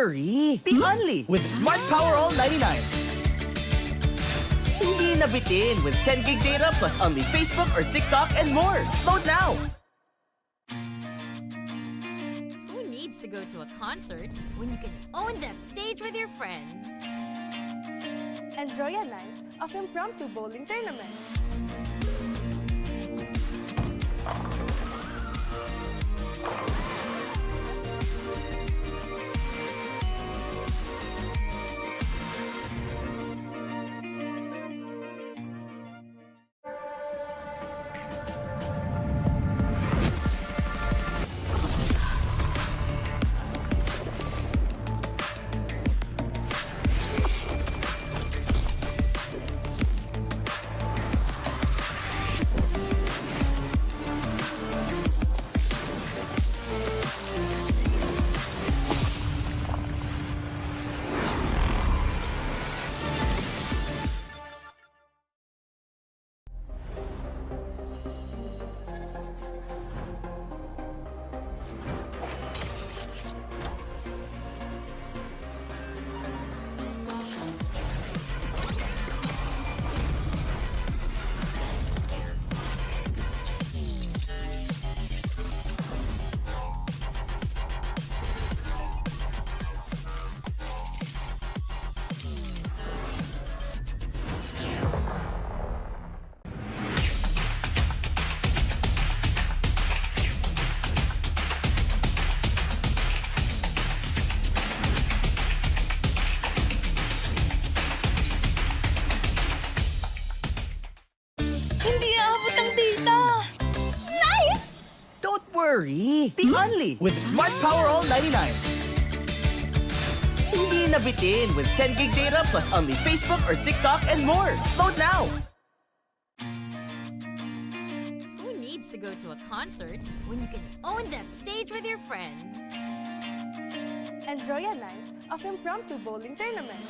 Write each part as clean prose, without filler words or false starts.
worry, be only with Smart Power All 99. Hindi nabitin with 10 gig data plus only Facebook or TikTok and more. Load now! Who needs to go to a concert when you can own that stage with your friends? Enjoy a night of impromptu bowling tournament. Hindi aabot ang data! Nice! Don't worry, be only with Smart Power All 99. Hindi nabitin with 10 gig data plus only Facebook or TikTok and more. Load now! Who needs to go to a concert when you can own that stage with your friends? Enjoy a night of impromptu bowling tournament.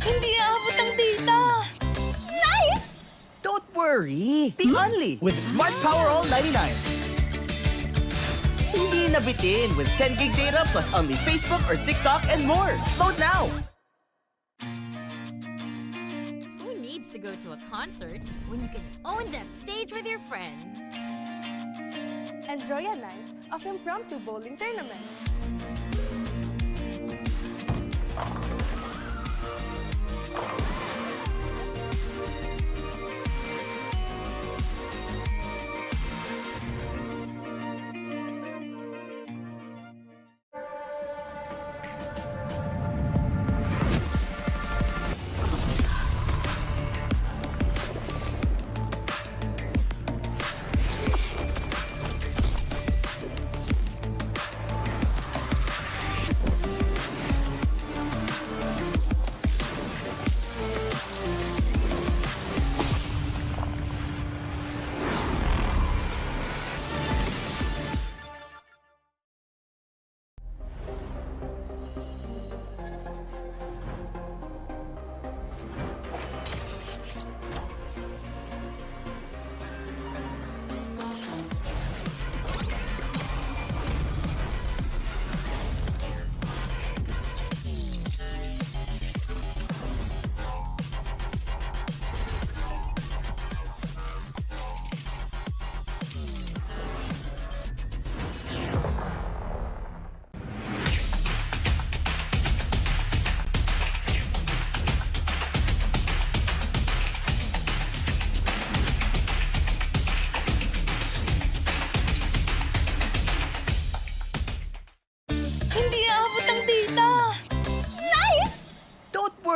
Hindi aabot ang data! Nice! Don't worry, be only with Smart Power All 99. Hindi nabitin with 10 gig data plus only Facebook or TikTok and more. Load now! Who needs to go to a concert when you can own that stage with your friends? Enjoy a night of impromptu bowling tournament.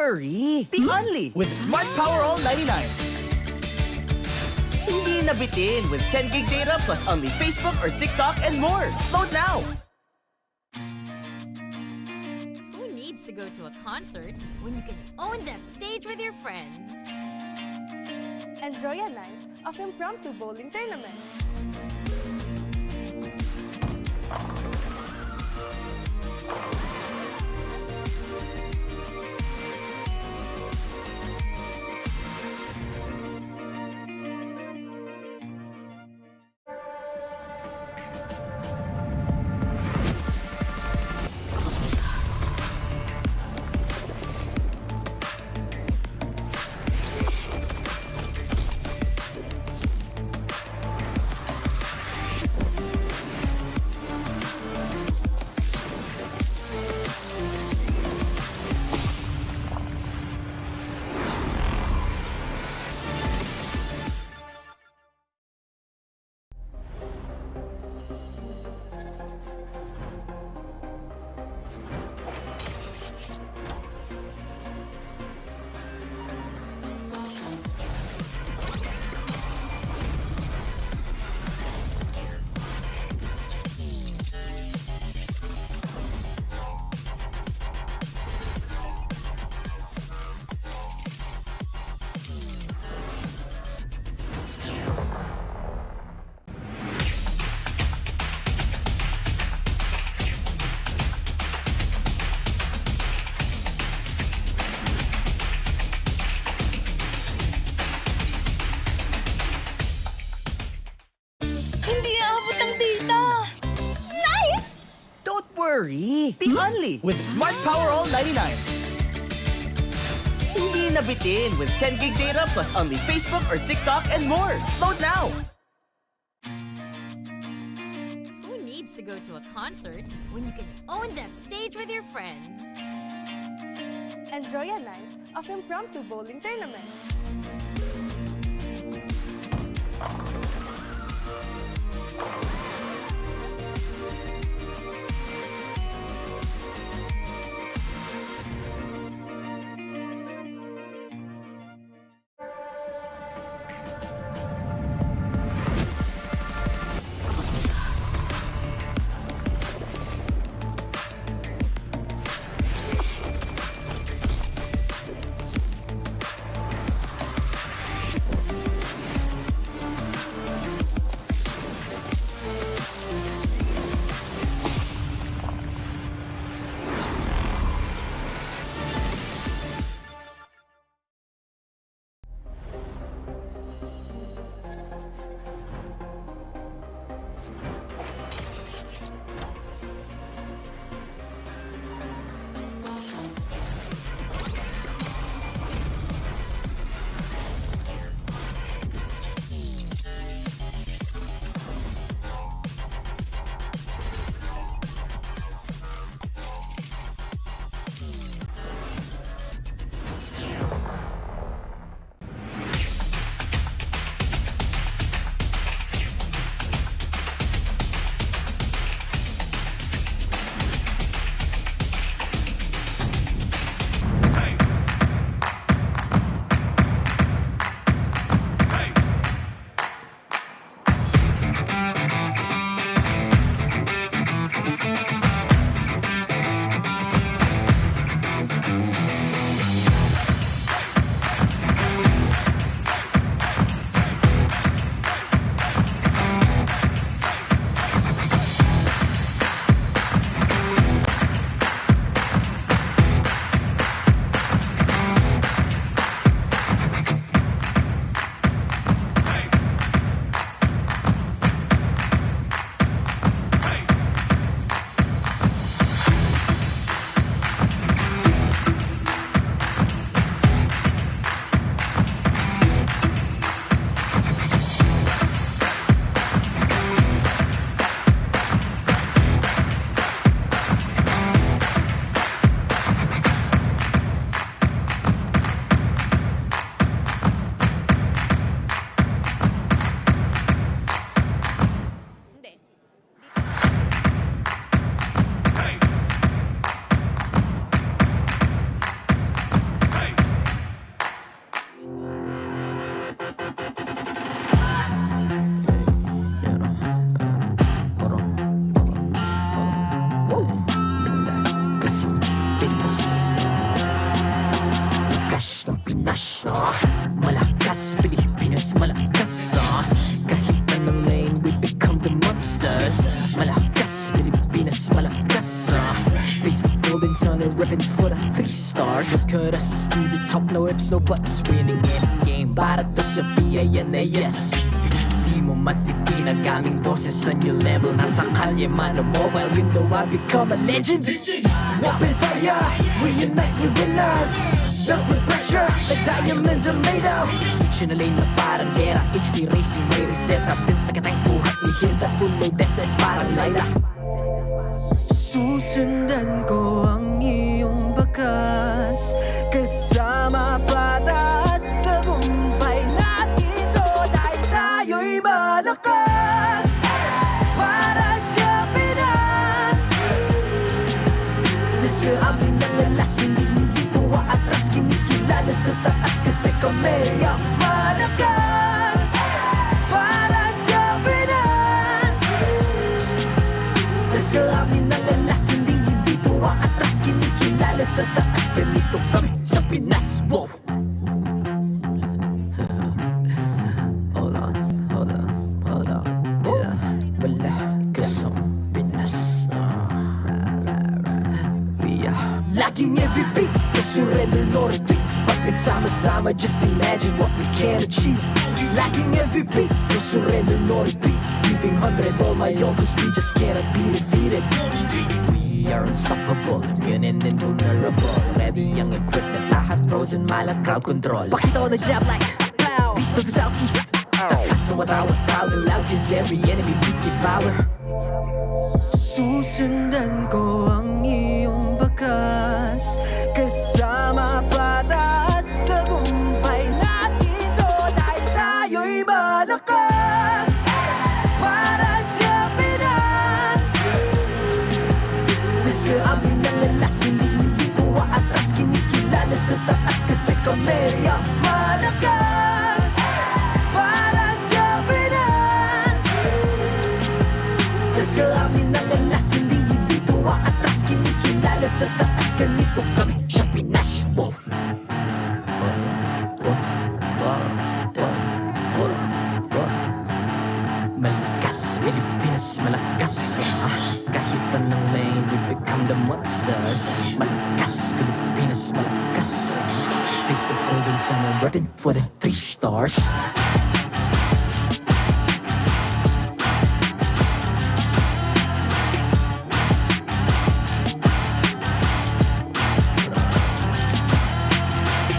worry! Be only with Smart Power All 99. Hindi nabitin with 10 gig data plus only Facebook or TikTok and more. Load now! Who needs to go to a concert when you can own that stage with your friends? Enjoy a night of impromptu bowling tournament. Hindi aabot ang data! Nice! Don't worry! Be only with Smart Power All 99. Hindi nabitin with 10 gig data plus only Facebook or TikTok and more. Load now! Who needs to go to a concert when you can own that stage with your friends? Enjoy a night of impromptu bowling tournament. on and ripping for the 3 stars. Look at us to the top, no ifs, no buts, winning any game. Para to sa PIN na yes. Di mo matitin ang aming boses on your level. Nasa kalye man o mobile, you know I become a legend. Open fire, reunite with winners. Built with pressure, like diamonds are made of. Switch na lane na parang gera, HP racing may reset. Built na katang buhat ni Hilda, full load SS parang Lyra. Susundan ko ang iyong bakas, kasama patas, tagumpay natin to dahil tayo'y malakas. Para sa Pinas, nasa amin ang alas, hindi ko atras, kinikilala sa taas kasi kami ang malakas. Para sa Pinas, nasa amin ang alas, hindi ko atras, kinikilala sa taas, ganito kami sa Pinas. Wow! Hold on, yeah, wala ka sa Pinas. Laging MVP, no surrender, no retreat. Pag nagsama-sama, just imagine what we can achieve. Laging MVP, no surrender, no retreat. Giving 100 all my all, cause we just cannot be defeated. We are unstoppable, immune and invulnerable. Ready ang equipment, lahat frozen, malang crowd control. Pakita ko na jab like pow, beast of the southeast. Takas sa watawa, proud and loud, cause every enemy we devour. Susundan ko ang iyong bakas, kasama patas, tagumpay natin to dahil tayo'y malakas. Para sa Pinas, nasa amin ang alas, hindi ko atras, kinikilala sa taas kasi kami ang malakas. Para sa Pinas, nasa amin ang alas, hindi ko atras, kinikilala sa taas, ganito kami sa Pinas. Wow! Malakas, Pilipinas, malakas. Kahit anong lane, we become the monsters. Malakas, Pilipinas, malakas. Face the golden sun and repping for the 3 stars.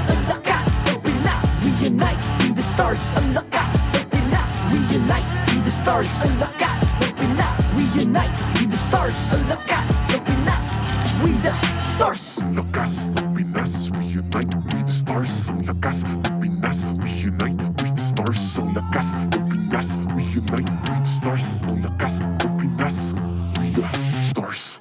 Ang lakas ng Pinas, reunite, be the stars. Ang lakas ng Pinas, reunite, be the stars. Ang lakas ng Pinas, reunite, be the stars. Ang lakas ng Pinas, we the stars. Ang lakas ng Pinas, reunite, we the stars. Ang lakas ng Pinas, reunite, we the stars. Ang lakas ng Pinas, reunite, we the stars. Ang lakas ng Pinas, we the stars.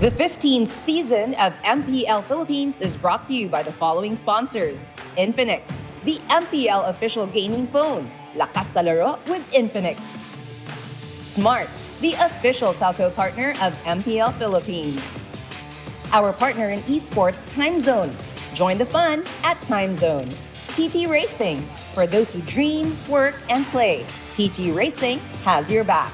The 15th season of MPL Philippines is brought to you by the following sponsors. Infinix, the MPL official gaming phone. Lakas sa laro with Infinix. Smart, the official telco partner of MPL Philippines. Our partner in Esports, Time Zone. Join the fun at Time Zone. TT Racing, for those who dream, work, and play. TT Racing has your back.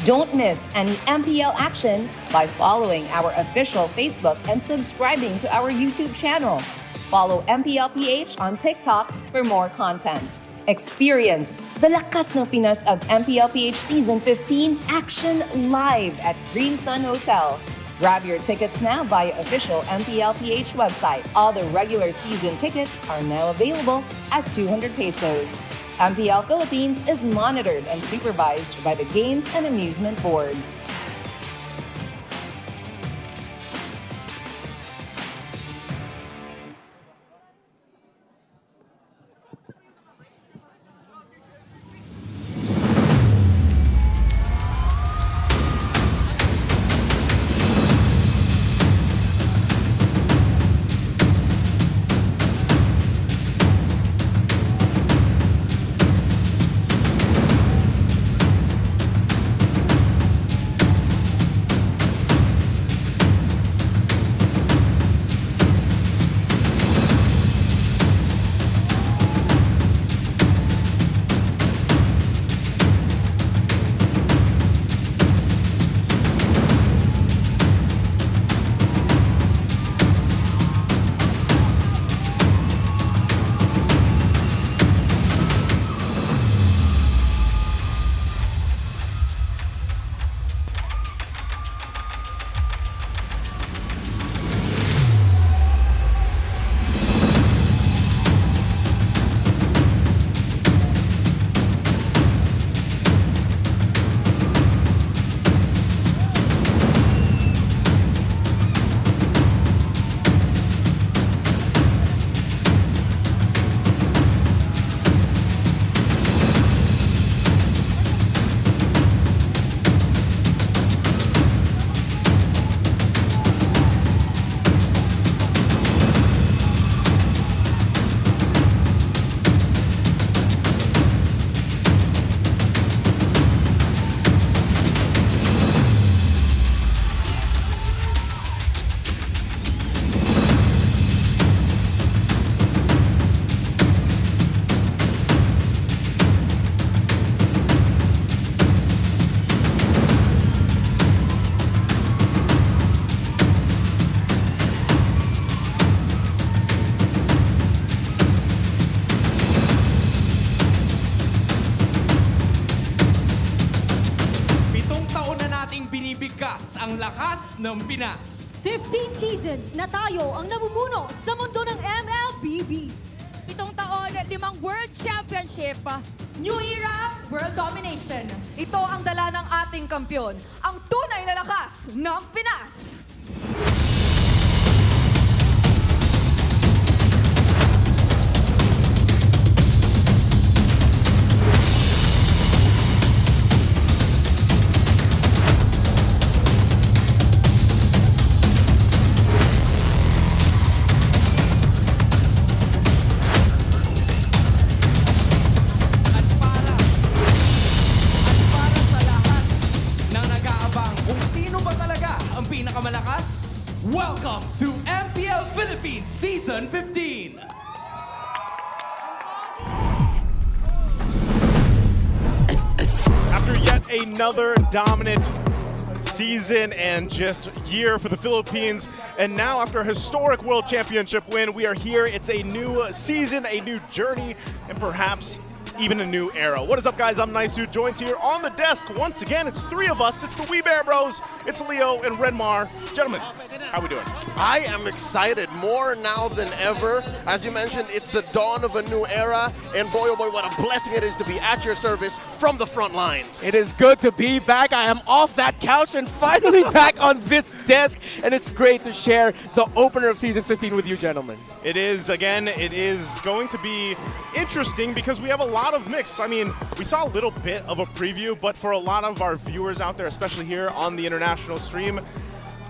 Don't miss any MPL action by following our official Facebook and subscribing to our YouTube channel. Follow MPL PH on TikTok for more content. Experience the Lakas ng Pinas of MPL PH Season 15 action live at Green Sun Hotel. Grab your tickets now via official MPL PH website. All the regular season tickets are now available at 200 pesos. MPL Philippines is monitored and supervised by the Games and Amusement Board. ibigkas ang lakas ng Pinas. 15 seasons na tayo ang namumuno sa mundo ng MLBB. 7 taon, 5 World Championship. New Era, World Domination. Ito ang dala ng ating kampyon, ang tunay na lakas ng Pinas. Welcome to MPL Philippines Season 15! After yet another dominant season and just year for the Philippines, and now after a historic World Championship win, we are here. It's a new season, a new journey, and perhaps even a new era. What is up, guys? I'm Nice Dude, joined here on the desk. Once again, it's 3 of us. It's the Wee Bear Bros. It's Leo and Renmar. Gentlemen, how we doing? I am excited more now than ever. As you mentioned, it's the dawn of a new era, and boy, oh boy, what a blessing it is to be at your service from the front lines. It is good to be back. I am off that couch and finally back on this desk, and it's great to share the opener of Season 15 with you, gentlemen. It is, again, it is going to be interesting because we have a lot of mix. I mean, we saw a little bit of a preview, but for a lot of our viewers out there, especially here on the international stream,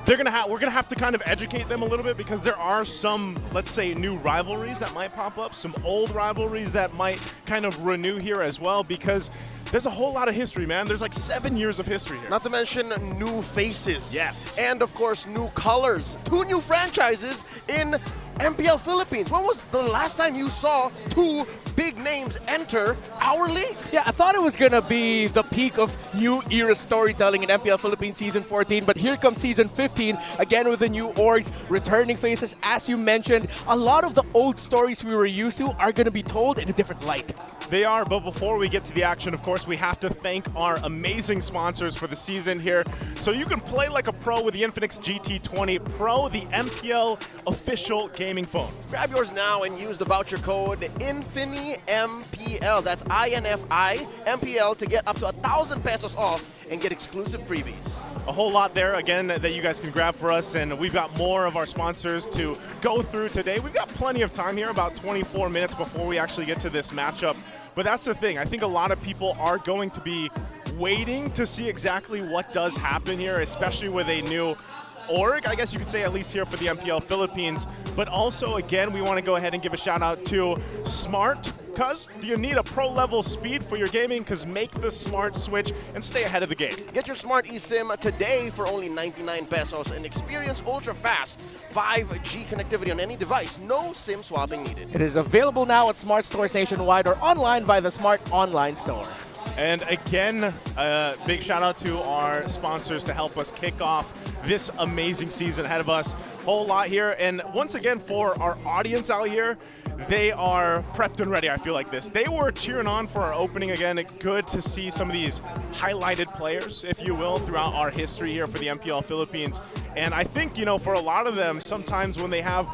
we're gonna have to kind of educate them a little bit because there are some, let's say, new rivalries that might pop up, some old rivalries that might kind of renew here as well, because there's a whole lot of history, man. There's like 7 years of history here. Not to mention new faces. Yes. And of course, new colors. 2 new franchises in MPL Philippines. When was the last time you saw 2 big names enter our league? Yeah, I thought it was gonna be the peak of new era storytelling in MPL Philippines Season 14, but here comes Season 15, again with the new orgs, returning faces, as you mentioned. A lot of the old stories we were used to are gonna be told in a different light. They are, but before we get to the action, of course, we have to thank our amazing sponsors for the season here. So you can play like a pro with the Infinix GT20 Pro, the MPL official gaming phone. Grab yours now and use the voucher code INFINIMPL. That's INFI MPL to get up to 1,000 pesos off and get exclusive freebies. A whole lot there, again, that you guys can grab for us, and we've got more of our sponsors to go through today. We've got plenty of time here, about 24 minutes before we actually get to this matchup. But that's the thing. I think a lot of people are going to be waiting to see exactly what does happen here, especially with a new org, I guess you could say, at least here for the MPL Philippines. But also, again, we want to go ahead and give a shout out to Smart, because you need a pro level speed for your gaming, because make the smart switch and stay ahead of the game. Get your Smart eSIM today for only 99 pesos and experience ultra fast 5G connectivity on any device. No SIM swapping needed. It is available now at Smart stores nationwide or online via the Smart Online Store. And again, big shout out to our sponsors to help us kick off this amazing season ahead of us. Whole lot here. And once again, for our audience out here, they are prepped and ready, I feel like this. They were cheering on for our opening again. Good to see some of these highlighted players, if you will, throughout our history here for the MPL Philippines. And I think, you know, for a lot of them, sometimes when they have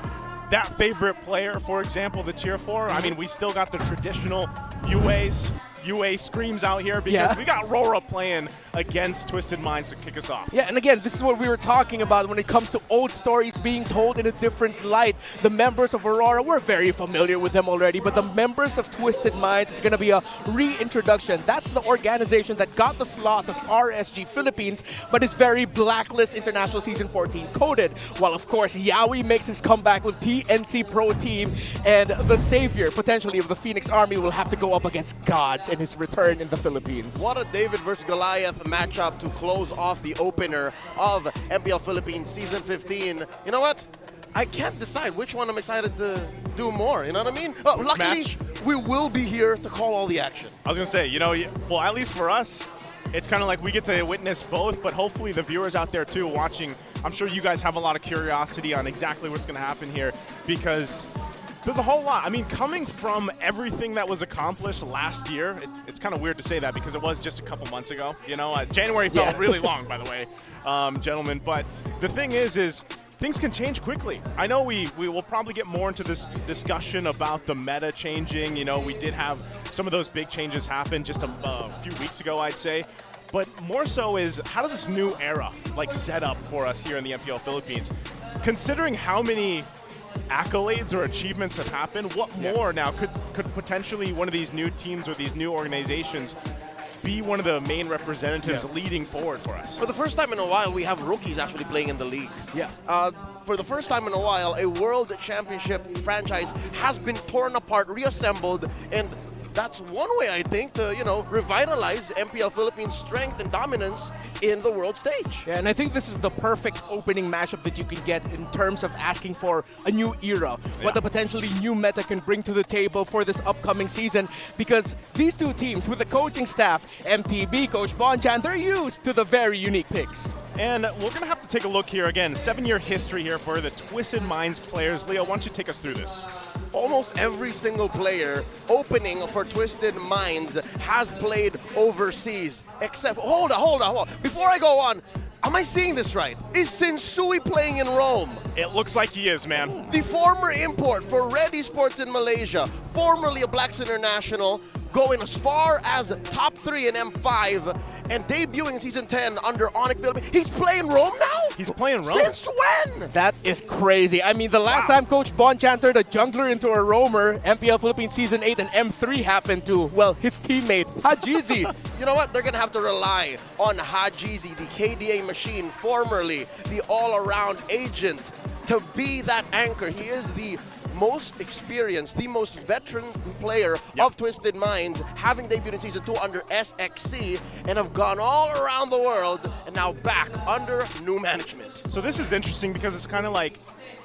that favorite player, for example, to cheer for, I mean, we still got the traditional UA screams out here because we got RORA playing against Twisted Minds to kick us off. Yeah, and again, this is what we were talking about when it comes to old stories being told in a different light. The members of Aurora, we're very familiar with them already, but the members of Twisted Minds is going to be a reintroduction. That's the organization that got the slot of RSG Philippines, but is very Blacklist International Season 14 coded. While, of course, Yaoi makes his comeback with TNC Pro Team, and the savior, potentially, of the Phoenix Army will have to go up against gods in his return in the Philippines. What a David versus Goliath matchup to close off the opener of MPL Philippines Season 15. You know what? I can't decide which one I'm excited to do more, you know what I mean? Oh, luckily, we will be here to call all the action. I was going to say, you know, well, at least for us, it's kind of like we get to witness both, but hopefully the viewers out there too watching, I'm sure you guys have a lot of curiosity on exactly what's going to happen here, because There's a whole lot. I mean, coming from everything that was accomplished last year, it's kind of weird to say that because it was just a couple months ago. You know, January felt really long, by the way, gentlemen. But the thing is things can change quickly. I know we will probably get more into this discussion about the meta changing. You know, we did have some of those big changes happen just a few weeks ago, I'd say. But more so is, how does this new era like set up for us here in the MPL Philippines? Considering how many accolades or achievements have happened, what more now could potentially one of these new teams or these new organizations be one of the main representatives leading forward for us? For the first time in a while, we have rookies actually playing in the league. For the first time in a while, a World Championship franchise has been torn apart, reassembled, and that's one way, I think, to, you know, revitalize MPL Philippines' strength and dominance in the world stage. Yeah, and I think this is the perfect opening matchup that you can get in terms of asking for a new era, what the potentially new meta can bring to the table for this upcoming season, because these two teams with the coaching staff, MTB, Coach Bonchan, they're used to the very unique picks. And we're going to have to take a look here again. 7-year history here for the Twisted Minds players. Leo, why don't you take us through this? Almost every single player opening for Twisted Minds has played overseas, except, hold on. Before I go on, am I seeing this right? Is Sinsui playing in Rome? It looks like he is, man. The former import for Red Esports in Malaysia, formerly a Blacks International, going as far as top 3 in M5 and debuting in Season 10 under ONIC Philippines. He's playing Rome now? He's playing Rome? Since when? That is crazy. I mean, the last time Coach Bonchan turned a jungler into a roamer, MPL Philippines Season 8 and M3 happened to, well, his teammate, Hajizi. You know what? They're going to have to rely on Hajizi, the KDA machine, formerly the all-around agent, to be that anchor. He is the most experienced, the most veteran player of Twisted Minds, having debuted in Season 2 under SXC and have gone all around the world and now back under new management. So this is interesting because it's kind of like,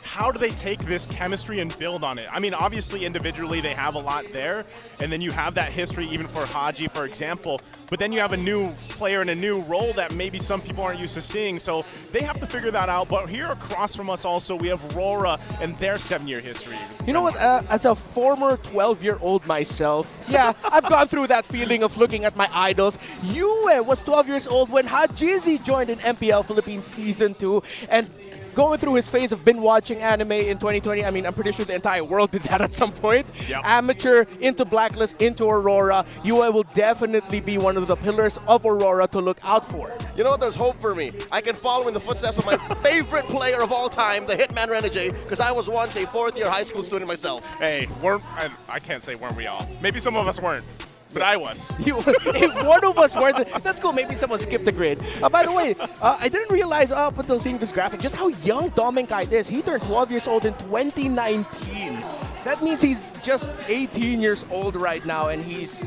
how do they take this chemistry and build on it? I mean, obviously individually they have a lot there, and then you have that history even for Haji, for example, but then you have a new player in a new role that maybe some people aren't used to seeing, so they have to figure that out. But here across from us also, we have RORA and their 7-year history. You know what, as a former 12-year-old myself, yeah, I've gone through that feeling of looking at my idols. Yue was 12 years old when Hajizi joined in MPL Philippines Season 2, and going through his phase of binge watching anime in 2020, I mean, I'm pretty sure the entire world did that at some point. Amateur, into Blacklist, into Aurora. Yue will definitely be one of the pillars of Aurora to look out for. You know what? There's hope for me. I can follow in the footsteps of my favorite player of all time, the Hitman Renegade, because I was once a 4th-year high school student myself. Hey, I can't say weren't we all. Maybe some of us weren't. But I was. If one of us were, that's cool. Maybe someone skipped a grade. By the way, I didn't realize up until seeing this graphic just how young Dominkite is. He turned 12 years old in 2019. That means he's just 18 years old right now, and he's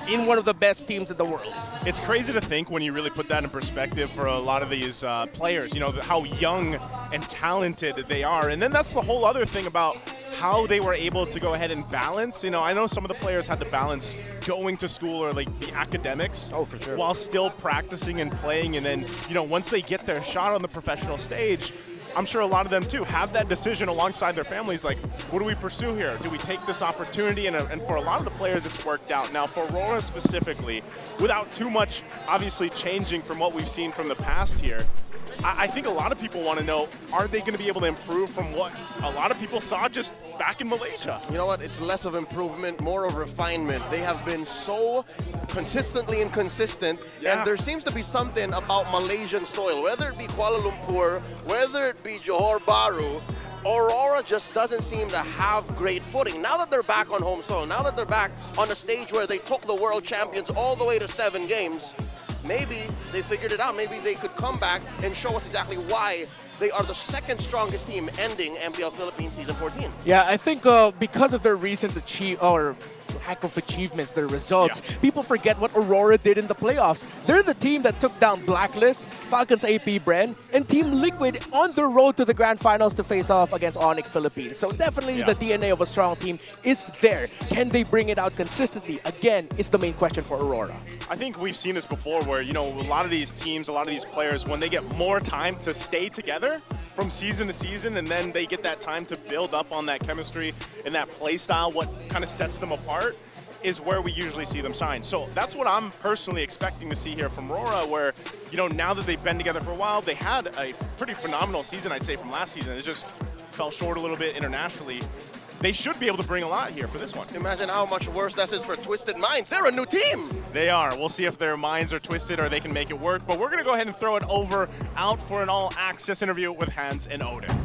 in one of the best teams in the world. It's crazy to think when you really put that in perspective for a lot of these players, you know, how young and talented they are. And then that's the whole other thing about how they were able to go ahead and balance. You know, I know some of the players had to balance going to school or like the academics for sure, while still practicing and playing. And then, you know, once they get their shot on the professional stage, I'm sure a lot of them too have that decision alongside their families, like, what do we pursue here? Do we take this opportunity? And for a lot of the players, it's worked out. Now, for RORA specifically, without too much obviously changing from what we've seen from the past here, I think a lot of people want to know, are they going to be able to improve from what a lot of people saw just back in Malaysia? You know what? It's less of improvement, more of refinement. They have been so consistently inconsistent, and there seems to be something about Malaysian soil, whether it be Kuala Lumpur, whether it be Johor Bahru, Aurora just doesn't seem to have great footing. Now that they're back on home soil, now that they're back on a stage where they took the world champions all the way to 7 games, maybe they figured it out. Maybe they could come back and show us exactly why they are the second strongest team ending MPL Philippines Season 14. Yeah, I think because of their recent lack of achievements, their results, people forget what Aurora did in the playoffs. They're the team that took down Blacklist, Falcons AP Bren, and Team Liquid on the road to the Grand Finals to face off against ONIC Philippines. So definitely the DNA of a strong team is there. Can they bring it out consistently? Again, is the main question for Aurora. I think we've seen this before where, you know, a lot of these teams, a lot of these players, when they get more time to stay together, from season to season, and then they get that time to build up on that chemistry and that play style, what kind of sets them apart, is where we usually see them shine. So that's what I'm personally expecting to see here from RORA, where, you know, now that they've been together for a while, they had a pretty phenomenal season, I'd say, from last season. It just fell short a little bit internationally. They should be able to bring a lot here for this one. Imagine how much worse that is for Twisted Minds. They're a new team. They are. We'll see if their minds are twisted or they can make it work. But we're going to go ahead and throw it out for an all-access interview with Hans and Odin.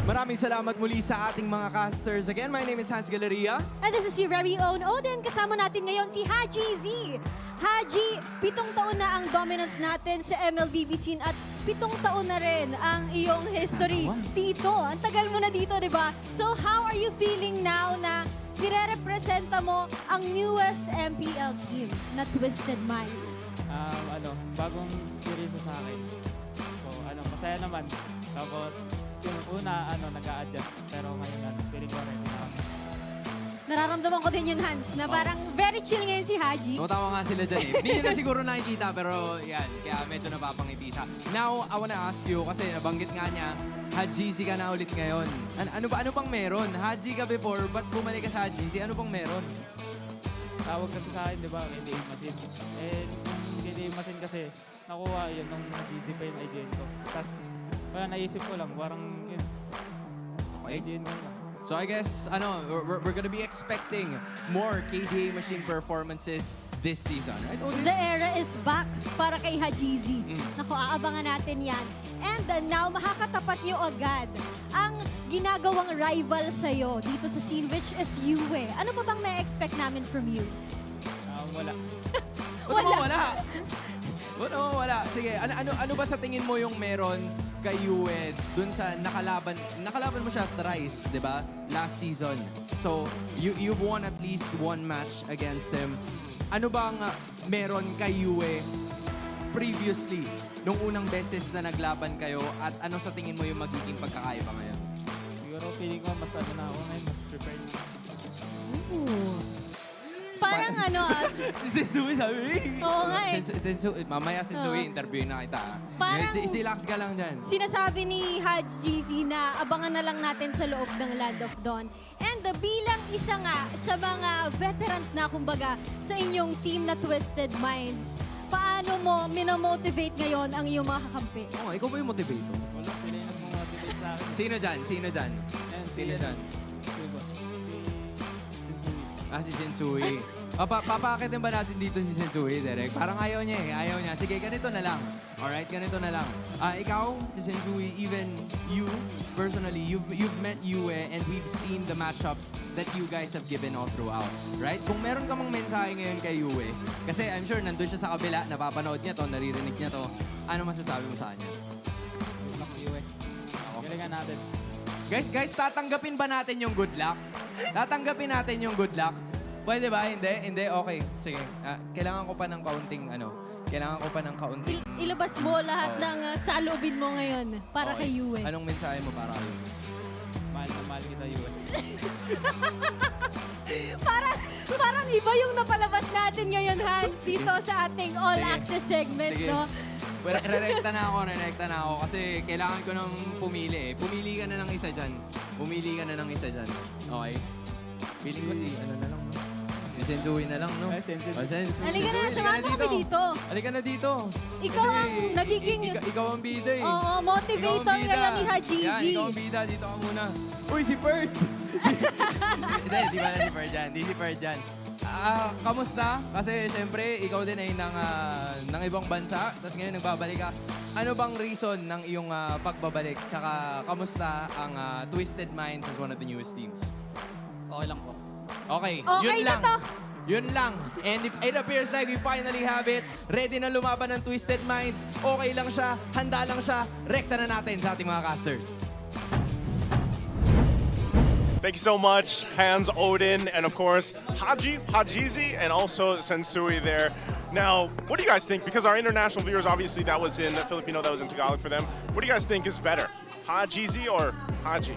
Maraming salamat muli sa ating mga casters. Again, my name is Hans Galeria. And this is your very own Odin. Kasama natin ngayon si Haji Z. Haji, 7 taon na ang dominance natin sa MLBB scene at 7 taon na rin ang iyong history dito. Ang tagal mo na dito, di ba? So how are you feeling now na nire-representa mo ang newest MPL team na Twisted Minds? Bagong experience sa akin. So, masaya naman. Tapos, yung una, nag-a-adjust. Pero ngayon, feeling ko rin. Nararamdaman ko din yun, Hans, na parang very chill ngayon si Haji. Tama nga sila dyan eh. Hindi nyo na siguro nakikita, pero yan, kaya medyo napapangiti siya. Now, I wanna ask you, kasi nabanggit nga niya, Haji ka na ulit ngayon. Ano bang meron? Haji ka before, ba't bumalik ka sa Haji? Ano bang meron? Tawag kasi sa akin, di ba, KDA machine. Eh, yung KDA machine kasi, nakuha yun nung nag-easy pa yung IGN ko. Tapos, kaya naisip ko lang, parang yun. IGN ko lang. So I guess, we're gonna be expecting more KDA machine performances this season, right? The era is back para kay Haji Z. Naku, aabangan natin yan. And now, makakatapat nyo agad ang ginagawang rival sa'yo dito sa scene, which is Yue. Ano pa bang na-expect namin from you? Wala. Wala. Sige, ano ba sa tingin mo yung meron kay Yue dun sa nakalaban mo siya thrice, di ba? Last season. So, you've won at least one match against him. Ano bang meron kay Yue previously, nung unang beses na naglaban kayo, at ano sa tingin mo yung magiging pagkakaiba ngayon? Siguro feeling ko mas na ako ngayon, mas prepared. Parang si Sensui sabi. Oo nga eh. Mamaya Sensui, interviewin na kita. Parang Relax ka lang dyan. sinasabi ni Haji Z na abangan na lang natin sa loob ng Land of Dawn. And bilang isa nga sa mga veterans na kumbaga sa inyong team na Twisted Minds, paano mo minamotivate ngayon ang iyong mga kakampi? Ikaw ba yung motivator? Wala, sila yung nag-motivate sa akin. Sino dyan? Sino dyan? Si Sensui. Papakitin ba natin dito si Sensui, Derek? Parang ayaw niya eh. Ayaw niya. Sige, ganito na lang. Alright, ganito na lang. Ikaw, si Sensui, even you, personally, you've met Yue and we've seen the matchups that you guys have given all throughout. Right? Kung meron ka mang mensahe ngayon kay Yue, kasi I'm sure nandun siya sa kabila, napapanood niya to, naririnig niya to, ano masasabi mo sa kanya? Good luck, Yue. Galingan natin. Guys, tatanggapin ba natin yung good luck? Tatanggapin natin yung good luck? Pwede ba? Hindi? Okay. Sige. Kailangan ko pa ng kaunting. Ilabas mo lahat ng saloobin mo ngayon para kay Yue. Anong mensahe mo para kay Yue? Mahal na mahal kita, Yue. Parang iba yung napalabas natin ngayon, Hans, dito sa ating all-access segment, Sige. no? Rerekta na ako kasi kailangan ko nang pumili eh. Pumili ka na ng isa dyan. Okay? Feeling ko si na lang, no? Si Sensui na lang, no? Halika na, samahan mo kami dito. Halika na dito. Ikaw ang nagiging... Ikaw ang bida eh. Oo, motivator ngayon ni Haji Z. Yan, ikaw ang bida. Dito ka muna. Uy, si Pert! Hindi ba na si Pert dyan? Hindi si Pert dyan. Kamusta? Kasi syempre, ikaw din ay ng ibang bansa. Tapos ngayon nagbabalik ka. Ano bang reason ng iyong pagbabalik? Tsaka, kamusta ang Twisted Minds as one of the newest teams? Okay lang po. Okay, Okay yun na lang. to. Yun lang. And it appears like we finally have it. Ready na lumaban ng Twisted Minds. Okay lang siya. Handa lang siya. Rekta na natin sa ating mga casters. Thank you so much, Hans, Odin, and of course, Hajizi, and also Sensui there. Now, what do you guys think? Because our international viewers, obviously, that was in Filipino, that was in Tagalog for them. What do you guys think is better, Hajizi or Haji?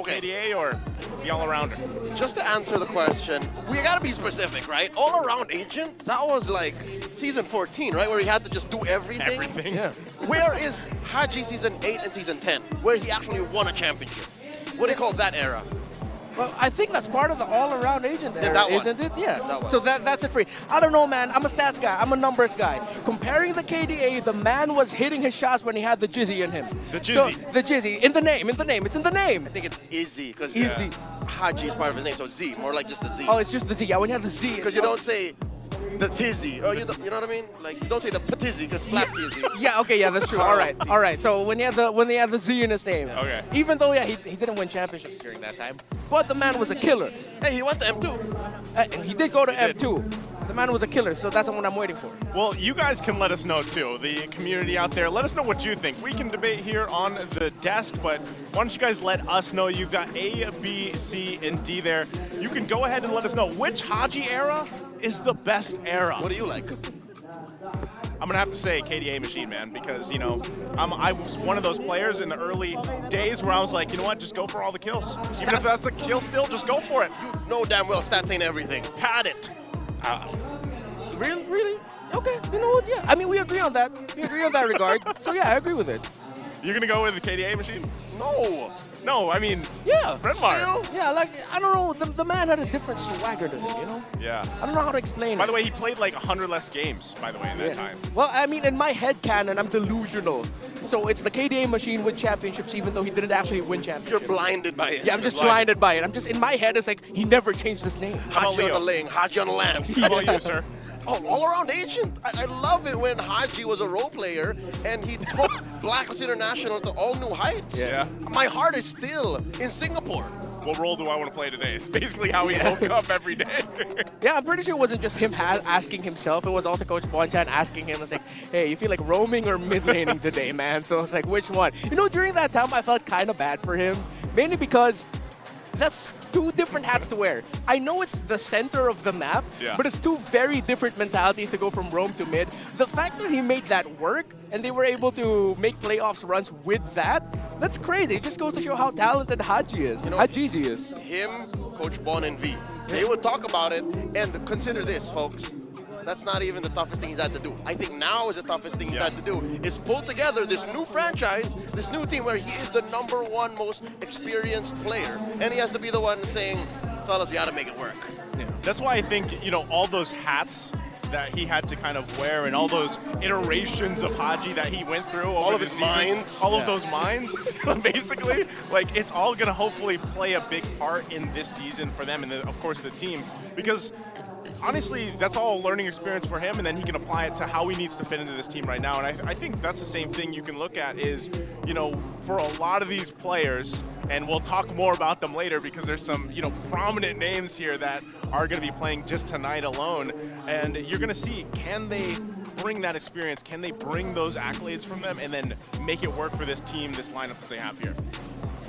The KDA or the all-arounder? Just to answer the question, we gotta be specific, right? All-around agent, that was like season 14, right? Where he had to just do everything. Everything. Yeah. Where is Haji season 8 and season 10, where he actually won a championship? What do you call that era? Well, I think that's part of the all-around agent era, that one. isn't it? Yeah. That one. So that's it for you. I don't know, man. I'm a stats guy. I'm a numbers guy. Comparing the KDA, the man was hitting his shots when he had the Jizzy in him. The Jizzy. So, the Jizzy. In the name. It's in the name. I think it's Izzy, because Izzy. Haji is part of his name, so Z, more like just the Z. Oh, it's just the Z. Yeah, when you have the Z. Because you don't say the tizzy, or you know what I mean? Like, you don't say the patizzy, because flap tizzy. Yeah, okay, yeah, that's true. All right. So when he had the Z in his name. Okay. Even though he didn't win championships during that time, but the man was a killer. Hey, he went to M2. And he did go to M2. The man was a killer, so that's what I'm waiting for. Well, you guys can let us know too, the community out there. Let us know what you think. We can debate here on the desk, but why don't you guys let us know? You've got A, B, C, and D there. You can go ahead and let us know which Haji era is the best era. What do you like? I'm gonna have to say KDA machine, man, because I was one of those players in the early days where I was like, you know what, just go for all the kills. Even if that's a kill still, just go for it. You know damn well stats ain't everything. Pad it. Really? Okay, you know what? Yeah, I mean, we agree on that. We agree on that regard. So yeah, I agree with it. You're gonna go with the KDA machine? No, I mean, yeah, Brenmar. Yeah, like, I don't know, the man had a different swagger than him, you know? Yeah. I don't know how to explain it. By the way, he played like 100 less games, by the way, in that time. Well, I mean, in my head canon, I'm delusional. So it's the KDA machine with championships, even though he didn't actually win championships. You're blinded by it. Yeah, I'm just blinded by it. I'm just, in my head, it's like, he never changed his name. Haji on the Ling, Haji on the Lance. How about you, sir? Oh, all-around agent. I love it when Haji was a role player and he took Blacklist International to all new heights. Yeah. My heart is still in Singapore. What role do I want to play today? It's basically how he woke up every day. Yeah, I'm pretty sure it wasn't just him asking himself. It was also Coach Bonchan asking him. It's like, hey, you feel like roaming or mid-laning today, man? So it's like, which one? You know, during that time, I felt kind of bad for him. Mainly because that's two different hats to wear. I know it's the center of the map, but it's two very different mentalities to go from roam to mid. The fact that he made that work and they were able to make playoffs runs with that, that's crazy. It just goes to show how talented Haji is. You know, Hajizi is. Him, Coach Bon, and V. They would talk about it, and consider this, folks. That's not even the toughest thing he's had to do. I think now is the toughest thing he's had to do, is pull together this new franchise, this new team where he is the #1 most experienced player. And he has to be the one saying, fellas, we got to make it work. Yeah. That's why I think, all those hats that he had to kind of wear and all those iterations of Haji that he went through. All of his his seasons, minds. All of those minds, basically. Like, it's all going to hopefully play a big part in this season for them and, of course, the team. Because honestly, that's all a learning experience for him, and then he can apply it to how he needs to fit into this team right now. And I think that's the same thing you can look at is, for a lot of these players, and we'll talk more about them later because there's some, prominent names here that are going to be playing just tonight alone. And you're going to see, can they bring that experience? Can they bring those accolades from them and then make it work for this team, this lineup that they have here?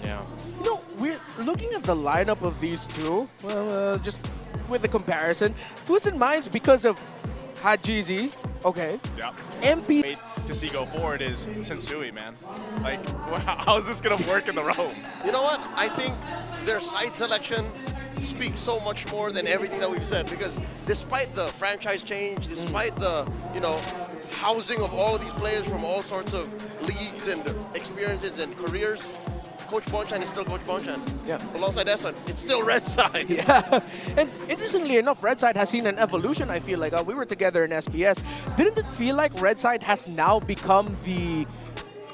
Yeah. We're looking at the lineup of these two, just with the comparison. Twisted Minds, because of Hajizi, okay. Yeah. MP. To see go forward is Sensui, man. Like, how is this going to work in the roam? You know what? I think their site selection speaks so much more than everything that we've said, because despite the franchise change, despite the, housing of all of these players from all sorts of leagues and experiences and careers, Coach Bonchan is still Coach Bonchan. Yeah. Alongside Eson, it's still Red Side. Yeah. And interestingly enough, Red Side has seen an evolution, I feel like. We were together in SPS. Didn't it feel like Red Side has now become the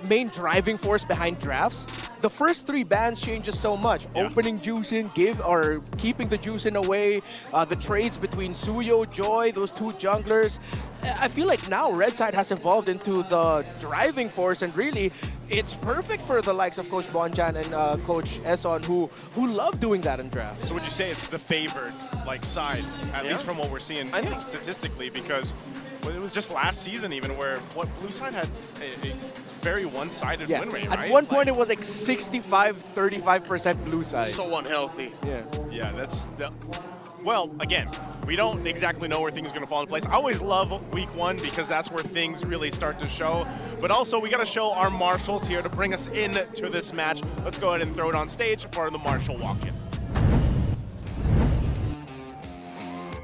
main driving force behind drafts? The first 3 bans changes so much. Yeah. Opening juice in, keeping the juice in away, the trades between Suyo, Joy, those 2 junglers. I feel like now Red Side has evolved into the driving force, and really, it's perfect for the likes of Coach Bonchan and Coach Eson, who love doing that in drafts. So would you say it's the favored side, at least from what we're seeing statistically? Because it was just last season even where Blue Side had a very one-sided win rate, right? At one point, it was like 65-35% Blue Side. So unhealthy. Yeah. Yeah, well, again, we don't exactly know where things are going to fall into place. I always love week 1 because that's where things really start to show. But also, we got to show our marshals here to bring us into this match. Let's go ahead and throw it on stage for the marshal walk-in.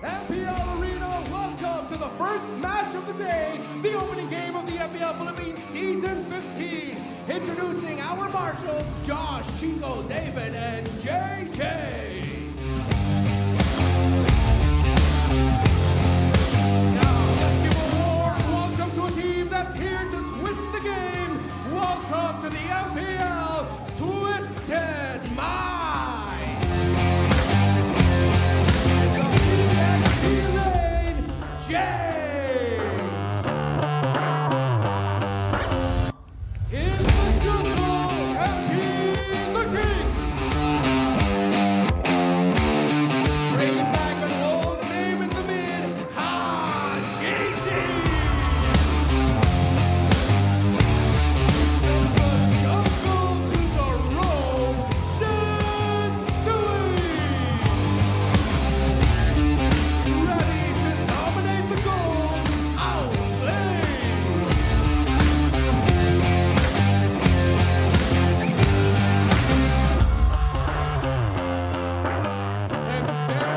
MPL Arena, welcome to the first match of the day, the opening game of the MPL Philippines Season 15. Introducing our marshals, Josh, Chico, David, and JJ. Now, let's give a warm welcome to a team that's here to twist the game. Welcome to the MPL Twisted Minds. James! In the jungle, MP the King! Bringing back an old name in the mid, Hajizi! From the jungle to the road, Sensui! Ready to dominate the goal, outlay! And their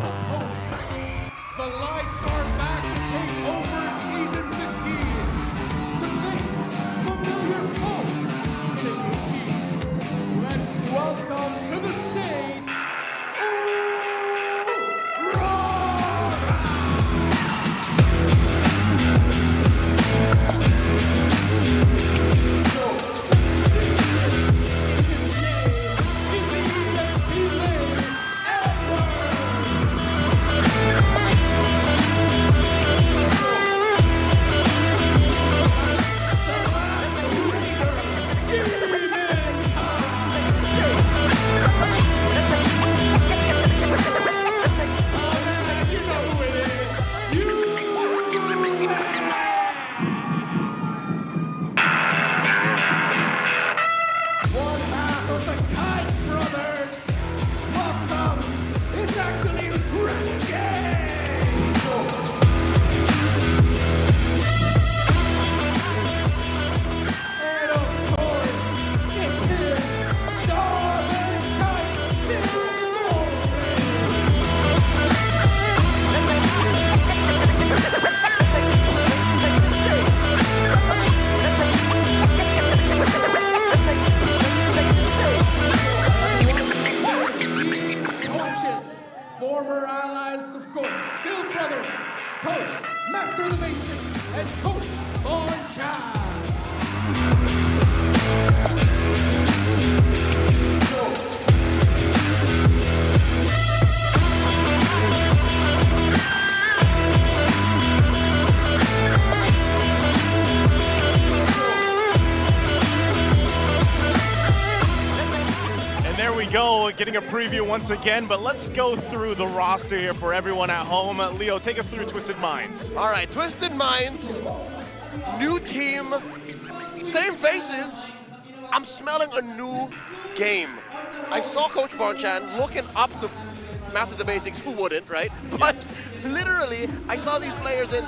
opponents. The lights are back to take over Season 15 to face familiar foes in a new team. Let's welcome to the stage, RORA! One half of the Kite Brothers. Welcome. It's actually Renegade. And of course, it's him, Darwin Kite coaches, former allies, of course, still brothers, Coach Master of the Basics, and Coach Von Chan. And there we go, getting a preview once again, but let's go through the roster here for everyone at home. Leo, take us through Twisted Minds. All right, Twisted Minds, new team, same faces. I'm smelling a new game. I saw Coach Bonchan looking up to Master the Basics, who wouldn't, right? But literally, I saw these players and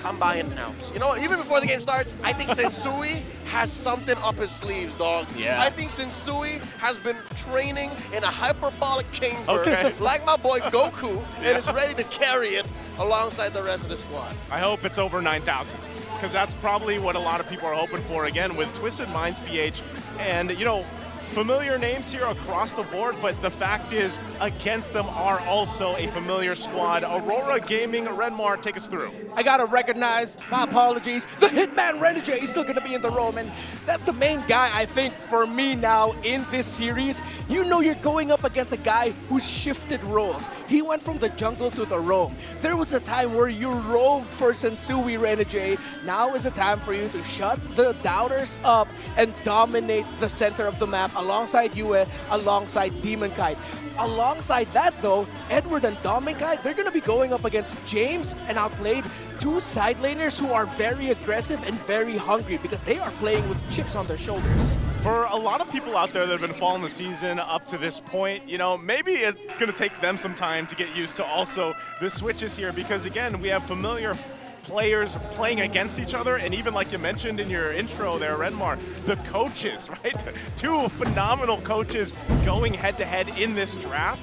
I'm buying it now. You know, even before the game starts, I think Sensui has something up his sleeves, dog. Yeah. I think Sensui has been training in a hyperbolic chamber, like my boy Goku, and is ready to carry it alongside the rest of the squad. I hope it's over 9,000, because that's probably what a lot of people are hoping for, again, with Twisted Minds PH. And, you know, familiar names here across the board, but the fact is, against them are also a familiar squad. Aurora Gaming, Renmar, take us through. I gotta recognize, my apologies, the Hitman Renegade is still gonna be in the room, and that's the main guy, I think, for me now in this series. You know you're going up against a guy who's shifted roles. He went from the jungle to the roam. There was a time where you roamed for Sensui Renegade. Now is the time for you to shut the doubters up and dominate the center of the map alongside Yue, alongside Demon Kite. Alongside that though, Edward and Dominic Kite, they're gonna be going up against James and Outplayed, two side laners who are very aggressive and very hungry because they are playing with chips on their shoulders. For a lot of people out there that have been following the season up to this point, you know, maybe it's going to take them some time to get used to also the switches here because, again, we have familiar players playing against each other, and even like you mentioned in your intro there, Renmar, the coaches, right? Two phenomenal coaches going head-to-head in this draft.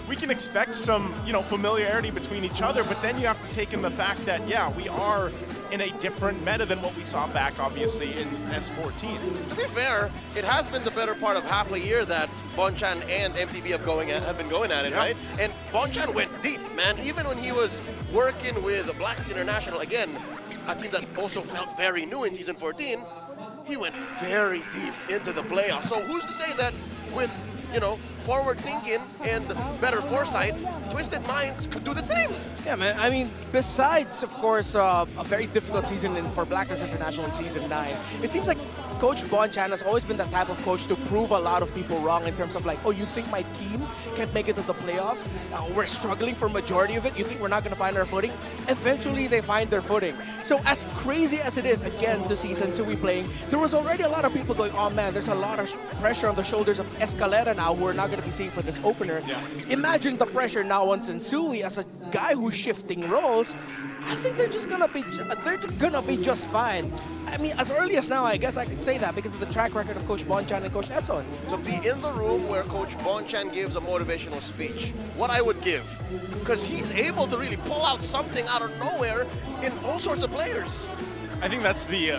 We can expect some, you know, familiarity between each other, but then you have to take in the fact that, yeah, we are in a different meta than what we saw back, obviously, in S14. To be fair, it has been the better part of half a year that Bonchan and MTB have been going at it, right? And Bonchan went deep, man. Even when he was working with Blacks International, again, a team that also felt very new in Season 14, he went very deep into the playoffs. So who's to say that with, you know, forward thinking and better foresight, Twisted Minds could do the same. Yeah, man. I mean, besides, of course, a very difficult season for Blacklist International in Season 9, it seems like Coach Bonchan has always been the type of coach to prove a lot of people wrong in terms of like, oh, you think my team can't make it to the playoffs? We're struggling for majority of it. You think we're not going to find our footing? Eventually, they find their footing. So as crazy as it is, again, to see Sensui playing, there was already a lot of people going, oh man, there's a lot of pressure on the shoulders of Escalera now who we're not going to be seeing for this opener. Yeah. Imagine the pressure now on Sensui as a guy who's shifting roles. I think they're gonna be just fine. I mean, as early as now, I guess I could say that because of the track record of Coach Bonchan and Coach Esson. To be in the room where Coach Bonchan gives a motivational speech, what I would give, because he's able to really pull out something out of nowhere in all sorts of players. I think that's the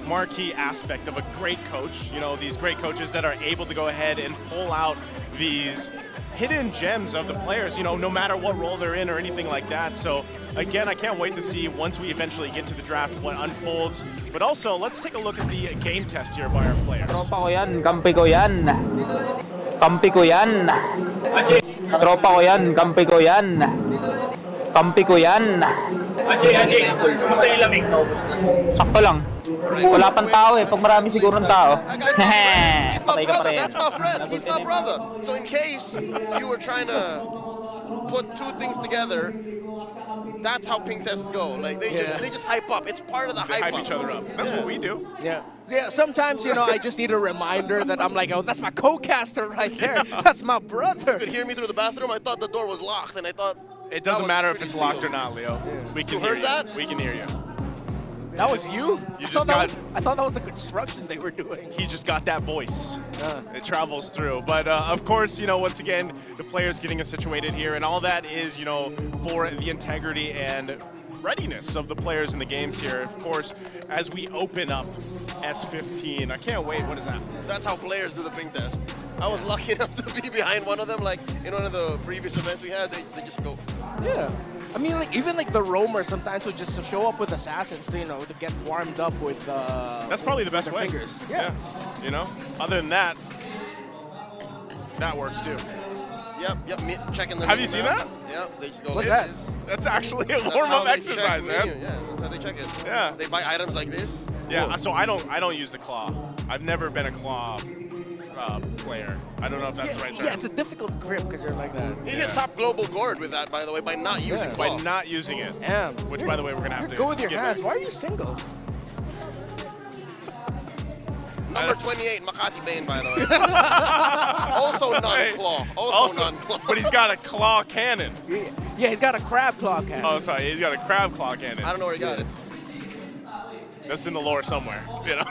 marquee aspect of a great coach. You know, these great coaches that are able to go ahead and pull out these hidden gems of the players, you know, no matter what role they're in or anything like that. So again, I can't wait to see once we eventually get to the draft what unfolds. But also, let's take a look at the game test here by our players. Tropa ko yan, kampi ko yan. Kampi ko yan. Tropa ko yan, kampi ko yan. Kampi ko yan. Kumusta yung lamig? Sakto lang. Wala pang tao eh. Pag marami siguro ng tao. He's my brother. That's my friend. He's my brother. So in case you were trying to put two things together, that's how pink tests go. Like they just hype up. It's part of the hype up. Hype each other up. That's what we do. Yeah. Yeah, sometimes, you know, I just need a reminder that I'm like, oh, that's my co-caster right there. That's my brother. You could hear me through the bathroom. I thought the door was locked, and I thought it doesn't matter if it's locked or not, Leo. Yeah. We can you hear heard you. That? We can hear you. That was you? I thought that was the construction they were doing. He just got that voice. It travels through. But of course, you know, once again, the players getting us situated here, and all that is, you know, for the integrity and readiness of the players in the games here. Of course, as we open up S15, I can't wait. What is that? That's how players do the ping test. I was lucky enough to be behind one of them, like in one of the previous events we had. They just go. Yeah. I mean, like even like the roamers sometimes would just show up with assassins, you know, to get warmed up with. That's probably the best way. Fingers. Yeah. You know. Other than that, that works too. Yep. Checking the. Have you seen that? Yep. They just go. What's like that? This. That's actually a warm-up exercise, man. Yeah, that's how they check it. Yeah. They buy items like this. Yeah. Cool. So I don't use the claw. I've never been a claw player. I don't know if that's the right term. Yeah, it's a difficult grip because you're like that. He hit top global gourd with that, by the way, by not using claw. By not using it. Yeah. Which, by the way, we're gonna have to go with your hands. Why are you single? Number 28, Makati Bane, by the way. Also non-claw. Also non-claw. But he's got a claw cannon. Yeah, he's got a crab claw cannon. Oh, sorry, he's got a crab claw cannon. I don't know where he got it. That's in the lore somewhere. You know,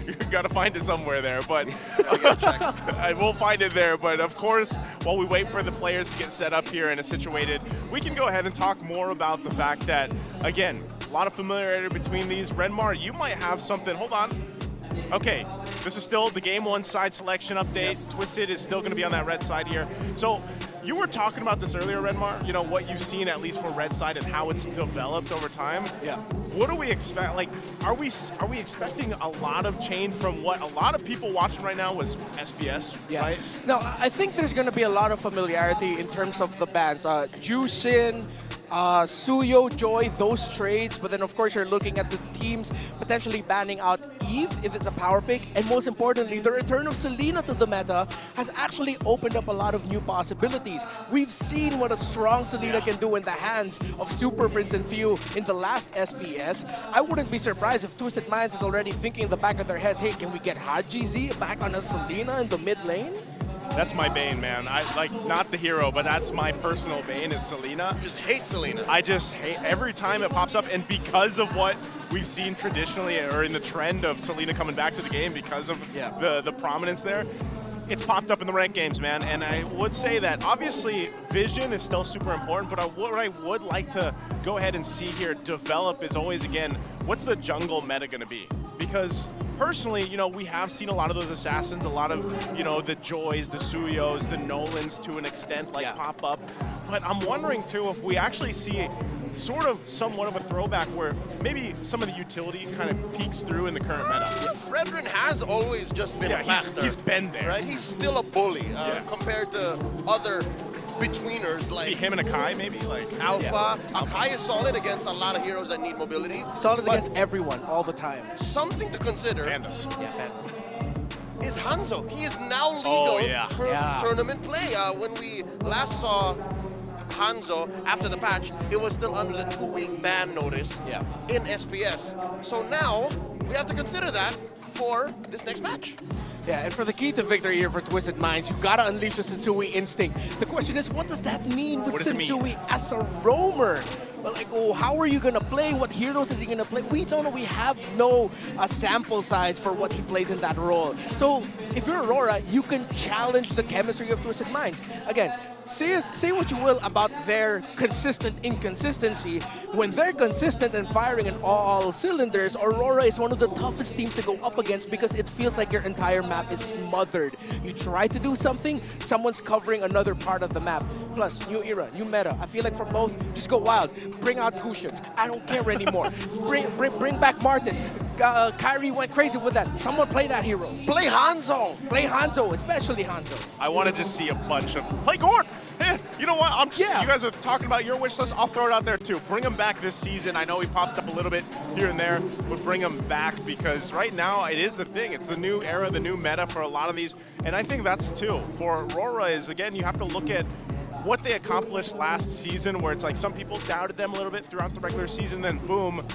you gotta find it somewhere there. But I will find it there. But of course, while we wait for the players to get set up here and situated, we can go ahead and talk more about the fact that, again, a lot of familiarity between these. Renmar, you might have something. Hold on. Okay, this is still the Game 1 side selection update. Yep. Twisted is still going to be on that red side here. So you were talking about this earlier, Renmar, you know, what you've seen at least for red side and how it's developed over time. Yeah. What do we expect? Like, are we expecting a lot of change from what a lot of people watching right now was SBS, right? No, I think there's going to be a lot of familiarity in terms of the bands. Juicin, Suyo, Joy, those trades. But then, of course, you're looking at the teams potentially banning out Eve if it's a power pick. And most importantly, the return of Selena to the meta has actually opened up a lot of new possibilities. We've seen what a strong Selena can do in the hands of Super Prince and Few in the last SPS. I wouldn't be surprised if Twisted Minds is already thinking in the back of their heads, hey, can we get Haji Z back on a Selena in the mid lane? That's my bane, man. I like not the hero, but that's my personal bane is Selena. You just hate Selena. I just hate every time it pops up, and because of what we've seen traditionally or in the trend of Selena coming back to the game because of the prominence there, it's popped up in the ranked games, man. And I would say that obviously vision is still super important, but what I would like to go ahead and see here develop is always, again, what's the jungle meta going to be? Because personally, you know, we have seen a lot of those assassins, a lot of, you know, the Joys, the Suyos, the Nolans to an extent, like pop up. But I'm wondering too if we actually see sort of somewhat of a throwback where maybe some of the utility kind of peeks through in the current meta. Fredrin has always just been a factor. He's been there. Right? He's still a bully compared to other betweeners like him and Akai, maybe like Alpha. Akai is solid against a lot of heroes that need mobility. Solid against everyone all the time. Something to consider. Pandas. Yeah, Pandas. Is Hanzo. He is now legal for tournament play. When we last saw Hanzo after the patch, it was still under the 2-week ban notice in SPS. So now we have to consider that for this next match. Yeah, and for the key to victory here for Twisted Minds, you gotta unleash the Sensui instinct. The question is, what does that mean with Sensui as a roamer? Well, like, oh, how are you gonna play? What heroes is he gonna play? We don't know. We have no sample size for what he plays in that role. So if you're Aurora, you can challenge the chemistry of Twisted Minds. Again, say what you will about their consistent inconsistency. When they're consistent and firing in all cylinders, Aurora is one of the toughest teams to go up against because it feels like your entire map is smothered. You try to do something, someone's covering another part of the map. Plus, new era, new meta. I feel like for both, just go wild. Bring out Gushans. I don't care anymore. bring back Martis. Kyrie went crazy with that. Someone play that hero. Play Hanzo. Play Hanzo, especially Hanzo. I want to just see a bunch of play Gord. Hey, you know what? You guys are talking about your wish list. I'll throw it out there too. Bring him back this season. I know he popped up a little bit here and there, but bring him back because right now it is the thing. It's the new era, the new meta for a lot of these, and I think that's too. For Aurora is, again, you have to look at what they accomplished last season where it's like some people doubted them a little bit throughout the regular season, then boom,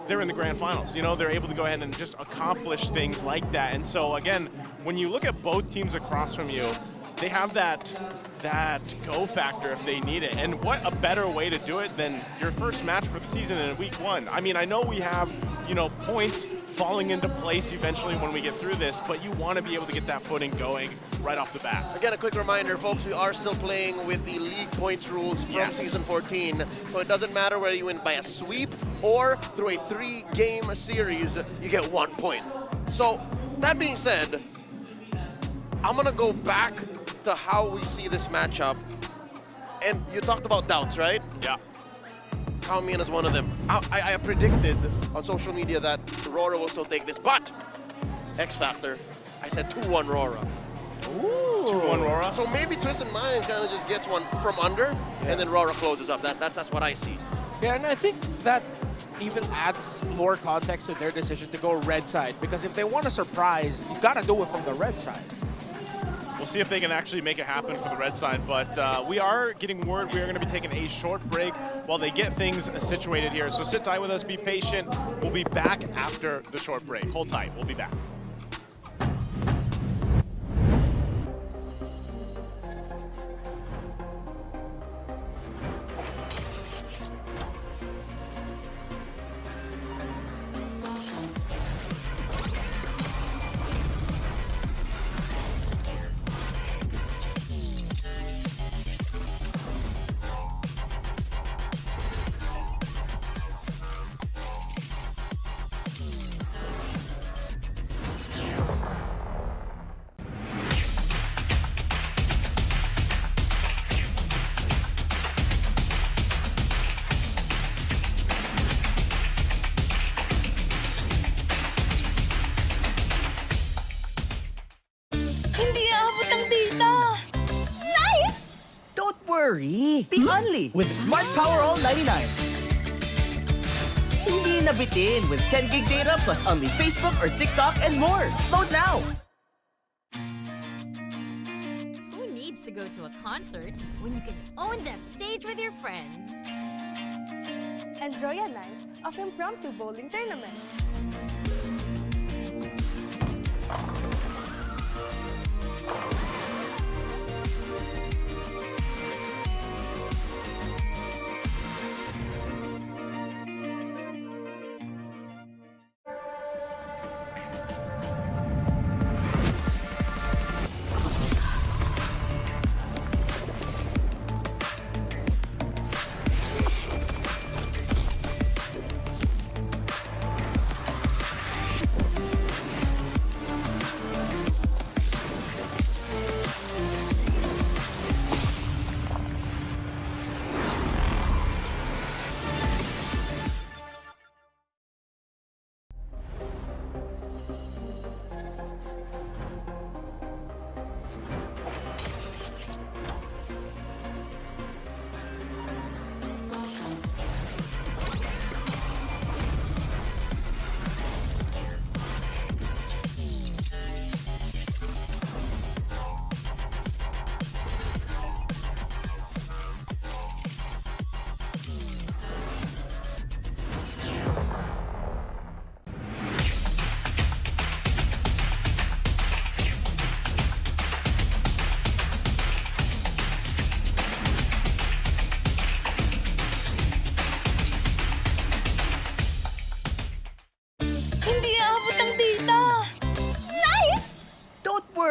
they're in the grand finals. You know, they're able to go ahead and just accomplish things like that. And so again, when you look at both teams across from you, they have that go factor if they need it. And what a better way to do it than your first match for the season in week 1. I mean, I know we have, you know, points falling into place eventually when we get through this, but you want to be able to get that footing going right off the bat. Again, a quick reminder, folks, we are still playing with the league points rules from Season 14. So it doesn't matter whether you win by a sweep or through a 3-game series, you get 1 point. So that being said, I'm going to go back to how we see this matchup. And you talked about doubts, right? Yeah. Count me in as one of them. I predicted on social media that RORA will still take this, but X Factor, I said 2-1 RORA. Ooh. 2-1 RORA? So maybe Twisted Minds kind of just gets one from under, and then RORA closes up. That's what I see. Yeah, and I think that even adds more context to their decision to go red side, because if they want a surprise, you gotta do it from the red side. We'll see if they can actually make it happen for the red side, but we are getting word we are going to be taking a short break while they get things situated here. So sit tight with us, be patient. We'll be back after the short break. Hold tight, we'll be back. worry, be only with Smart Power All 99. Hindi na bitin with 10 gig data plus only Facebook or TikTok and more. Load now! Who needs to go to a concert when you can own that stage with your friends? Enjoy a night of impromptu bowling tournament.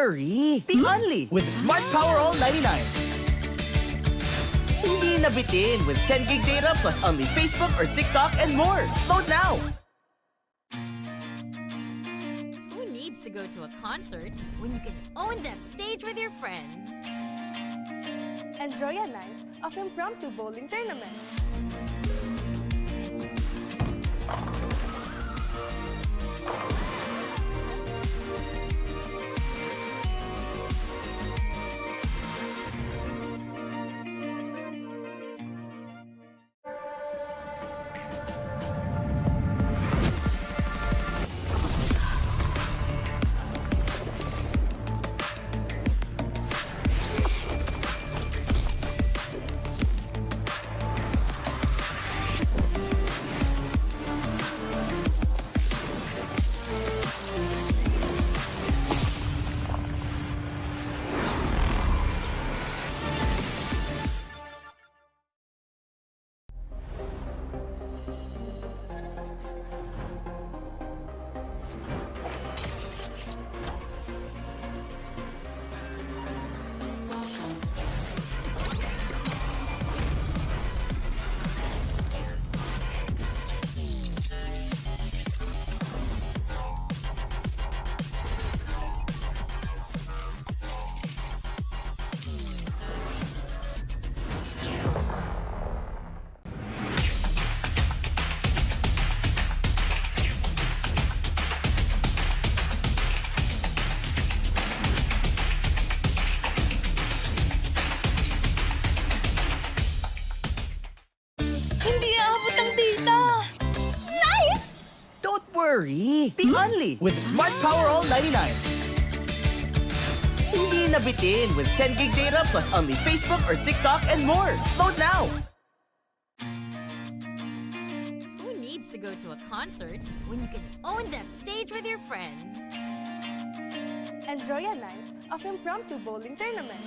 worry, be only with Smart Power All 99. Hindi na bitin with 10 gig data plus only Facebook or TikTok and more. Load now! Who needs to go to a concert when you can own that stage with your friends? Enjoy a night of impromptu bowling tournament. Worry, be only with Smart Power All 99. Hindi na bitin with 10 gig data plus only Facebook or TikTok and more. Load now! Who needs to go to a concert when you can own that stage with your friends? Enjoy a night of impromptu bowling tournament.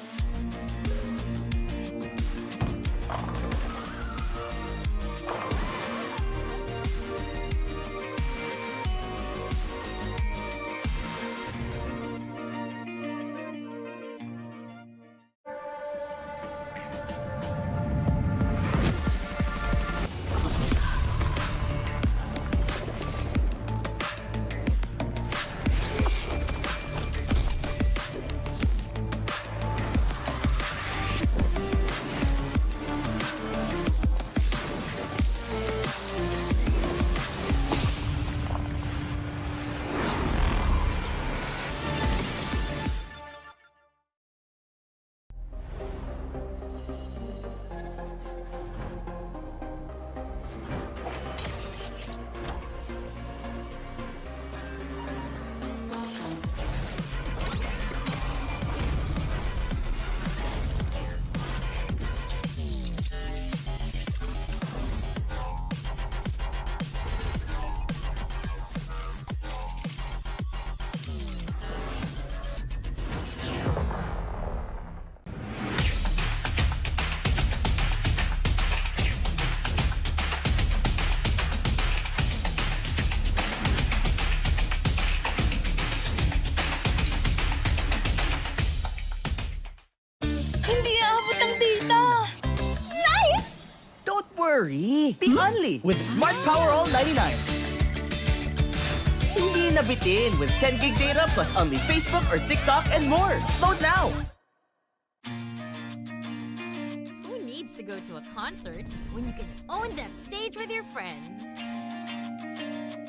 worry, be only with Smart Power All 99. Hindi na bitin with 10 gig data plus only Facebook or TikTok and more. Load now! Who needs to go to a concert when you can own that stage with your friends?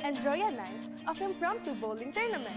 Enjoy a night of impromptu bowling tournament.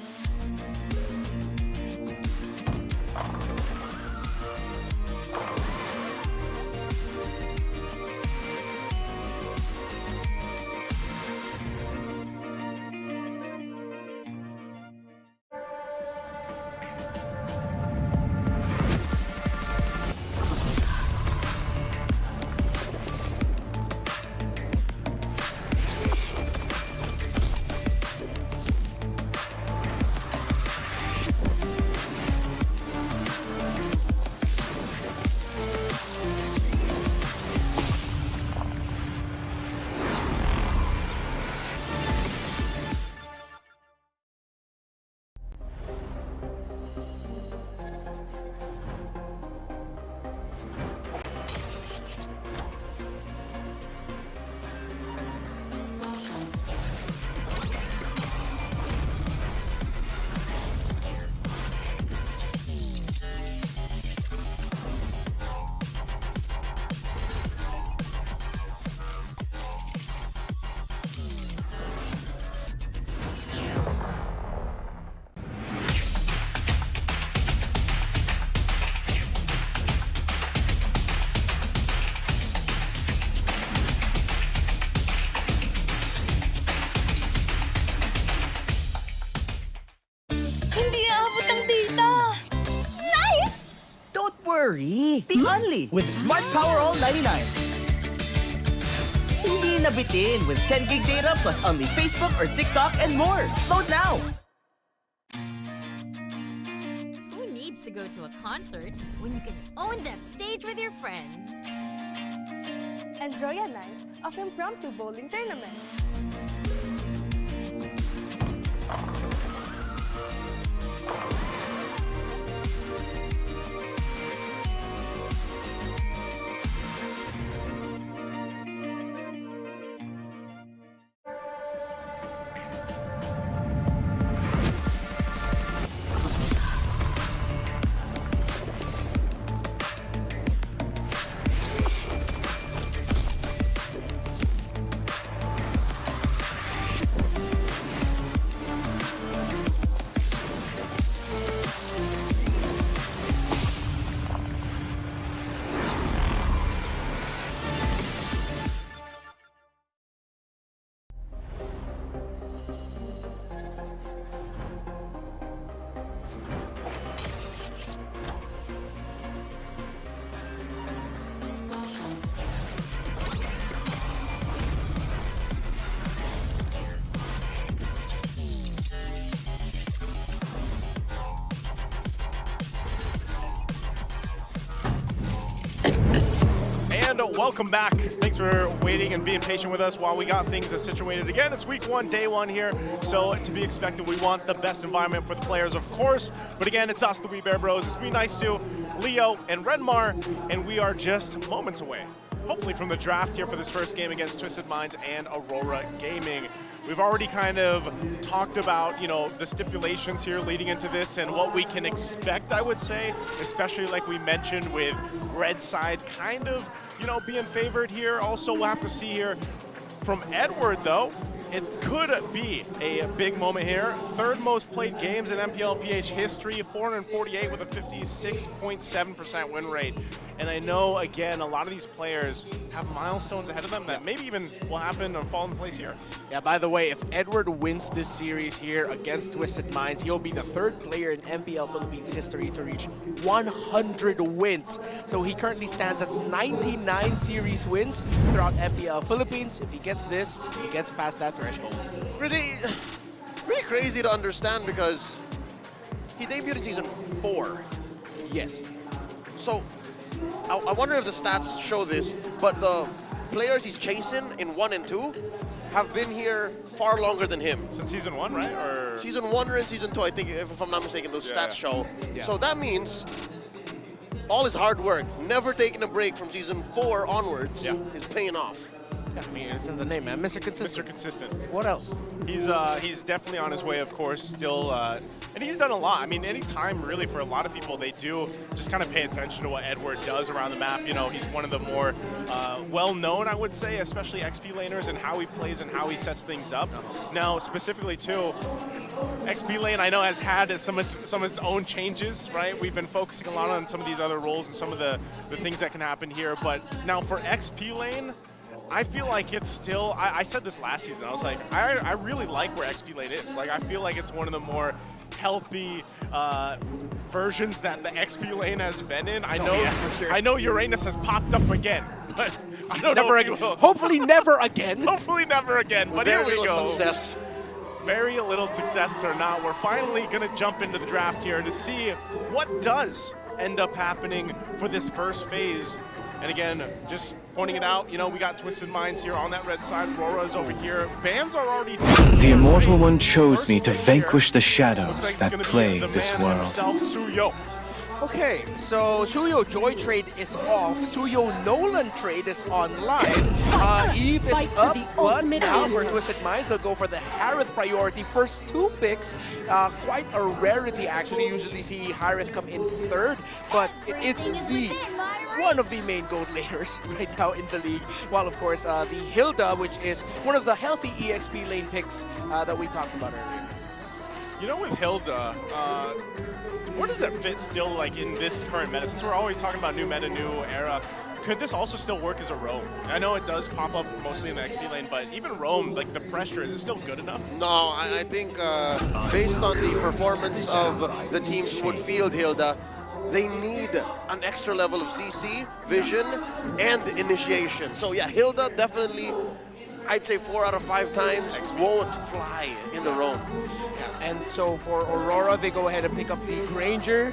worry, be only with Smart Power All 99. Hindi na bitin with 10 gig data plus only Facebook or TikTok and more. Load now! Who needs to go to a concert when you can own that stage with your friends? Enjoy a night of impromptu bowling tournament. And welcome back. Thanks for waiting and being patient with us while we got things situated. Again, it's week one, day one here, so to be expected, we want the best environment for the players, of course. But again, it's us, the Wee Bear Bros. It's me, Nice to Leo, and Renmar, and we are just moments away, hopefully, from the draft here for this first game against Twisted Minds and Aurora Gaming. We've already kind of talked about, you know, the stipulations here leading into this and what we can expect, I would say, especially like we mentioned with Red Side kind of, you know, being favored here. Also, we'll have to see here from Edward, though. It could be a big moment here. Third most played games in MPL PH history, 448 with a 56.7% win rate. And I know, again, a lot of these players have milestones ahead of them that maybe even will happen or fall into place here. Yeah, by the way, if Edward wins this series here against Twisted Minds, he'll be the third player in MPL Philippines history to reach 100 wins. So he currently stands at 99 series wins throughout MPL Philippines. If he gets this, he gets past that threshold. Pretty crazy to understand because he debuted in Season 4. Yes. So, I wonder if the stats show this, but the players he's chasing in 1 and 2 have been here far longer than him. Since Season 1, right? Or Season 1 or in Season 2, I think, if I'm not mistaken, those stats show. Yeah. So that means all his hard work, never taking a break from Season 4 onwards, is paying off. I mean, it's in the name, man. Mr. Consistent. Mr. Consistent. What else? He's definitely on his way, of course, still, and he's done a lot. I mean, anytime really for a lot of people, they do just kind of pay attention to what Edward does around the map. You know, he's one of the more well-known, I would say, especially XP laners and how he plays and how he sets things up. Now, specifically too, XP lane I know has had some of its own changes, right? We've been focusing a lot on some of these other roles and some of the things that can happen here, but now for XP lane, I feel like it's still, I said this last season, I was like, I really like where XP lane is. Like, I feel like it's one of the more healthy versions that the XP lane has been in. I know, for sure. I know Uranus has popped up again, but I don't never know again. if he will. Hopefully never again. Hopefully never again, but here we go. Success. Very little success or not, we're finally going to jump into the draft here to see what does end up happening for this first phase. And again, just pointing it out, you know, we got Twisted Minds here on that red side. RORA's over here. Bans are already down. The Immortal One chose me to vanquish the Looks shadows like that it's gonna plague be the this man world. himself, Suyo. Okay, so Suyo Joy trade is off. Suyo Nolan trade is online. Eve is up, but now for Twisted Minds, they'll go for the Harith priority. First two picks, quite a rarity actually. Usually see Harith come in third, but it's one of the main gold laners right now in the league. While of course the Hilda, which is one of the healthy EXP lane picks that we talked about earlier. You know, with Hilda, where does that fit still, like, in this current meta? Since we're always talking about new meta, new era, could this also still work as a roam? I know it does pop up mostly in the XP lane, but even roam, like, the pressure, is it still good enough? No, I think based on the performance of the teams who would field Hilda, they need an extra level of CC, vision, and initiation. So yeah, Hilda definitely, I'd say 4 out of 5 times won't fly in the roam. And so for Aurora, they go ahead and pick up the Granger.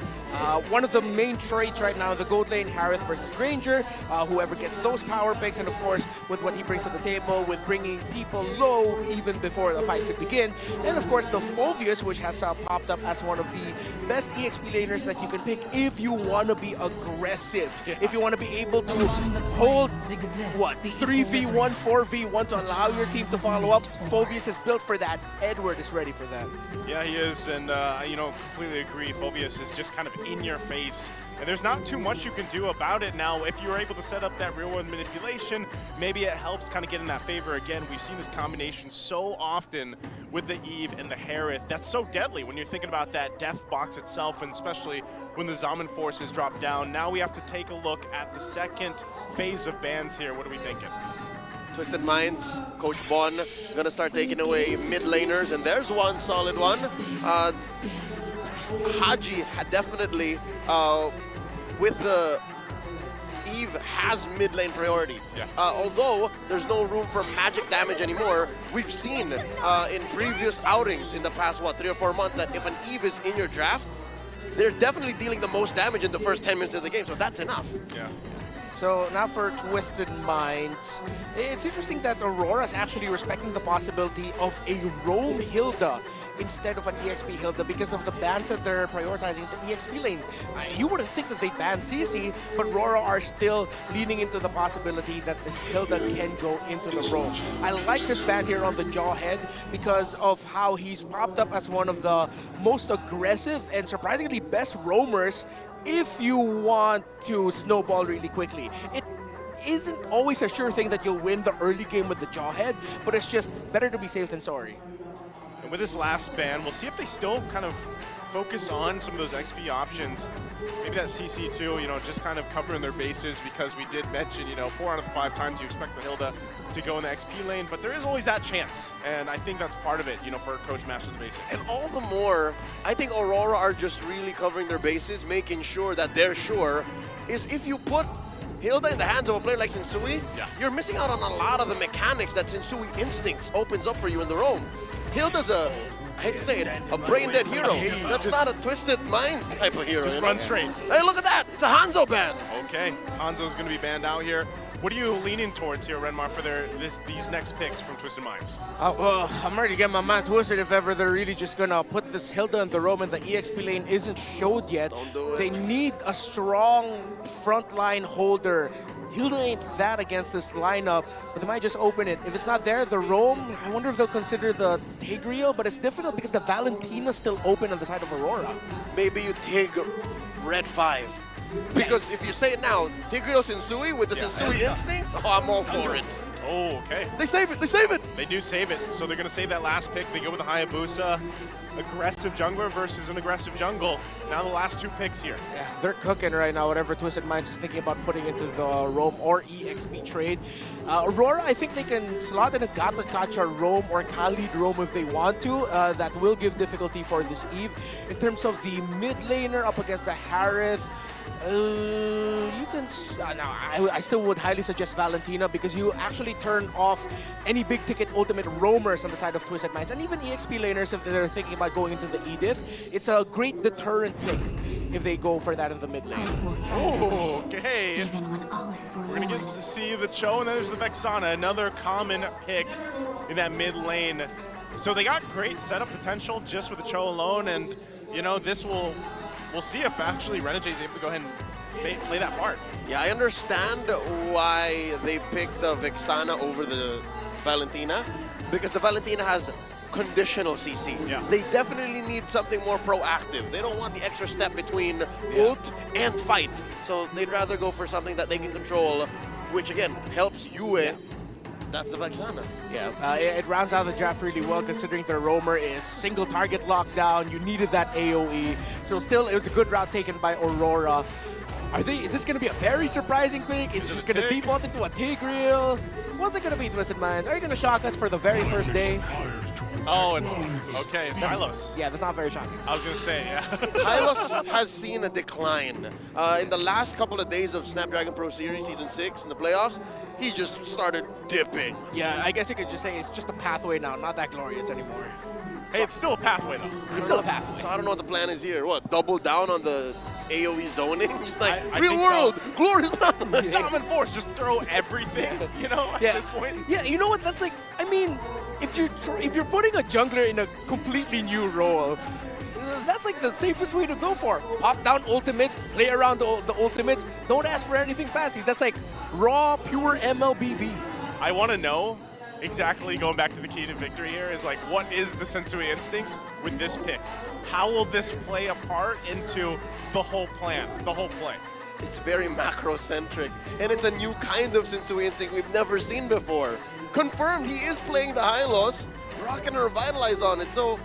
One of the main traits right now in the gold lane, Harith versus Granger. Whoever gets those power picks, and of course, with what he brings to the table, with bringing people low even before the fight could begin. And of course, the Phoveus, which has popped up as one of the best EXP laners that you can pick if you want to be aggressive. If you want to be able to hold, what, 3v1, 4v1 to allow your team to follow up. Phoveus is built for that. Edward is ready for that. Yeah, he is, and you know, completely agree. Phoveus is just kind of in your face, and there's not too much you can do about it. Now, if you're able to set up that real-world manipulation, maybe it helps kind of get in that favor again. We've seen this combination so often with the Eve and the Harith. That's so deadly when you're thinking about that death box itself, and especially when the Zaman forces drop down. Now we have to take a look at the second phase of bans here. What are we thinking? Twisted Minds, Coach Bon, gonna start taking away mid laners, and there's one solid one. Haji definitely, with the Eve, has mid lane priority. Yeah. Although there's no room for magic damage anymore, we've seen in previous outings in the past, 3 or 4 months, that if an Eve is in your draft, they're definitely dealing the most damage in the first 10 minutes of the game, so that's enough. Yeah. So now for Twisted Minds, it's interesting that Aurora is actually respecting the possibility of a roam Hilda instead of an EXP Hilda because of the bans that they're prioritizing the EXP lane. You wouldn't think that they ban CC, but Aurora are still leaning into the possibility that this Hilda can go into the roam. I like this ban here on the Jawhead because of how he's popped up as one of the most aggressive and surprisingly best roamers if you want to snowball really quickly. It isn't always a sure thing that you'll win the early game with the Jawhead, but it's just better to be safe than sorry. And with this last ban, we'll see if they still kind of focus on some of those XP options. Maybe that CC too, you know, just kind of covering their bases, because we did mention, you know, 4 out of the 5 times you expect the Hilda to go in the XP lane, but there is always that chance, and I think that's part of it, you know, for Coach Master the Basics. And all the more, I think Aurora are just really covering their bases, making sure that they're sure, is if you put Hilda in the hands of a player like Sensui, you're missing out on a lot of the mechanics that Sensui Instincts opens up for you in the roam. Hilda's a, I hate to say it, a brain-dead hero. That's not a Twisted Minds type of hero. Just run straight. Hey, look at that! It's a Hanzo ban! Okay, Hanzo's going to be banned out here. What are you leaning towards here, Renmar, for these next picks from Twisted Minds? Well, I'm ready to get my mind twisted if ever they're really just gonna put this Hilda in the roam and the EXP lane isn't showed yet. Don't do it. They need a strong frontline holder. Hilda ain't that against this lineup, but they might just open it. If it's not there, the roam, I wonder if they'll consider the Tigreal, but it's difficult because the Valentina's still open on the side of Aurora. Maybe you take Red 5. Because if you say it now, Tigreal Sensui with the Sensui instincts, oh, I'm all for it. Oh, okay. They save it, they save it! They do save it, so they're going to save that last pick. They go with the Hayabusa. Aggressive jungler versus an aggressive jungle. Now the last two picks here. Yeah, they're cooking right now, whatever Twisted Minds is thinking about putting into the roam or EXP trade. Aurora, I think they can slot in a Gata Kacha roam or Khalid roam if they want to. That will give difficulty for this Eve. In terms of the mid laner up against the Harith, you can. I still would highly suggest Valentina because you actually turn off any big ticket ultimate roamers on the side of Twisted Minds, and even EXP laners if they're thinking about going into the Edith. It's a great deterrent pick if they go for that in the mid lane. Oh, okay. We're gonna get to see the Cho, and then there's the Vexana, another common pick in that mid lane. So they got great setup potential just with the Cho alone, and you know this will. We'll see if actually Renegade is able to go ahead and play that part. Yeah, I understand why they picked the Vexana over the Valentina, because the Valentina has conditional CC. Yeah. They definitely need something more proactive. They don't want the extra step between ult and fight. So they'd rather go for something that they can control, which again helps Yue. Yeah. That's the Vexana. Yeah, it rounds out the draft really well considering their roamer is single target lockdown. You needed that AoE. So still, it was a good route taken by Aurora. Is this going to be a very surprising pick? Is it just going to default into a Tigreal? What's it going to be, Twisted Minds? Are you going to shock us for the very first day? Oh, it's okay. It's Hylos. Yeah, that's not very shocking. I was going to say, yeah. Hylos has seen a decline. In the last couple of days of Snapdragon Pro Series Season 6 in the playoffs, he just started dipping. Yeah, I guess you could just say it's just a pathway now, not that glorious anymore. Hey, it's still a pathway, though. It's still a pathway. So I don't know what the plan is here. What, double down on the AoE zoning? Just like, I real think world, so. glorious balance. Summon Force, just throw everything, you know, at this point. Yeah, you know what? That's like, I mean, if you're putting a jungler in a completely new role, that's like the safest way to go for. Pop down ultimates, play around the ultimates. Don't ask for anything fancy. That's like raw, pure MLBB. I want to know exactly, going back to the key to victory here, is like, what is the Sensui instincts with this pick? How will this play a part into the whole plan, the whole play? It's very macro-centric, and it's a new kind of Sensui instinct we've never seen before. Confirmed, he is playing the Hylos, rocking a Revitalize on it, so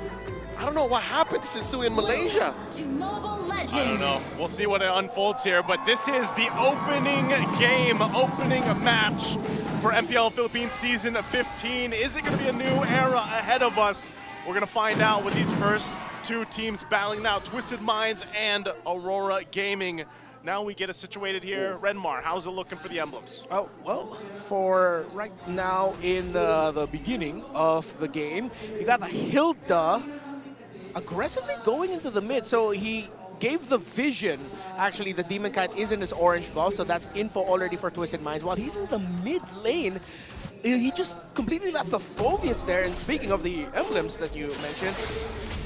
I don't know what happened to Sensui in Malaysia. I don't know. We'll see what it unfolds here, but this is the opening game, opening match for MPL Philippines Season 15. Is it going to be a new era ahead of us? We're going to find out with these first two teams battling now, Twisted Minds and Aurora Gaming. Now we get it situated here. Renmar, how's it looking for the emblems? Oh, well, for right now in the beginning of the game, you got the Hilda aggressively going into the mid. So he gave the vision. Actually, the Demon Kite is in his orange buff, so that's info already for Twisted Minds. While he's in the mid lane, he just completely left the Phobius there. And speaking of the emblems that you mentioned,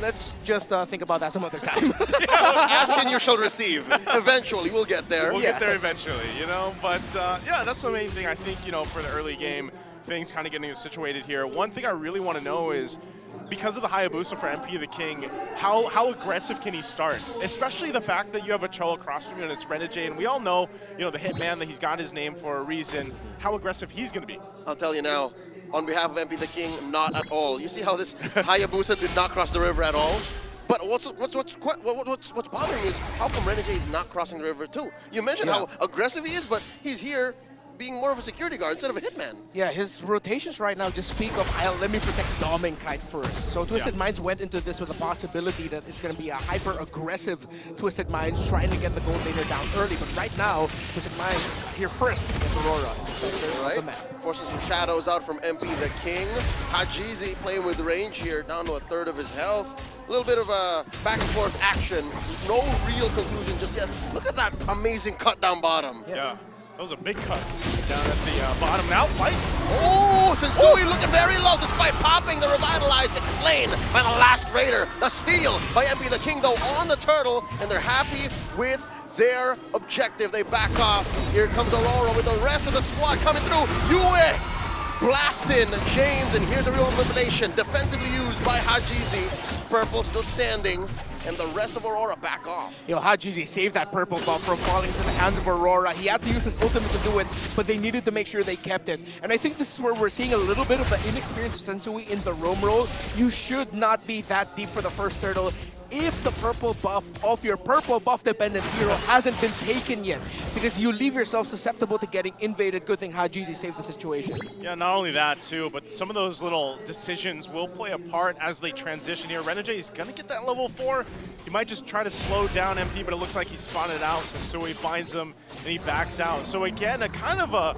let's just think about that some other time. Ask and you shall receive. Eventually, we'll get there. We'll get there eventually, you know? But yeah, that's the main thing, I think, you know, for the early game, things kind of getting situated here. One thing I really want to know is, because of the Hayabusa for MP the King, how aggressive can he start? Especially the fact that you have a Cho across from you and it's Renegade, and we all know, you know, the Hitman, that he's got his name for a reason, how aggressive he's going to be. I'll tell you now, on behalf of MP the King, not at all. You see how this Hayabusa did not cross the river at all? But what's bothering me is how come Renegade is not crossing the river too? You mentioned how aggressive he is, but he's here being more of a security guard instead of a hitman. Yeah, his rotations right now just speak of, let me protect Doming Kite first. So Twisted Minds went into this with a possibility that it's going to be a hyper-aggressive Twisted Minds trying to get the gold laner down early. But right now, Twisted Minds here first against Aurora in the center of the map. Forcing some shadows out from MP the King. Hajizi playing with range here, down to a third of his health. A little bit of a back and forth action. No real conclusion just yet. Look at that amazing cut down bottom. Yeah. That was a big cut down at the bottom. Now fight. Oh, Sensui looking very low despite popping the Revitalized. It's slain by the last Raider. The steal by MP the King though on the turtle, and they're happy with their objective. They back off. Here comes Aurora with the rest of the squad coming through. Yue blasting James, and here's a real elimination. Defensively used by Hajizi. Purple still standing, and the rest of Aurora back off. Hajizi saved that purple buff from falling into the hands of Aurora. He had to use his ultimate to do it, but they needed to make sure they kept it. And I think this is where we're seeing a little bit of the inexperience of Sensui in the roam role. You should not be that deep for the first turtle if the purple buff of your purple buff dependent hero hasn't been taken yet, because you leave yourself susceptible to getting invaded. Good thing Hajizi saved the situation. Yeah, not only that too, but some of those little decisions will play a part as they transition here. Renegade is gonna get that level 4. He might just try to slow down MP, but it looks like he spotted out, so he finds him and he backs out. So again, a kind of a,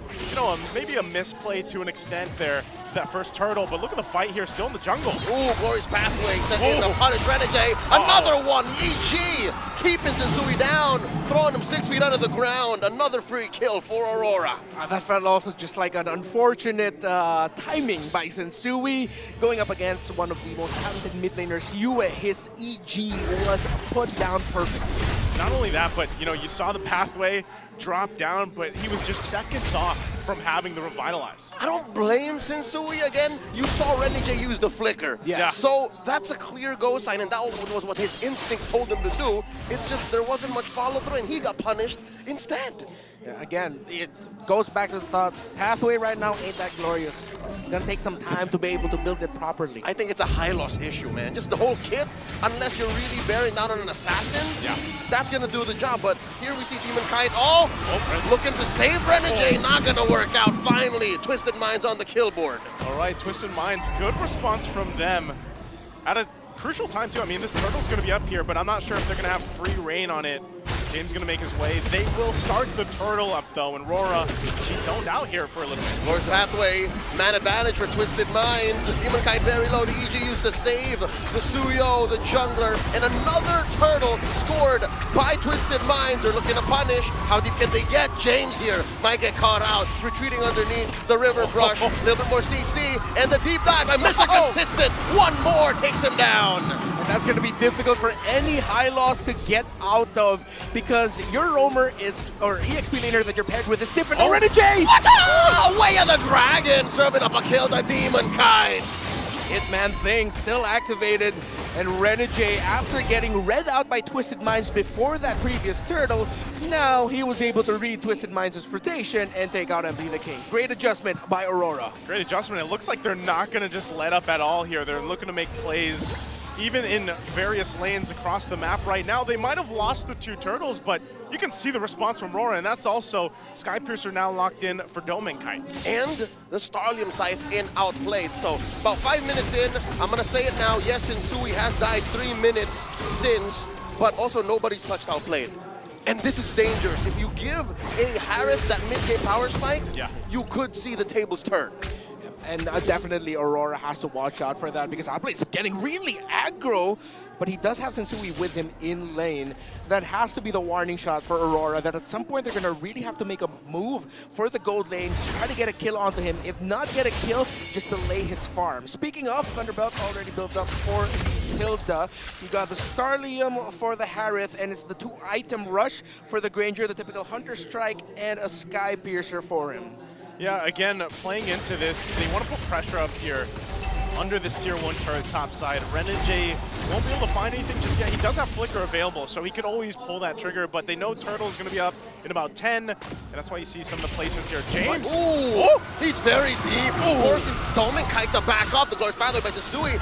maybe a misplay to an extent there, that first turtle, but look at the fight here, still in the jungle. Ooh, Glorious Pathway sent in to punish Renegade. Another one, EG, keeping Sensui down, throwing him 6 feet under the ground. Another free kill for Aurora. That felt also just like an unfortunate timing by Sensui, going up against one of the most talented mid laners, Yue. His EG was put down perfectly. Not only that, but you saw the pathway drop down, but he was just seconds off from having the Revitalize. I don't blame Sensui again. You saw Renegade use the flicker. Yeah. So that's a clear go sign, and that was what his instincts told him to do. It's just there wasn't much follow through, and he got punished instead. Yeah, again, it goes back to the thought, pathway right now ain't that glorious. It's gonna take some time to be able to build it properly. I think it's a high loss issue, man. Just the whole kit, unless you're really bearing down on an assassin, that's gonna do the job. But here we see Demon Kite, looking to save Renegade, not gonna work out. Finally, Twisted Minds on the kill board. All right, Twisted Minds, good response from them at a crucial time too. I mean, this turtle's gonna be up here, but I'm not sure if they're gonna have free reign on it. James gonna make his way. They will start the turtle up though, and RORA, he's zoned out here for a little bit. Glorious Pathway, man advantage for Twisted Minds. Demon Kite very low. The EG used to save the Suyo, the jungler, and another turtle scored by Twisted Minds. They're looking to punish. How deep can they get? James here might get caught out, retreating underneath the river brush. A little bit more CC, and the deep dive by Mr. Consistent. One more takes him down. And that's going to be difficult for any high loss to get out of, because your roamer is, or EXP laner that you're paired with is different. Already, Jay! What? Oh, Way of the Dragon, serving up a kill to Demon Kite. Hitman thing still activated, and Renegade, after getting read out by Twisted Minds before that previous turtle, now he was able to read Twisted Minds' rotation and take out MP the King. Great adjustment by Aurora. Great adjustment. It looks like they're not going to just let up at all here. They're looking to make plays even in various lanes across the map right now. They might have lost the 2 turtles, but you can see the response from RORA, and that's also Skypiercer now locked in for Demon Kite. And the Starlium Scythe in outplayed. So about 5 minutes in, I'm gonna say it now, yes, Sensui has died 3 minutes since, but also nobody's touched outplayed. And this is dangerous. If you give a Harris that mid-game power spike, you could see the tables turn. And definitely Aurora has to watch out for that, because Outplay is getting really aggro, but he does have Sensui with him in lane. That has to be the warning shot for Aurora, that at some point they're going to really have to make a move for the gold lane, try to get a kill onto him. If not get a kill, just delay his farm. Speaking of, Thunderbelt already built up for Hilda. You got the Starlium for the Harith, and it's the 2-item rush for the Granger, the typical Hunter Strike, and a Sky Piercer for him. Yeah, again, playing into this, they want to put pressure up here under this tier 1 turret top side. Renegade won't be able to find anything just yet. He does have Flicker available, so he could always pull that trigger, but they know Turtle is going to be up in about 10, and that's why you see some of the placements here. James! Ooh, he's very deep, forcing Demon Kite to back off. The Glorious Pathway by Sensui,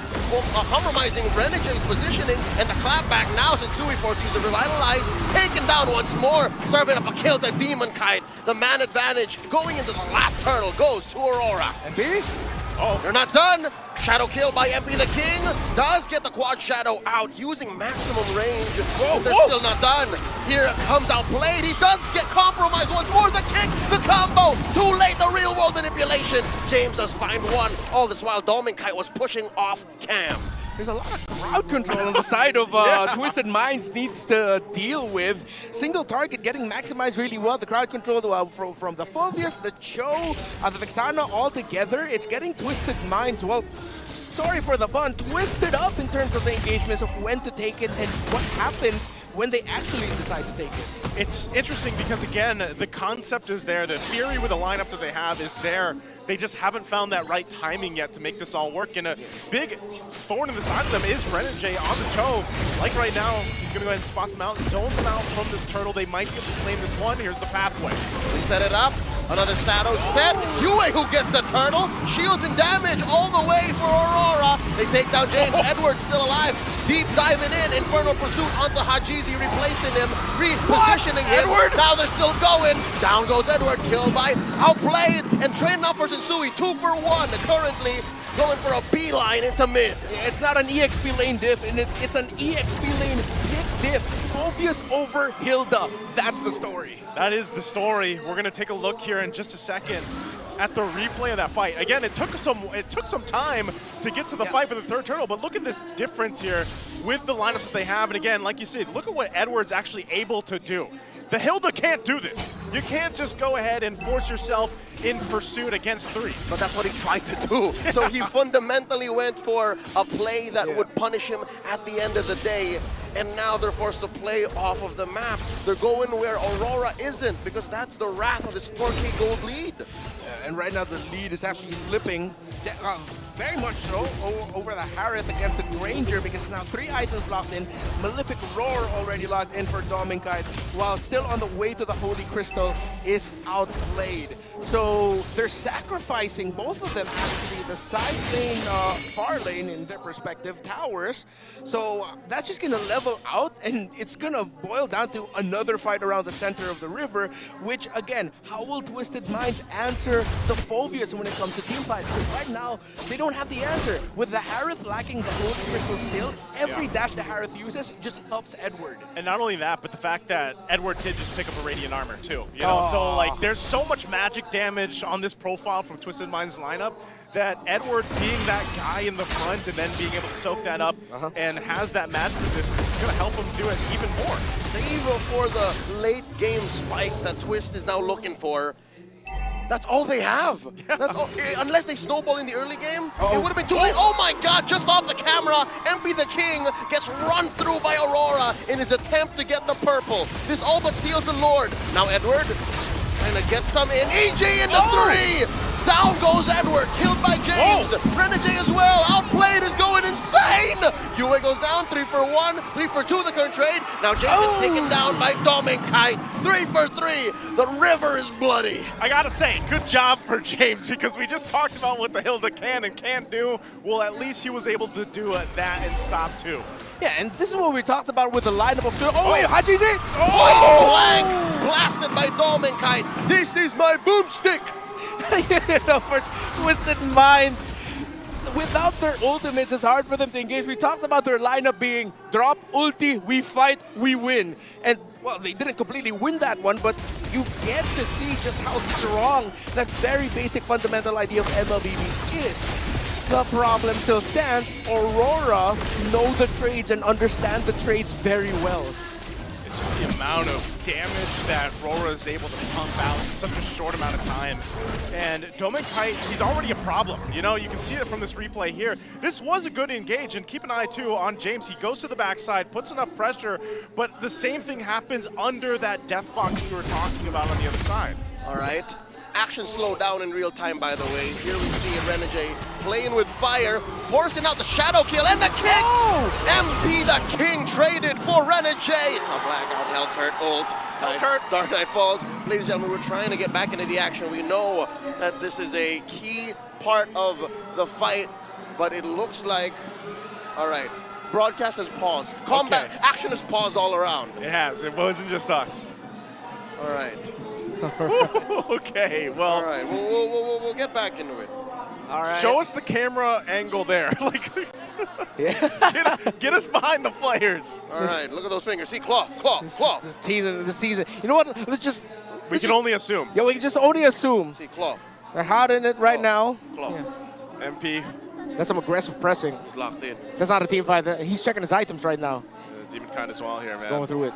compromising Renegade's positioning, and the clapback now. Sensui forces the Revitalize, taken down once more, serving up a kill to Demon Kite. The man advantage going into the last turtle goes to Aurora. And B? They're not done. Shadow kill by MP the King. Does get the quad shadow out using maximum range. They're still not done. Here comes outplayed. He does get compromised once more. The kick, the combo. Too late, the real world manipulation. James does find one. All this while Demon Kite was pushing off Cam. there's a lot of crowd control on the side of Twisted Minds needs to deal with. Single target getting maximized really well. The crowd control from the Fulvius, the Cho, the Vexana all together. It's getting Twisted Minds, well, sorry for the pun, twisted up in terms of the engagements of when to take it and what happens when they actually decide to take it. It's interesting because, again, the concept is there. The theory with the lineup that they have is there. They just haven't found that right timing yet to make this all work. And a big thorn in the side of them is Renegade on the Cho. Like right now, he's going to go ahead and spot them out, zone them out from this turtle. They might be able to claim this one. Here's the pathway. We set it up. Another Shadow set. It's Yue who gets the turtle. Shields and damage all the way for Aurora. They take down James. Edward's still alive. Deep diving in. Infernal Pursuit onto Hajizi, replacing him, repositioning him. Edward! Now they're still going. Down goes Edward. Killed by Outplayed. And trading up for Sensui. 2 for 1. Currently going for a beeline into mid. Yeah, it's not an EXP lane diff, and it's an EXP lane pick diff. Fulvius over Hilda. That's the story. That is the story. We're going to take a look here in just a second at the replay of that fight. Again, it took some time to get to the fight for the third turtle, but look at this difference here with the lineups that they have. And again, like you said, look at what Edward's actually able to do. The Hilda can't do this. You can't just go ahead and force yourself in pursuit against 3. But that's what he tried to do. So he fundamentally went for a play that would punish him at the end of the day. And now they're forced to play off of the map. They're going where Aurora isn't, because that's the wrath of this 4K gold lead. And right now the lead is actually slipping very much so over the Harith against the Granger, because it's now 3 items locked in. Malefic Roar already locked in for Dominkite, while still on the way to the Holy Crystal is outplayed. So they're sacrificing, both of them actually, the side lane, far lane in their respective towers. So that's just going to level out, and it's going to boil down to another fight around the center of the river, which again, how will Twisted Minds answer the Fulvius when it comes to team fights? Because right now, they don't have the answer. With the Harith lacking the Holy Crystal still, every dash the Harith uses just helps Edward. And not only that, but the fact that Edward did just pick up a Radiant Armor too. You know, so like there's so much magic damage on this profile from Twisted Minds lineup that Edward being that guy in the front and then being able to soak that up and has that magic resistance is going to help him do it even more. Save for the late game spike that Twist is now looking for. That's all they have. That's all, unless they snowball in the early game, it would have been too late. Oh my god, just off the camera, MP the King gets run through by Aurora in his attempt to get the purple. This all but seals the Lord. Now Edward trying to get some in. EG into 3! Down goes Edward, killed by James. Renegade as well, Outplayed is going insane. Yue goes down, 3 for 1, 3 for 2 the current trade. Now James is taken down by Dominkite, 3 for 3. The river is bloody. I gotta say, good job for James, because we just talked about what the Hilda can and can't do. Well, at least he was able to do that and stop too. Yeah, and this is what we talked about with the lineup of two. Oh, wait, Hajizi! Oh! Blank! Blasted by Dominkite. This is my boomstick! You know, for Twisted Minds, without their ultimates, it's hard for them to engage. We talked about their lineup being drop, ulti, we fight, we win. And, well, they didn't completely win that one, but you get to see just how strong that very basic fundamental idea of MLBB is. The problem still stands. Aurora know the trades and understand the trades very well. It's just the amount of damage that RORA is able to pump out in such a short amount of time. And Dominkite, he's already a problem. You know, you can see it from this replay here. This was a good engage, and keep an eye too on James. He goes to the backside, puts enough pressure, but the same thing happens under that death box we were talking about on the other side. All right. Action slowed down in real time, by the way. Here we see Renegade playing with fire, forcing out the shadow kill and the kick! MP the King traded for Renegade! It's a blackout Hellcurt ult. Dark Knight falls. Ladies and gentlemen, we're trying to get back into the action. We know that this is a key part of the fight, but it looks like, all right, broadcast has paused. Combat action has paused all around. It has. It wasn't just us. All right. Okay, well. All right, we'll get back into it. All right. Show us the camera angle there. Like, get us behind the players. All right, look at those fingers. See, claw. This season. You know what? We can only assume. Yeah, we can just only assume. See, claw. They're hot in it right now. Claw. MP That's some aggressive pressing. He's locked in. That's not a team fight. He's checking his items right now. Demon kind as well here, man. Going through it.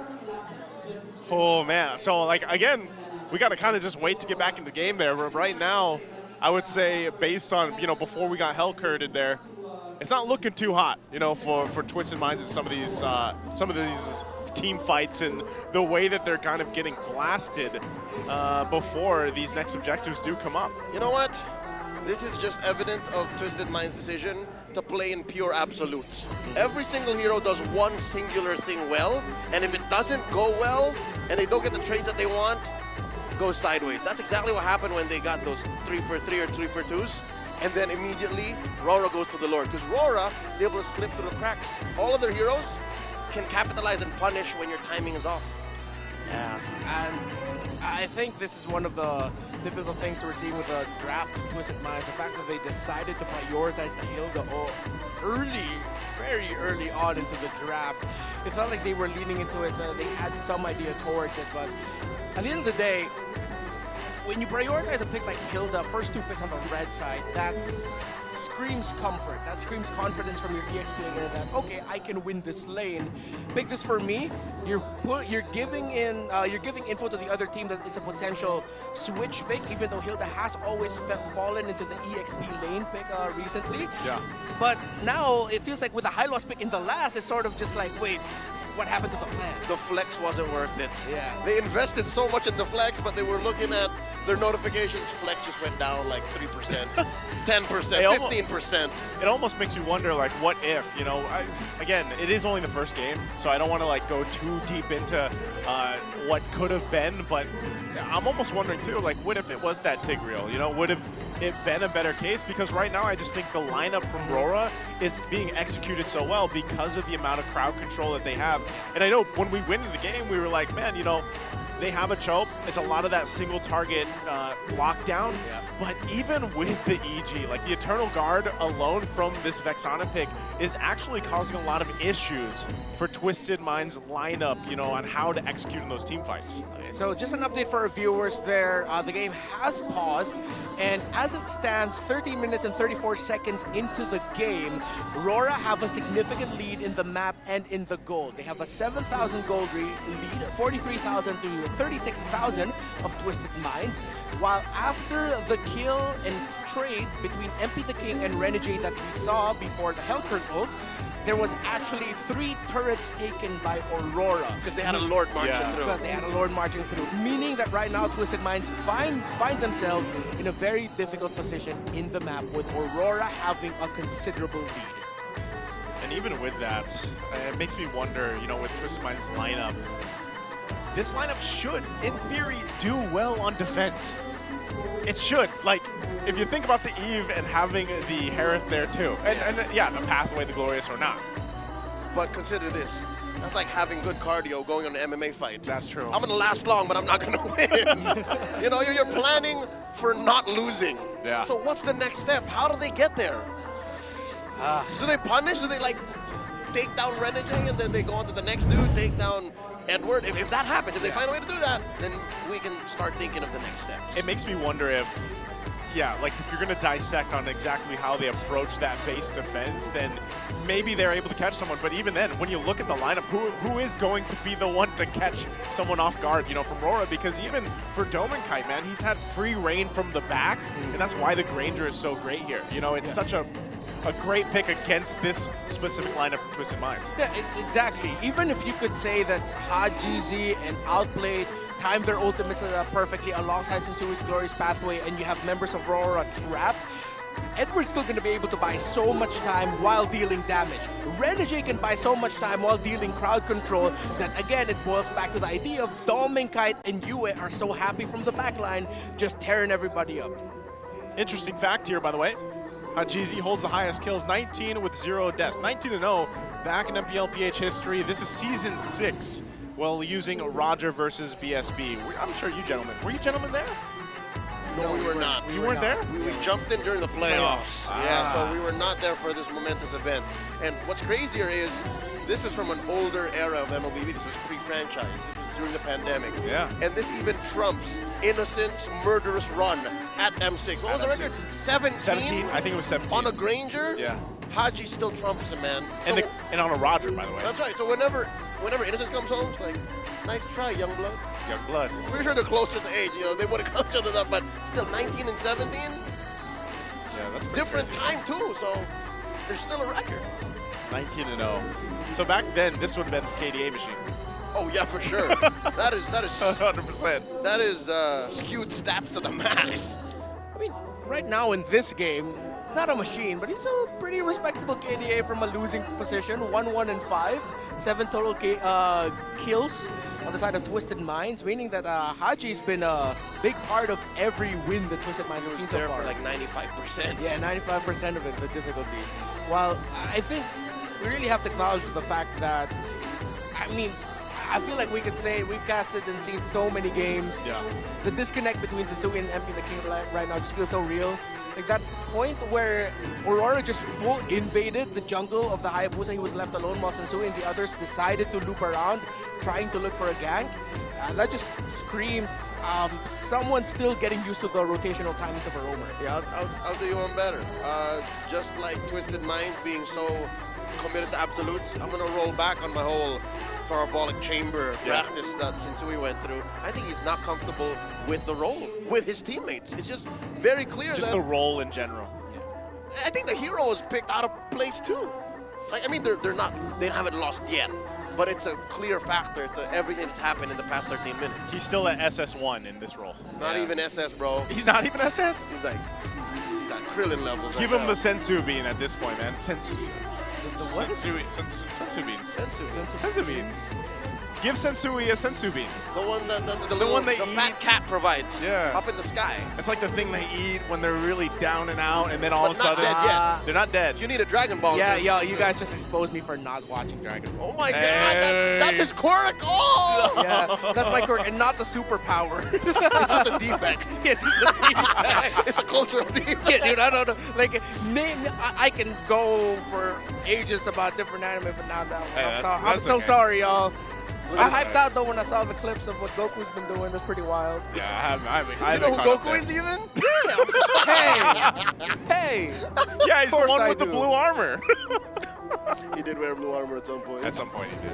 Oh, man. So, like, again, we got to kind of just wait to get back in the game there. But right now, I would say based on, before we got hell curted there, it's not looking too hot, for Twisted Minds and some of these team fights and the way that they're kind of getting blasted before these next objectives do come up. You know what? This is just evident of Twisted Mind's decision to play in pure absolutes. Every single hero does one singular thing well, and if it doesn't go well, and they don't get the trades that they want, goes sideways. That's exactly what happened when they got those 3-for-3 or 3-for-2s, and then immediately RORA goes for the Lord, because RORA is able to slip through the cracks. All other heroes can capitalize and punish when your timing is off. Yeah, and I think this is one of the difficult things we're seeing with the draft of Twisted Minds, the fact that they decided to prioritize the Hilda very early on into the draft. It felt like they were leaning into it, they had some idea towards it, but at the end of the day, when you prioritize a pick like Hilda, first 2 picks on the red side, that screams comfort. That screams confidence from your EX player that, okay, I can win this lane. Pick this for me. You're giving info to the other team that it's a potential switch pick, even though Hilda has always fallen into the EXP lane pick recently. Yeah. But now it feels like with the high loss pick in the last, it's sort of just like, wait, what happened to the plan? The flex wasn't worth it. Yeah. They invested so much in the flex, but they were looking at their notifications. Flex just went down like 3%, 10%, 15%. It almost makes you wonder, like, what if, again, it is only the first game, so I don't want to, like, go too deep into what could have been, but I'm almost wondering, too, like, what if it was that Tigreal? Would have it been a better case? Because right now, I just think the lineup from RORA is being executed so well because of the amount of crowd control that they have. And I know when we went into the game, we were like, man, they have a choke. It's a lot of that single target lockdown. Yeah. But even with the EG, like the Eternal Guard alone from this Vexana pick is actually causing a lot of issues for Twisted Minds lineup, on how to execute in those team fights. Okay, so just an update for our viewers there. The game has paused, and as it stands, 13 minutes and 34 seconds into the game, RORA have a significant lead in the map and in the gold. They have a 7,000 gold lead, 43,000 to 36,000 of Twisted Minds, while after the kill and trade between MP the King and Renegade that we saw before the Hellcurd ult, there was actually 3 turrets taken by Aurora. Because they had a Lord marching through. Because they had a Lord marching through. Meaning that right now Twisted Minds find themselves in a very difficult position in the map, with Aurora having a considerable lead. And even with that, it makes me wonder, with Twisted Minds' lineup, this lineup should, in theory, do well on defense. It should. Like, if you think about the Eve and having the Hereth there too, and yeah, the Pathway, the Glorious or not. But consider this. That's like having good cardio going on an MMA fight. That's true. I'm going to last long, but I'm not going to win. You're planning for not losing. Yeah. So what's the next step? How do they get there? Do they punish? Do they, take down Renegade and then they go on to the next dude, take down Edward? If that happens, if they find a way to do that, then we can start thinking of the next step. It makes me wonder if you're going to dissect on exactly how they approach that base defense, then maybe they're able to catch someone. But even then, when you look at the lineup, who is going to be the one to catch someone off guard, from RORA? Because even for Domenkite, man, he's had free reign from the back, and that's why the Granger is so great here. It's such a great pick against this specific lineup from Twisted Minds. Yeah, exactly. Even if you could say that HaGZ and Outplayed timed their ultimates perfectly alongside Sensui's Glorious Pathway, and you have members of RORA trapped, Edward's still going to be able to buy so much time while dealing damage. Renegade can buy so much time while dealing crowd control that, again, it boils back to the idea of Domenkite and Yue are so happy from the backline, just tearing everybody up. Interesting fact here, by the way. HaGZ holds the highest kills, 19 with 0 deaths. 19-0 back in MPL PH history. This is Season 6, while using Roger versus BSB. I'm sure you gentlemen. Were you gentlemen there? No, we were not. You weren't there? We jumped in during the playoffs. Yeah, so we were not there for this momentous event. And what's crazier is, this was from an older era of MLBB. This was pre-franchise. It was during the pandemic. Yeah. And this even trumps Innocent's murderous run at M6. What was the record? 17? 17? I think it was 17. On a Granger? Yeah. Haji still trumps him, man. And, So- and on a Roger, by the way. That's right. So whenever Innocent comes home, it's like, nice try, young blood. Young blood. Pretty sure they're closer to age. You know, they would have come each other up, but still 19 and 17. Yeah, that's pretty Different crazy. time too. So there's still a record. 19 and 0. So back then, this would have been KDA machine. Oh yeah, for sure. that is 100%. That is skewed stats to the max. I mean, right now in this game, not a machine, but he's a pretty respectable KDA from a losing position. 1-1 and 5, 7 total kills on the side of Twisted Minds, meaning that Haji's been a big part of every win that Twisted Minds has seen so There far. for like 95%. Yeah, 95% of it, the difficulty. While I think we really have to acknowledge the fact that, I mean, I feel like we could say we've casted and seen so many games. Yeah. The disconnect between Sensui and MP the King right now just feels so real. Like that point where Aurora just full invaded the jungle of the Hayabusa. He was left alone while Sensui and the others decided to loop around, trying to look for a gank. That just screamed someone still getting used to the rotational timings of a roamer. Yeah, I'll do you one better. Just like Twisted Minds being so committed to absolutes, I'm gonna roll back on my whole parabolic chamber practice that Sensui went through. I think he's not comfortable with the role, with his teammates. It's just very clear Just that the role in general. I think the hero was picked out of place too. Like, I mean, they haven't lost yet, but it's a clear factor to everything that's happened in the past 13 minutes. He's still at SS1 in this role. Not even SS, bro. He's not even SS? He's like, he's at Krillin levels. Give right him now. the Sensu bean at this point, man. Sensu. The what? Sensu bean. Sensu. Sensu bean. Give Sensui a Sensu bean. The one that the one they the eat. fat cat provides. Yeah. Up in the sky. It's like the thing they eat when they're really down and out, and then all of a But not sudden dead yet. they're not dead. You need a Dragon Ball. Yeah, to- yo, you guys just exposed me for not watching Dragon Ball. Oh my Hey. God, that's his quirk. Oh. Yeah, that's my quirk, and not the superpower. It's just a defect. It's just a defect. It's a cultural defect. Yeah, dude, I don't know. Like, I can go for ages about different anime, but not that one. Hey, I'm that's so okay. sorry, y'all. I That's hyped out though when I saw the clips of what Goku's been doing. That's pretty wild. Yeah, I You know who Goku is even? Hey! Yeah, he's the course one I with the do. blue armor. He did wear blue armor at some point. At some point he did.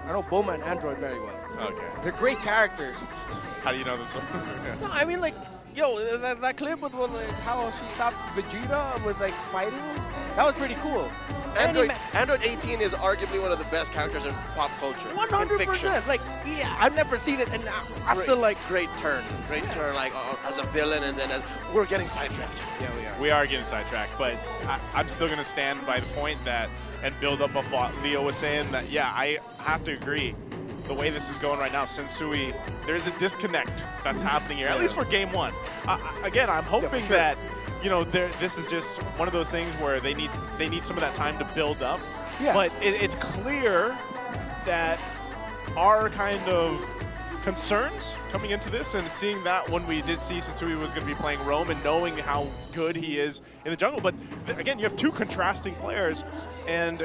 I know Bulma and Android very well. Okay. They're great characters. How do you know them so? No, I mean, like, yo, that clip with like, how she stopped Vegeta with like fighting, that was pretty cool. Android 18 is arguably one of the best characters in pop culture. 100%. Like, yeah, I've never seen it, and I still like. Great turn, turn. Like as a villain, and then as we're getting sidetracked. Yeah, we are. We are getting sidetracked, but I'm still going to stand by the point that, and build up of what Leo was saying, that, yeah, I have to agree. The way this is going right now, Sensui, there's a disconnect that's happening here, at least for game one. Again, I'm hoping that, you know, this is just one of those things where they need some of that time to build up. Yeah. But it's clear that our kind of concerns coming into this, and seeing that when we did see Sensui was going to be playing Rome and knowing how good he is in the jungle. But again, you have two contrasting players, and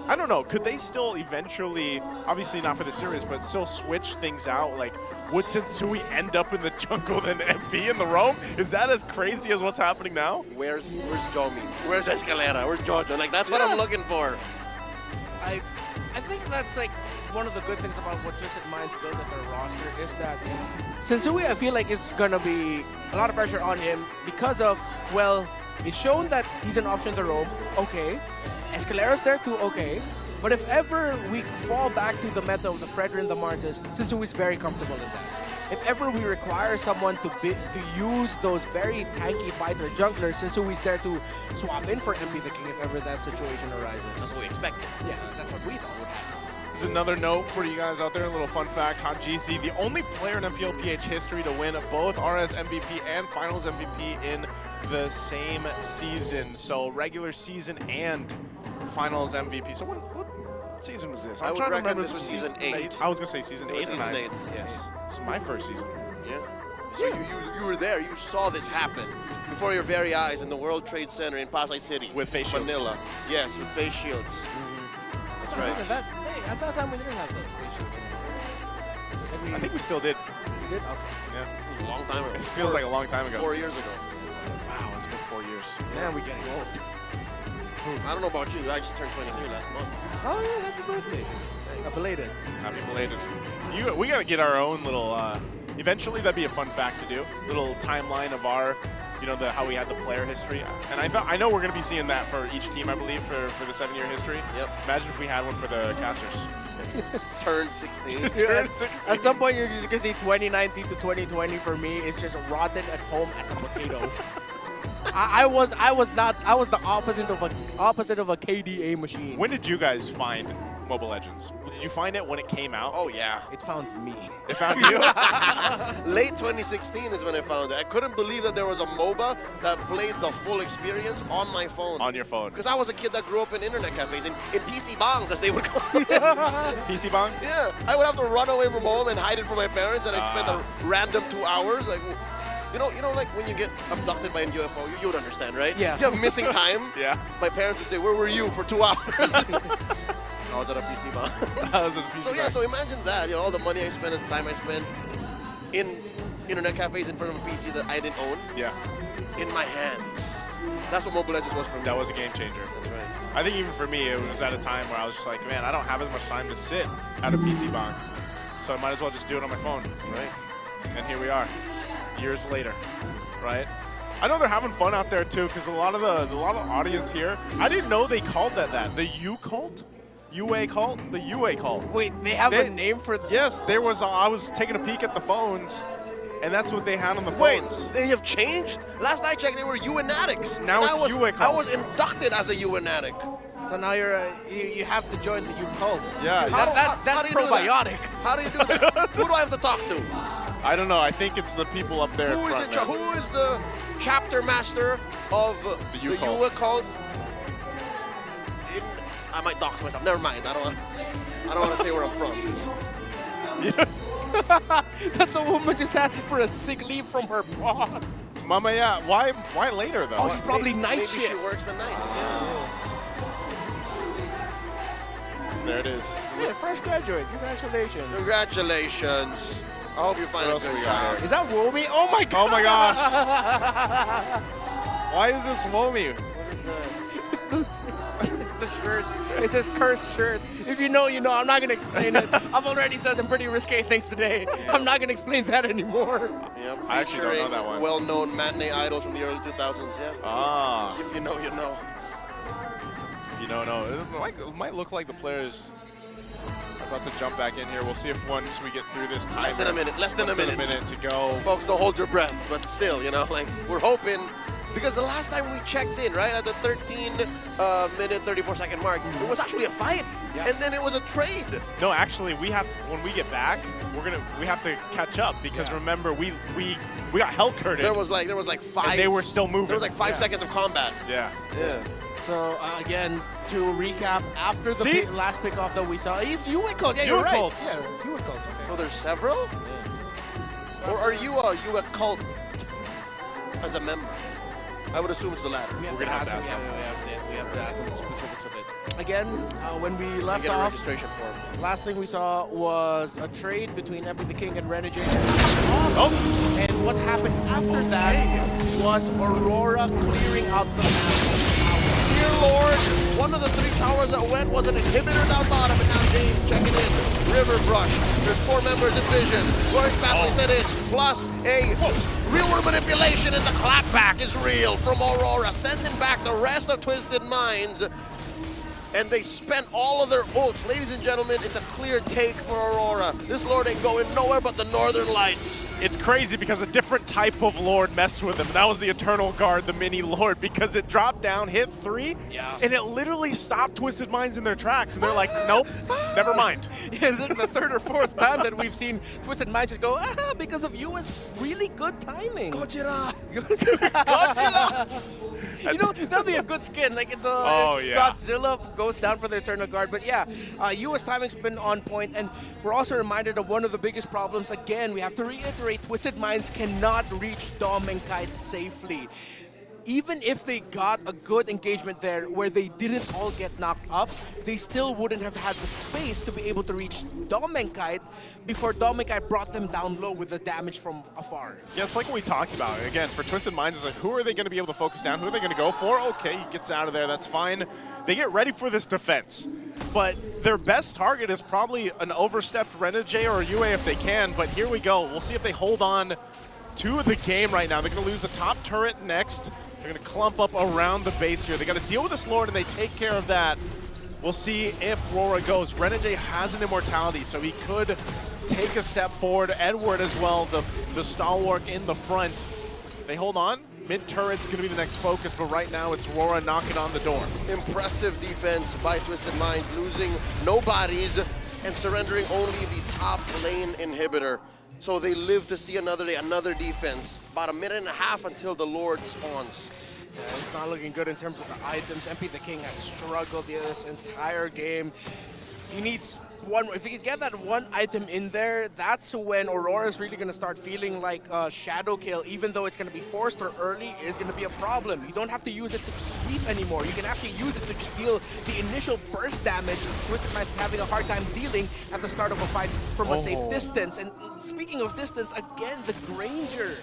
I don't know, could they still eventually, obviously not for the series, but still switch things out? Like, would Sensui end up in the jungle than MP in the Rome? Is that as crazy as what's happening now? Where's Jomi? Where's Escalera? Where's Jojo? Like, that's what I'm looking for. I think that's like one of the good things about what Twisted Minds built at their roster is that Sensui, I feel like it's gonna be a lot of pressure on him because of, well, it's shown that he's an option to roam, okay. Escalera's there too, okay. But if ever we fall back to the meta of the Fredrin, the Martis, Sensui's very comfortable in that. If ever we require someone to use those very tanky fighter junglers, Sensui's there to swap in for MP the King if ever that situation arises. That's what we expected. Yeah, that's what we thought would happen. There's another note for you guys out there, a little fun fact. Hajizi, the only player in MPL PH history to win both RS MVP and Finals MVP in the same season. So regular season and Finals MVP. So what season was this? I I'm would trying to reckon remember. this was season 8. I was going to say season 8 or 9. Season 8, yes. This is my first season. Yeah. So you were there. You saw this happen before your very eyes in the World Trade Center in Pasay City. With face shields. Manila. Yes, with face shields. That's right. Hey, at that time we didn't have the face shields anymore. I think we still did. We did? Okay. Yeah. It was a long time ago. It feels like a long time ago. 4 years ago. Wow, it's been 4 years. Man, we're getting old. I don't know about you, I just turned 23 last month. Oh yeah, happy birthday. Belated. Happy belated. We gotta get our own little. Eventually, that'd be a fun fact to do. Little timeline of our, how we had the player history. And I know we're gonna be seeing that for each team, I believe, for the 7-year history. Yep. Imagine if we had one for the casters. Turned 16. Turned 16. At some point, you're just gonna see 2019 to 2020 for me is just rotten at home as a potato. I was the opposite of a KDA machine. When did you guys find Mobile Legends? Did you find it when it came out? Oh yeah. It found me. It found you? Late 2016 is when I found it. I couldn't believe that there was a MOBA that played the full experience on my phone. On your phone. Because I was a kid that grew up in internet cafes, in PC bongs, as they would call it. PC bong? Yeah. I would have to run away from home and hide it from my parents, and I spent a random 2 hours. Like, like when you get abducted by a UFO, you would understand, right? Yeah. You have missing time. Yeah. My parents would say, "Where were you for 2 hours?" I was at a PC bong. I was at a PC So yeah, so imagine that. All the money I spent and the time I spent in internet cafes in front of a PC that I didn't own. Yeah. In my hands. That's what Mobile Legends was for me. That was a game changer. That's right. I think even for me, it was at a time where I was just like, man, I don't have as much time to sit at a PC bong, so I might as well just do it on my phone. Right. And here we are, years later, right? I know they're having fun out there too, because a lot of the audience here, I didn't know they called that. The U cult? UA cult? The UA cult. Wait, they have a name for that? Yes, there was. I was taking a peek at the phones, and that's what they had on the phones. Wait, they have changed? Last I checked, they were UNatics. Now it's UA cult. I was inducted as a UNatic. So now you have to join the U cult. Yeah. That's probiotic. How do you do that? Who do I have to talk to? I don't know. I think it's the people up there. Who is the chapter master of the UA cult? I might dox myself. Never mind. I don't want to say where I'm from. That's a woman just asking for a sick leave from her boss. Mama, yeah. Why later though? Oh, she's probably night shift. Maybe she works the nights. Yeah. There it is. Yeah, fresh graduate. Congratulations. Congratulations. I hope you find a good job. Is that Womi? Oh my god. Oh my gosh. Why is this Womi? It's the shirt. It's his cursed shirt. If you know, you know. I'm not going to explain it. I've already said some pretty risque things today. Yeah. I'm not going to explain that anymore. Yep, I actually don't know that one. Well-known matinee idols from the early 2000s, yeah. Ah. If you know, you know. If you don't know. It might look like the players are about to jump back in here. We'll see if once we get through this time. Less than a minute. Less than a minute to go. Folks, don't hold your breath, but still, you know, like, we're hoping. Because the last time we checked in, right, at the 13-minute, 34-second mark, it was actually a fight, and then it was a trade. No, actually, we have to, when we get back, we have to catch up because remember we got hell curted. There was like 5. And they were still moving. There was like 5 seconds of combat. Yeah. Yeah. So again, to recap, after the last pickoff that we saw, it's UA cult. Yeah, you're right. Cults. Yeah, UA cults. Okay. So there's several. Yeah. Or are you a UA cult as a member? I would assume it's the latter. We're gonna have to ask him. We have to ask him the specifics of it. Again, when we left get a off, registration form. Last thing we saw was a trade between Epi the King and Renegade. And what happened after that was Aurora clearing out the map. Dear Lord, one of the 3 towers that went was an inhibitor down bottom, and now James checking in. River Brush. There's 4 members in vision. Royce Batley set in, plus a real-world manipulation, and the clapback is real from Aurora, sending back the rest of Twisted Minds. And they spent all of their ults. Ladies and gentlemen, it's a clear take for Aurora. This Lord ain't going nowhere but the Northern Lights. It's crazy because a different type of Lord messed with him. That was the Eternal Guard, the mini Lord, because it dropped down, hit 3, and it literally stopped Twisted Minds in their tracks. And they're like, nope, never mind. Is it the 3rd or 4th time that we've seen Twisted Minds just go, because of you, it's really good timing. Gojira! Gojira! You know, that'd be a good skin, like in the Godzilla goes down for the Eternal Guard. But yeah, US timing's been on point, and we're also reminded of one of the biggest problems. Again, we have to reiterate, Twisted Minds cannot reach Dom and Kite safely. even if they got a good engagement there where they didn't all get knocked up, they still wouldn't have had the space to be able to reach Domenkite before Domenkite brought them down low with the damage from afar. Yeah, it's like what we talked about. Again, for Twisted Minds, it's like, who are they going to be able to focus down? Who are they going to go for? Okay, he gets out of there. That's fine. They get ready for this defense. But their best target is probably an overstepped Renegade or a UA if they can. But here we go. We'll see if they hold on to the game right now. They're going to lose the top turret next. They're going to clump up around the base here. They got to deal with this Lord, and they take care of that. We'll see if RORA goes. Renegade has an immortality, so he could take a step forward. Edward as well, the stalwart in the front. They hold on. Mid-turret's going to be the next focus, but right now it's RORA knocking on the door. Impressive defense by Twisted Minds, losing no bodies and surrendering only the top lane inhibitor. So they live to see another day, another defense. About a minute and a half until the Lord spawns. Yeah, it's not looking good in terms of the items. MP the King has struggled this entire game. He needs one. If he can get that one item in there, that's when Aurora is really going to start feeling like Shadow Kill, even though it's going to be forced or early, is going to be a problem. You don't have to use it to sweep anymore. You can actually use it to just deal the initial burst damage Twisted Minds is having a hard time dealing at the start of a fight from a safe distance. And speaking of distance, again, the Granger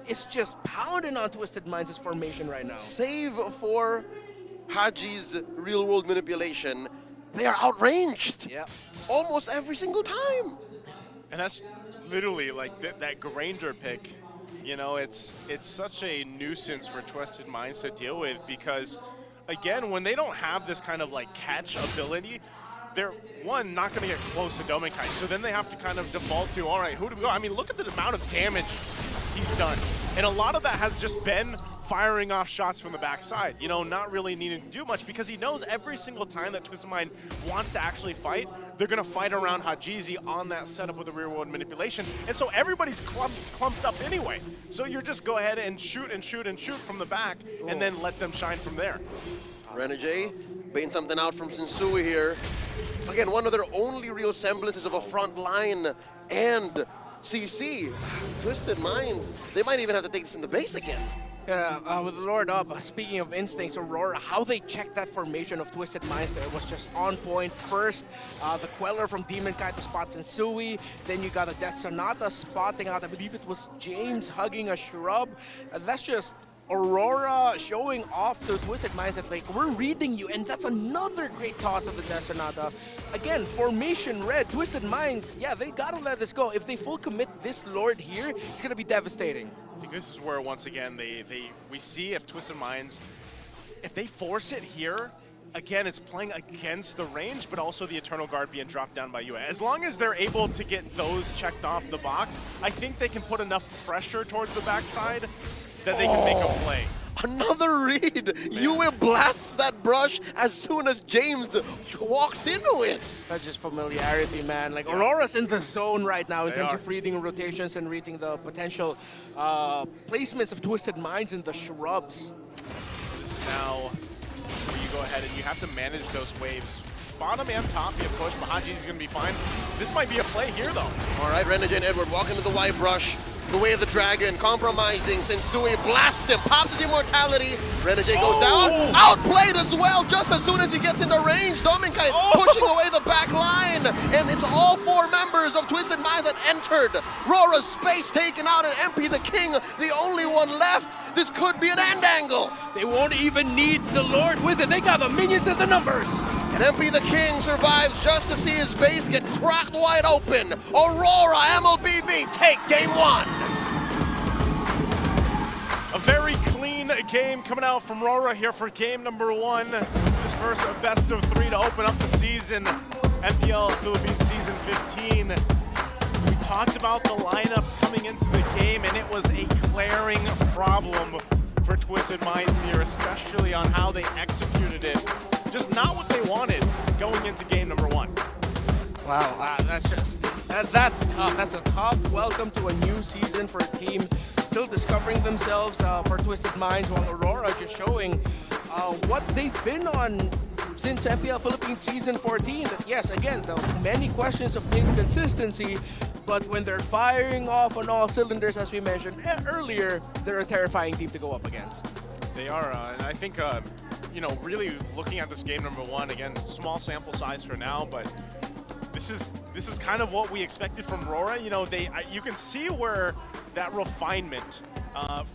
is just pounding on Twisted Minds' formation right now. Save for Haji's real-world manipulation, they are outranged. Yeah. Almost every single time. And that's literally like that Granger pick. You know, it's such a nuisance for Twisted Minds to deal with because, again, when they don't have this kind of like catch ability, they're, one, not going to get close to Domenkite. So then they have to kind of default to, all right, who do we go? I mean, look at the amount of damage he's done. And a lot of that has just been firing off shots from the backside, you know, not really needing to do much because he knows every single time that Twisted Mind wants to actually fight, they're going to fight around Hajizi on that setup with the rear world manipulation. And so everybody's clumped up anyway. So you're just go ahead and shoot and shoot and shoot from the back and then let them shine from there. Renegade baiting something out from Sensui here. Again, one of their only real semblances of a front line and CC. Twisted Minds, they might even have to take this in the base again. Yeah, with the Lord up, speaking of instincts, Aurora, how they checked that formation of Twisted Minds there was just on point. First, the Queller from Domenkite to spot Sensui. Then you got a Death Sonata spotting out, I believe it was James hugging a shrub. That's just Aurora showing off to Twisted Minds that, like, we're reading you, and that's another great toss of the Death Sonata. Again, formation red, Twisted Minds, yeah, they gotta let this go. If they full commit this Lord here, it's gonna be devastating. I think this is where, once again, we see if Twisted Minds, if they force it here, again, it's playing against the range, but also the Eternal Guard being dropped down by UA. As long as they're able to get those checked off the box, I think they can put enough pressure towards the backside that they can make a play. Another read. UA blasts that brush as soon as James walks into it. That's just familiarity, man. Like, Aurora's in the zone right now in terms of reading rotations and reading the potential placements of Twisted Minds in the shrubs. This is now where you go ahead and you have to manage those waves. Bottom and top, you push. Mahaji's going to be fine. This might be a play here, though. All right, Renegade and Edward walk into the white brush. The way of the dragon, compromising. Sensui blasts him, pops his immortality. Renegade goes down. Outplayed as well, just as soon as he gets into range. Domenkite pushing away the back line. And it's all four members of Twisted Minds that entered. RORA's space taken out, and MP the King, the only one left. This could be an end angle. They won't even need the Lord with it. They got the minions and the numbers. And MP the King survives just to see his base get cracked wide open. Aurora, MLBB, take game one. A very clean game coming out from RORA here for game number one. This first best of three to open up the season. MPL Philippines season 15. We talked about the lineups coming into the game, and it was a glaring problem for Twisted Minds here, especially on how they executed it. Just not what they wanted going into game number one. Wow, that's tough. That's a tough welcome to a new season for a team still discovering themselves for Twisted Minds, while Aurora just showing what they've been on since MPL Philippines season 14. That, yes, again, the many questions of inconsistency, but when they're firing off on all cylinders, as we mentioned earlier, they're a terrifying team to go up against. They are, and I think, you know, really looking at this game number one, again, small sample size for now, but this is kind of what we expected from RORA. You know, you can see where that refinement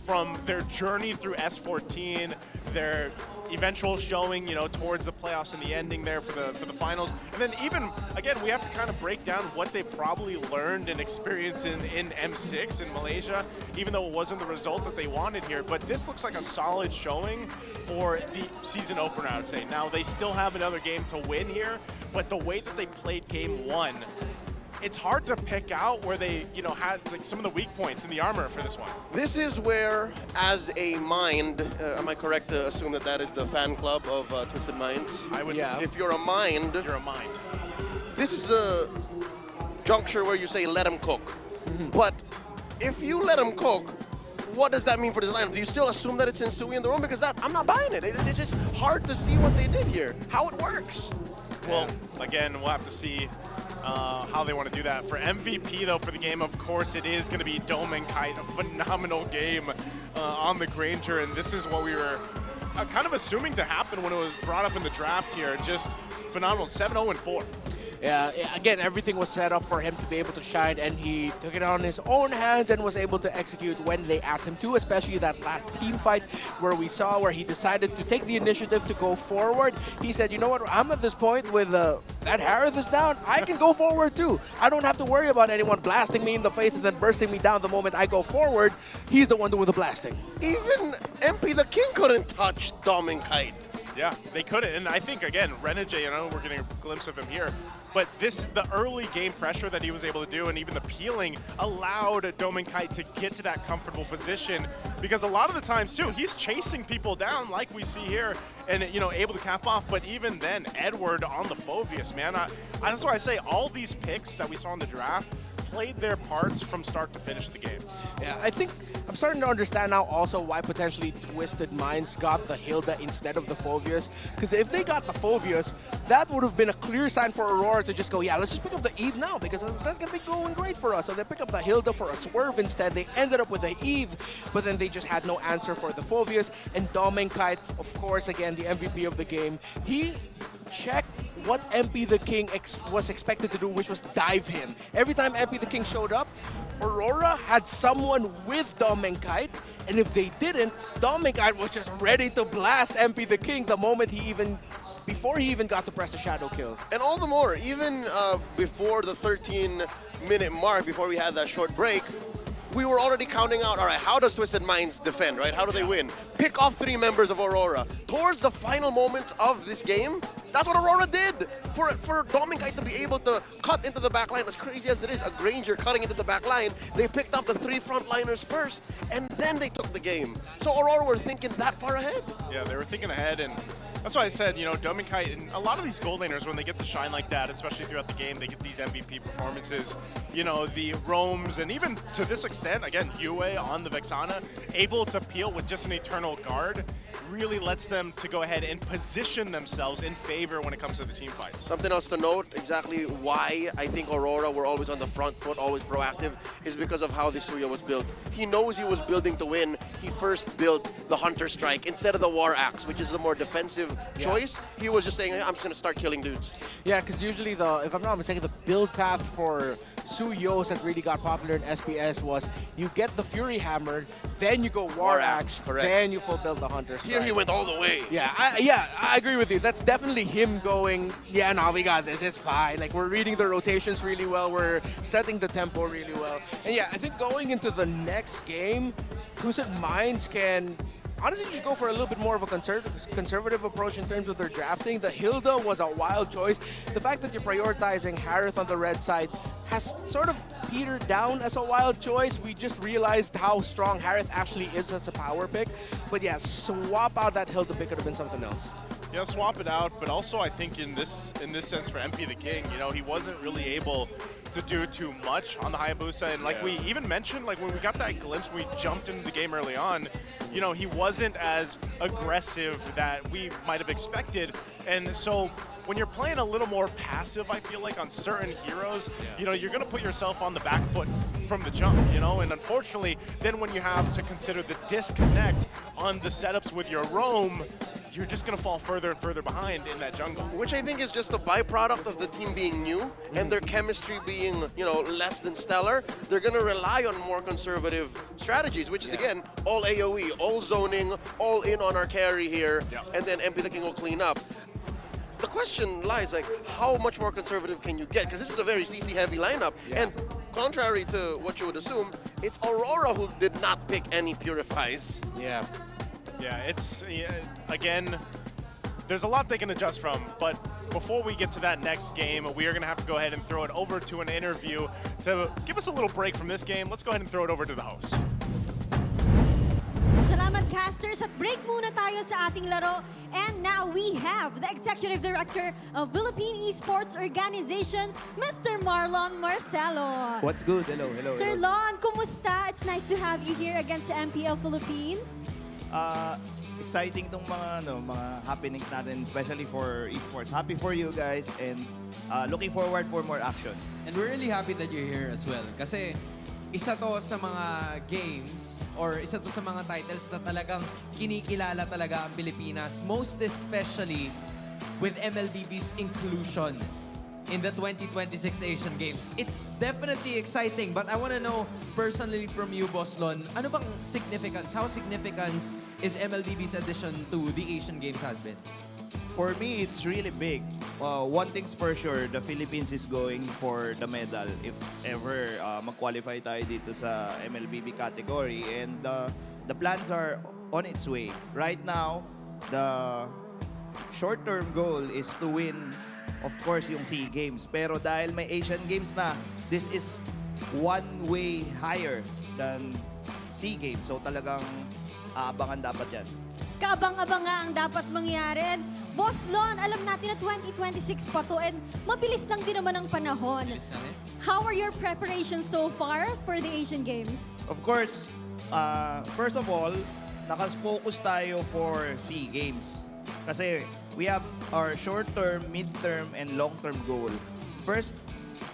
from their journey through S15, their eventual showing, you know, towards the playoffs and the ending there for the finals, and then even again we have to kind of break down what they probably learned and experienced in M6 in Malaysia, even though it wasn't the result that they wanted here. But this looks like a solid showing for the season opener, I would say. Now they still have another game to win here, but the way that they played game one, it's hard to pick out where they, you know, had like some of the weak points in the armor for this one. This is where, as a mind, am I correct to assume that that is the fan club of Twisted Minds? I would. Yeah. If you're a mind, you're a mind. This is the juncture where you say let him cook. But if you let him cook, what does that mean for this lineup? Do you still assume that it's Insui in the room? Because I'm not buying it. It's just hard to see what they did here, how it works. Well, again, we'll have to see how they want to do that. For MVP, though, for the game, of course, it is going to be Dome and Kite, a phenomenal game on the Granger, and this is what we were kind of assuming to happen when it was brought up in the draft here. Just phenomenal, 7-0-4. Yeah, again, everything was set up for him to be able to shine, and he took it on his own hands and was able to execute when they asked him to, especially that last team fight where we saw where he decided to take the initiative to go forward. He said, you know what, I'm at this point with that Harith is down, I can go forward too. I don't have to worry about anyone blasting me in the face and then bursting me down the moment I go forward. He's the one doing the blasting. Even MP the King couldn't touch Dom and Kite. Yeah, they couldn't, and I think, again, Renegade, you know, we're getting a glimpse of him here, but the early game pressure that he was able to do, and even the peeling, allowed Dome and Kite to get to that comfortable position, because a lot of the times, too, he's chasing people down like we see here, and, you know, able to cap off, but even then, Edward on the Phobius, man, that's why I say all these picks that we saw in the draft played their parts from start to finish the game. Yeah, I think I'm starting to understand now also why potentially Twisted Minds got the Hilda instead of the Phobius. Because if they got the Phobius, that would have been a clear sign for Aurora to just go, yeah, let's just pick up the Eve now because that's going to be going great for us. So they pick up the Hilda for a swerve instead. They ended up with the Eve, but then they just had no answer for the Phobius. And Domenkite, of course, again, the MVP of the game, he checked what MP the King was expected to do, which was dive him. Every time MP the King showed up, Aurora had someone with Domenkite, and if they didn't, Domenkite was just ready to blast MP the King the moment before he even got to press the shadow kill. And all the more, even before the 13-minute mark, before we had that short break, we were already counting out, all right, how does Twisted Minds defend, right? How do they win? Pick off 3 members of Aurora. Towards the final moments of this game, that's what Aurora did. For Domenkite to be able to cut into the back line, as crazy as it is, a Granger cutting into the back line, they picked up the 3 frontliners first, and then they took the game. So Aurora were thinking that far ahead. Yeah, they were thinking ahead, and that's why I said, you know, Domenkite, and a lot of these gold laners, when they get to shine like that, especially throughout the game, they get these MVP performances. You know, the roams, and even to this extent, again, Yue on the Vexana, able to peel with just an Eternal Guard, really lets them to go ahead and position themselves in favor when it comes to the team fights. Something else to note, exactly why I think Aurora were always on the front foot, always proactive, is because of how this Suya was built. He knows he was building to win. He first built the Hunter Strike instead of the War Axe, which is the more defensive choice. He was just saying, hey, I'm just going to start killing dudes. Yeah, because usually, if I'm not mistaken, the build path for Suyos that really got popular in SPS was you get the Fury Hammer, then you go War Axe, then you full build the Hunter Strike. Here he went all the way. Yeah, I agree with you. That's definitely him going, yeah, no, we got this, it's fine. Like, we're reading the rotations really well, we're setting the tempo really well. And yeah, I think going into the next game, Twisted Minds can honestly just go for a little bit more of a conservative approach in terms of their drafting. The Hilda was a wild choice. The fact that you're prioritizing Harith on the red side has sort of petered down as a wild choice. We just realized how strong Harith actually is as a power pick. But yeah, swap out that Hilda pick could have been something else. Yeah, swap it out, but also I think in this sense for MP the King, you know, he wasn't really able to do too much on the Hayabusa, and like we even mentioned, like when we got that glimpse, we jumped into the game early on, you know, he wasn't as aggressive that we might have expected, and so when you're playing a little more passive, I feel like on certain heroes, you know, you're going to put yourself on the back foot from the jump, you know, and unfortunately, then when you have to consider the disconnect on the setups with your roam, you're just going to fall further and further behind in that jungle. Which I think is just a byproduct of the team being new and their chemistry being, you know, less than stellar. They're going to rely on more conservative strategies, which is, again, all AoE, all zoning, all in on our carry here, and then MP the King will clean up. The question lies, like, how much more conservative can you get? Because this is a very CC-heavy lineup, and contrary to what you would assume, it's Aurora who did not pick any Purifies. Yeah. Yeah, it's, again, there's a lot they can adjust from, but before we get to that next game, we are going to have to go ahead and throw it over to an interview to give us a little break from this game. Let's go ahead and throw it over to the host. Salamat, casters, at break muna tayo sa ating laro. And now we have the Executive Director of Philippine Esports Organization, Mr. Marlon Marcelo. What's good? Hello. Sir Lon, kumusta? It's nice to have you here against MPL Philippines. Exciting tong mga happenings natin, especially for esports. Happy for you guys and looking forward for more action. And we're really happy that you're here as well. Kasi isa to sa mga games or isa to sa mga titles na talagang kinikilala talaga ang Pilipinas. Most especially with MLBB's inclusion in the 2026 Asian Games. It's definitely exciting, but I want to know personally from you, Boss Lon, ano bang significance, how significant is MLBB's addition to the Asian Games has been? For me, it's really big. One thing's for sure, the Philippines is going for the medal if ever mag-qualify tayo dito sa MLBB category. And the plans are on its way. Right now, the short-term goal is to win, of course, yung SEA Games. Pero dahil may Asian Games na, this is one way higher than SEA Games. So talagang aabangan dapat yan. Kaabang-abang nga ang dapat mangyari. And Boss Lon, alam natin na 2026 pa to and mabilis lang din naman ang panahon. How are your preparations so far for the Asian Games? Of course, first of all, nakafocus tayo for SEA Games. Kasi we have our short-term, mid-term, and long-term goal. First,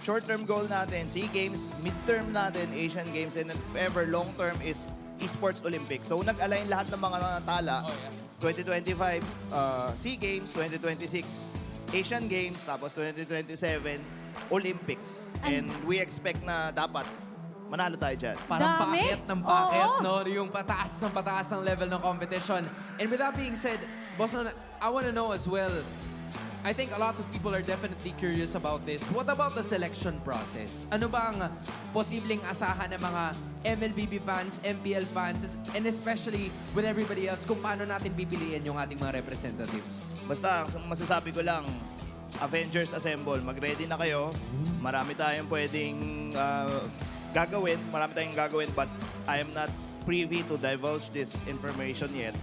short-term goal natin, SEA Games, mid-term natin, Asian Games, and if ever long-term is Esports Olympics. So nag-align lahat ng mga tala. 2025 SEA Games, 2026 Asian Games, tapos 2027 Olympics. And we expect na dapat manalo tayo dyan. Parang packet ng packet, no? Yung pataas ng level ng competition. And with that being said, Boss, I want to know as well, I think a lot of people are definitely curious about this. What about the selection process? Ano ba ang posibleng asahan ng mga MLBB fans, MPL fans, and especially with everybody else, kung paano natin pipiliin yung ating mga representatives? Basta, masasabi ko lang, Avengers Assemble, mag-ready na kayo. Marami tayong pwedeng gagawin, but I am not privy to divulge this information yet.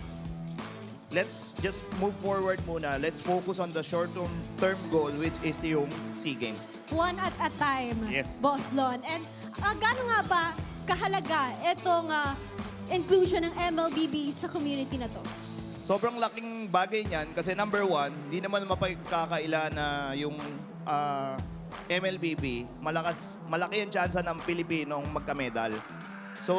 Let's just move forward muna. Let's focus on the short-term goal, which is yung SEA Games. One at a time, Yes. Boss Lon. And gaano nga ba kahalaga itong inclusion ng MLBB sa community na to? Sobrang laking bagay niyan kasi number one, hindi naman mapagkakaila na yung MLBB, malaki ang tsansa ng Pilipinong magka-medal. So,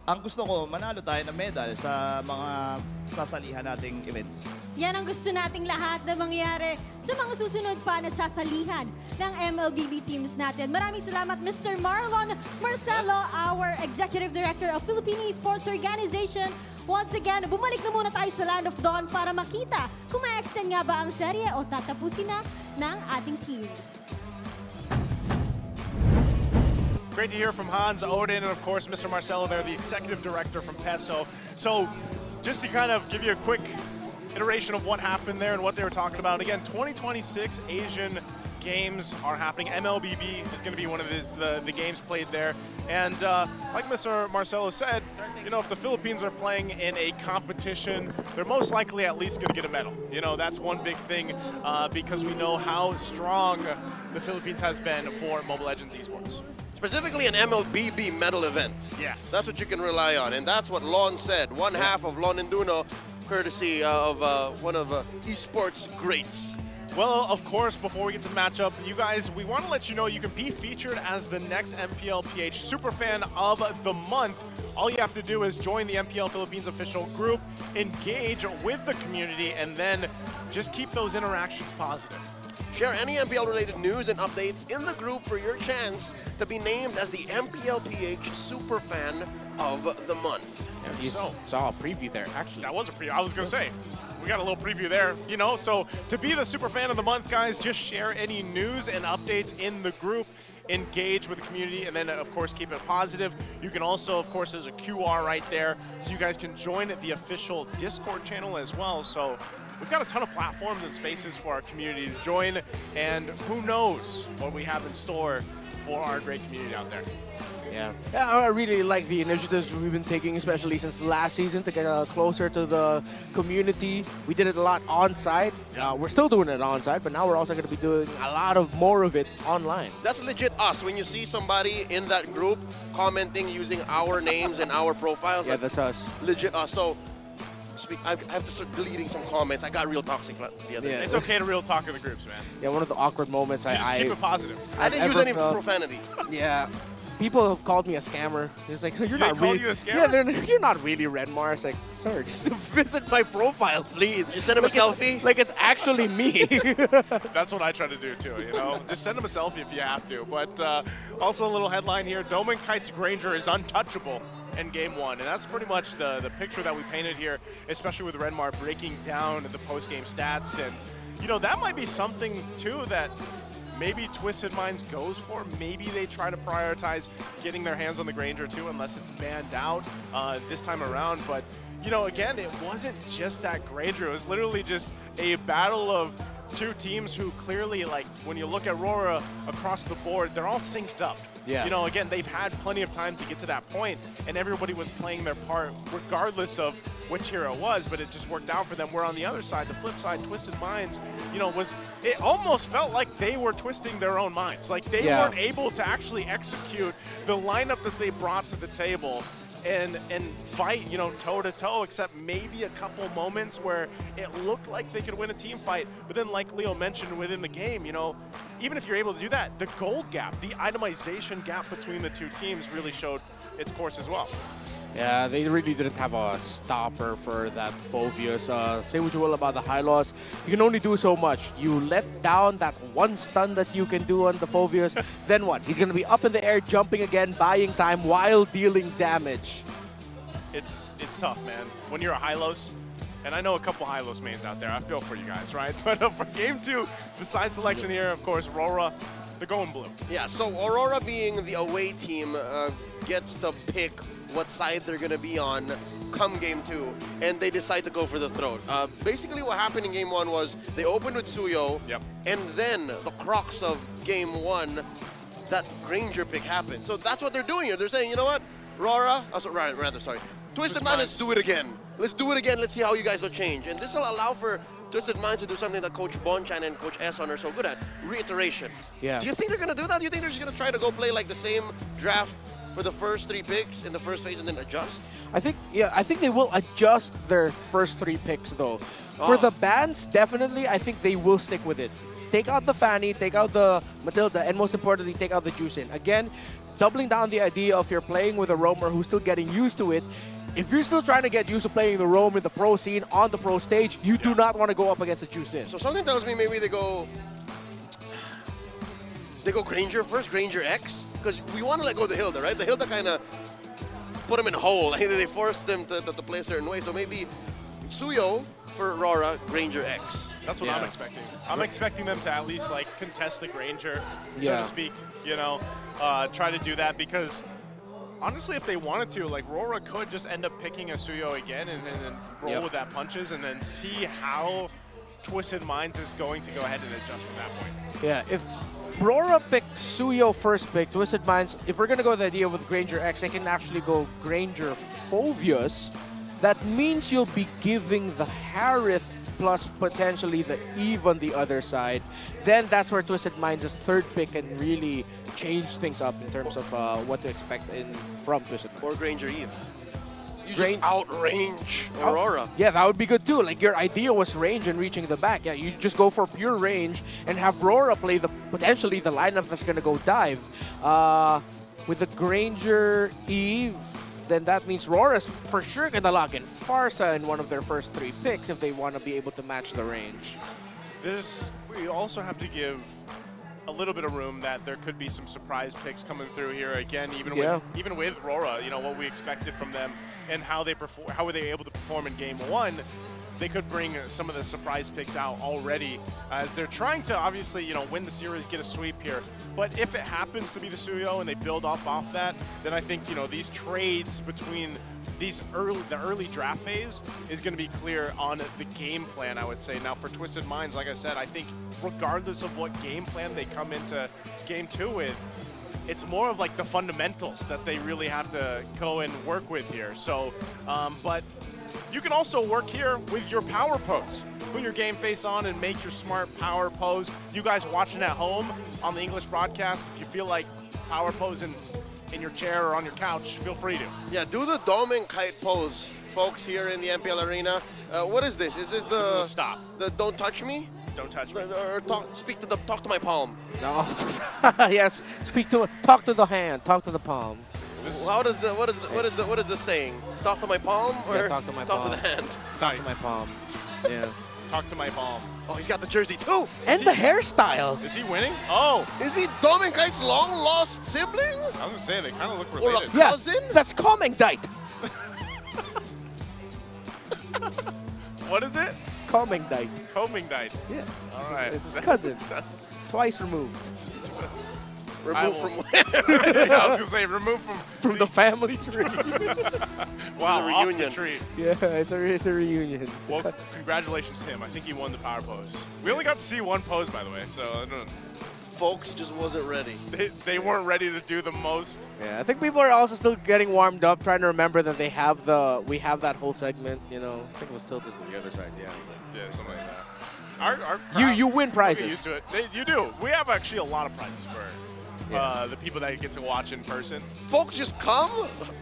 ang gusto ko, manalo tayo ng medal sa mga sasalihan nating events. Yan ang gusto nating lahat na mangyari sa mga susunod pa na sasalihan ng MLBB teams natin. Maraming salamat, Mr. Marlon Marcelo, our Executive Director of Philippine Esports Organization. Once again, bumalik na muna tayo sa Land of Dawn para makita kung ma-extend nga ba ang serye o tatapusin na ng ating teams. Great to hear from Hans, Odin, and of course Mr. Marcelo there, the Executive Director from PESO. So just to kind of give you a quick iteration of what happened there and what they were talking about. Again, 2026 Asian Games are happening. MLBB is going to be one of the games played there. And like Mr. Marcelo said, you know, if the Philippines are playing in a competition, they're most likely at least going to get a medal. You know, that's one big thing because we know how strong the Philippines has been for Mobile Legends Esports. Specifically an MLBB medal event. Yes. That's what you can rely on. And that's what Lon said. One half of Lon Induno, courtesy of one of esports greats. Well, of course, before we get to the matchup, you guys, we want to let you know you can be featured as the next MPL PH Superfan of the month. All you have to do is join the MPL Philippines official group, engage with the community, and then just keep those interactions positive. Share any MPL-related news and updates in the group for your chance to be named as the MPL PH Superfan of the month. Yeah, you saw a preview there, actually. That was a preview. I was going to say, we got a little preview there, you know. So to be the Superfan of the month, guys, just share any news and updates in the group, engage with the community, and then, of course, keep it positive. You can also, of course, there's a QR right there, so you guys can join the official Discord channel as well. So we've got a ton of platforms and spaces for our community to join, and who knows what we have in store for our great community out there. Yeah, I really like the initiatives we've been taking, especially since last season, to get closer to the community. We did it a lot on-site. We're still doing it on-site, but now we're also going to be doing a lot of more of it online. That's legit us. When you see somebody in that group commenting using our names and our profiles, Yeah, that's us. Legit us. So I have to start deleting some comments. I got real toxic the other day. It's okay to real talk in the groups, man. Yeah, one of the awkward moments Just keep it positive. I didn't use any profanity. Yeah. People have called me a scammer. It's like, you're not called really. you a scammer? Yeah, you're not really Redmar. It's like, sir, just visit my profile, please. You send him a selfie? Like it's actually me. That's what I try to do too, you know? Just send him a selfie if you have to. But also a little headline here, Doman Kite's Granger is untouchable in Game 1. And that's pretty much the picture that we painted here, especially with Redmar breaking down the post-game stats. And, you know, that might be something too that maybe Twisted Minds goes for. Maybe they try to prioritize getting their hands on the Granger too, unless it's banned out this time around. But, you know, again, it wasn't just that Granger. It was literally just a battle of two teams who clearly, like, when you look at RORA across the board, they're all synced up. Yeah. You know, again, they've had plenty of time to get to that point, and everybody was playing their part regardless of which hero it was, but it just worked out for them. Where on the other side, the flip side, Twisted Minds, you know, it almost felt like they were twisting their own minds. Like they weren't able to actually execute the lineup that they brought to the table and fight, you know, toe-to-toe, except maybe a couple moments where it looked like they could win a team fight. But then, like Leo mentioned within the game, you know, even if you're able to do that, the gold gap, the itemization gap between the two teams really showed its course as well. Yeah, they really didn't have a stopper for that Phobius. Say what you will about the high loss, you can only do so much. You let down that one stun that you can do on the Phobius, then what? He's going to be up in the air, jumping again, buying time while dealing damage. It's tough, man. When you're a Hylos, and I know a couple Hylos mains out there, I feel for you guys, right? But for Game 2, the side selection here, of course, RORA, they're going blue. Yeah, so Aurora being the away team gets to pick what side they're going to be on come Game 2, and they decide to go for the throat. Basically what happened in Game 1 was they opened with Suyo, and then the crux of Game 1, that Granger pick happened. So that's what they're doing here. They're saying, you know what, RORA, Twisted Minds, let's do it again. Let's do it again. Let's see how you guys will change. And this will allow for Twisted Minds to do something that Coach Bonchan and Coach Esson are so good at, reiteration. Yeah. Do you think they're going to do that? Do you think they're just going to try to go play like the same draft for the first 3 picks in the first phase and then adjust? I think they will adjust their first 3 picks though. For the bans, definitely, I think they will stick with it. Take out the Fanny, take out the Matilda, and most importantly, take out the Juicin. Again, doubling down the idea of you're playing with a roamer who's still getting used to it. If you're still trying to get used to playing the roam in the pro scene, on the pro stage, you do not want to go up against a Juicin. So something tells me maybe they go Granger first, Granger X, because we want to let go of the Hilda, right? The Hilda kind of put them in a hole. They forced them to play a certain way. So maybe Suyo for Aurora, Granger X. That's what I'm expecting. I'm expecting them to at least like contest the Granger, so to speak, you know, try to do that, because honestly, if they wanted to, like, RORA could just end up picking a Suyo again and then roll with that punches and then see how Twisted Minds is going to go ahead and adjust from that point. Yeah, if RORA picks Suyo first pick, Twisted Minds, if we're going to go with the idea with Granger X, they can actually go Granger Phobius. That means you'll be giving the Harith plus potentially the Eve on the other side. Then that's where Twisted Minds' third pick can really change things up in terms of what to expect from Twisted Minds. Or Granger Eve. You just outrange Aurora. Yeah, that would be good too. Like your idea was range and reaching the back. Yeah, you just go for pure range and have Rora play potentially the lineup that's gonna go dive. With the Granger Eve, then that means Rora's for sure gonna lock in Farsa in one of their first 3 picks if they want to be able to match the range. We also have to give a little bit of room that there could be some surprise picks coming through here again, even with Rora. You know what we expected from them and how were they able to perform in Game 1. They could bring some of the surprise picks out already as they're trying to obviously win the series, get a sweep here. But if it happens to be the studio and they build off that, then I think these trades between the early draft phase is going to be clear on the game plan, I would say. Now for Twisted Minds, like I said, I think regardless of what game plan they come into Game 2 with, it's more of like the fundamentals that they really have to go and work with here. So, but you can also work here with your power pose. Put your game face on and make your smart power pose. You guys watching at home on the English broadcast, if you feel like power posing in your chair or on your couch, feel free to. Yeah, do the doming kite pose, folks, here in the MPL Arena. What is this? Is this the... This is a stop. The don't touch me? Don't touch me. Or talk to my palm. No. Yes, talk to the hand, talk to the palm. What is the saying? Talk to my palm or yeah, talk to my palm. Talk to the hand? Talk to my palm. Yeah. Talk to my palm. Oh, he's got the jersey too. And the hairstyle. Is he winning? Oh. Is he Doming Kite's long lost sibling? I was gonna say they kind of look related. Or a cousin? Yeah, that's Comengdite. What is it? Comengdite. Comengdite. Yeah. All right. It's his cousin. That's twice removed. Removed from where? Yeah, I was gonna say removed from the family tree. Wow, a reunion. off the tree. Yeah, it's a reunion. Well, congratulations to him. I think he won the power pose. We only got to see one pose, by the way, so I don't know. Folks just wasn't ready. They weren't ready to do the most. Yeah, I think people are also still getting warmed up, trying to remember that we have that whole segment. I think it was tilted to the other side. Yeah, something like that. Our crowd, you win prizes. Get used to it. You do. We have actually a lot of prizes for the people that get to watch in person. Folks just come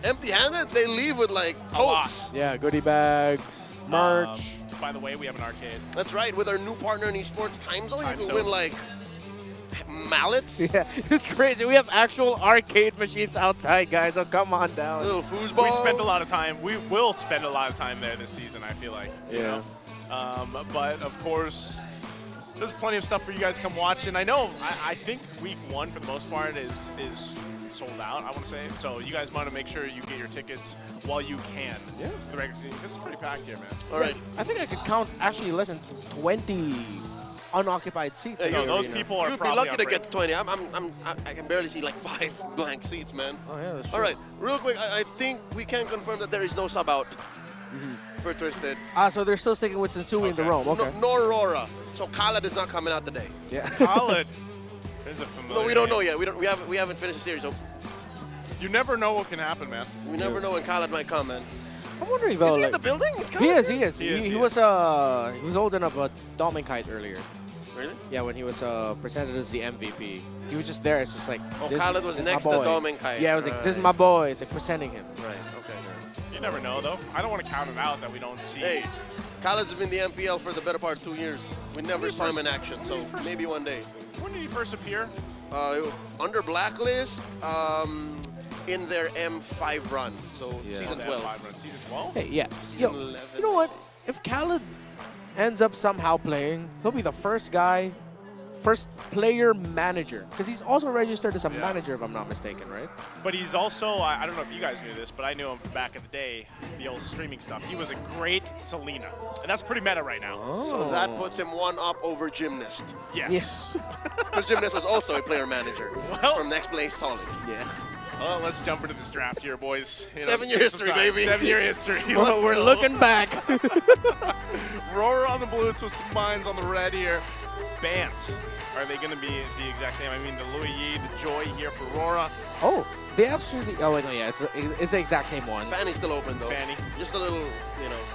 empty-handed. They leave with like totes. Yeah, goodie bags, merch. By the way, we have an arcade. That's right. With our new partner in Esports Time Zone, you can win like mallets. Yeah, it's crazy. We have actual arcade machines outside, guys. So come on down. Little foosball. We spend a lot of time. We will spend a lot of time there this season, I feel like. Yeah. But of course, there's plenty of stuff for you guys to come watch. And I know, I think week 1 for the most part is sold out, I want to say. So you guys want to make sure you get your tickets while you can. Yeah. The regular season. This is pretty packed here, man. All right. I think I could count actually less than 20 unoccupied seats. Yeah, those people are You'd be probably lucky to get 20. I can barely see like 5 blank seats, man. Oh yeah, that's true. All right, real quick, I think we can confirm that there is no sub out for Twisted. So they're still sticking with Sensui in the Rome. Okay. No Rora. So Khaled is not coming out today. Yeah. Khaled is a familiar. No, we don't know yet. We haven't finished the series. So you never know what can happen, man. We never know when Khaled might come, man. I'm wondering though. Is he in the building? He is. He was old enough to Doming Kite earlier. Really? Yeah, when he was presented as the MVP. He was just there. It's just like. Khaled was next to Doming Kite. Yeah, I was like, this is my boy. It's like presenting him. Right. Okay. You never know, though. I don't want to count it out that we don't see. Hey, Khaled's been in the MPL for the better part of 2 years. We never saw him in action, so maybe one day. When did he first appear? Under Blacklist, in their M5 run, so season 12. Season 12? Hey, yeah. Season 11. You know what? If Khaled ends up somehow playing, he'll be the first player manager, because he's also registered as a manager, if I'm not mistaken, right? But he's also, I don't know if you guys knew this, but I knew him from back in the day, the old streaming stuff. He was a great Selena, and that's pretty meta right now. So that puts him 1 up over Gymnast. Yes. Because Gymnast was also a player manager from Next Place Solid. Yeah. Well, let's jump into this draft here, boys. 7-year history, baby. 7-year history. We're looking back. RORA on the blue, Twisted Minds on the red here. bands, are they going to be the exact same? I mean, the Louis Yi, the Joy here for RORA. Oh, they actually. Oh wait, no, yeah, it's the exact same one. Fanny's still open though. Fanny. Just a little,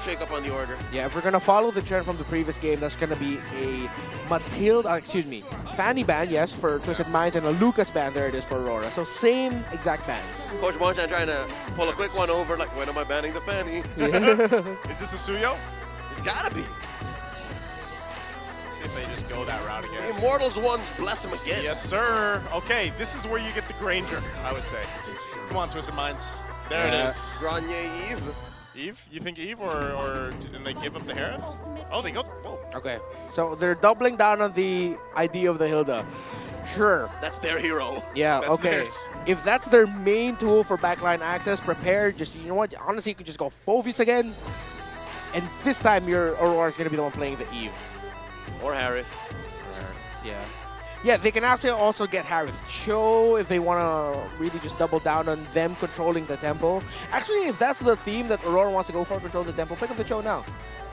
shake up on the order. Yeah, if we're gonna follow the trend from the previous game, that's gonna be a Fanny band, yes, for Twisted Minds, and a Lucas band. There it is for Aurora. So same exact bands. Coach Bonchan trying to pull a quick one over, like, when am I banning the Fanny? Is this the Suyo? It's gotta be. See if they just go that route again. The Immortals ones, bless him again. Yes, sir. Okay, this is where you get the Granger, I would say. Come on, Twisted Minds. There it is. Grenier Eve. Eve? You think Eve, or and they give up the Harith? Oh, they go. Whoa. Okay, so they're doubling down on the idea of the Hilda. Sure. That's their hero. Yeah, That's okay. theirs. If that's their main tool for backline access, prepare. Just, you know what? Honestly, you could just go Phoveus again. And this time, your Aurora is going to be the one playing the Eve. Or Harith. Yeah. Yeah, they can actually also get Harith Cho if they want to really just double down on them controlling the tempo. Actually, if that's the theme that Aurora wants to go for, control the tempo, pick up the Cho now.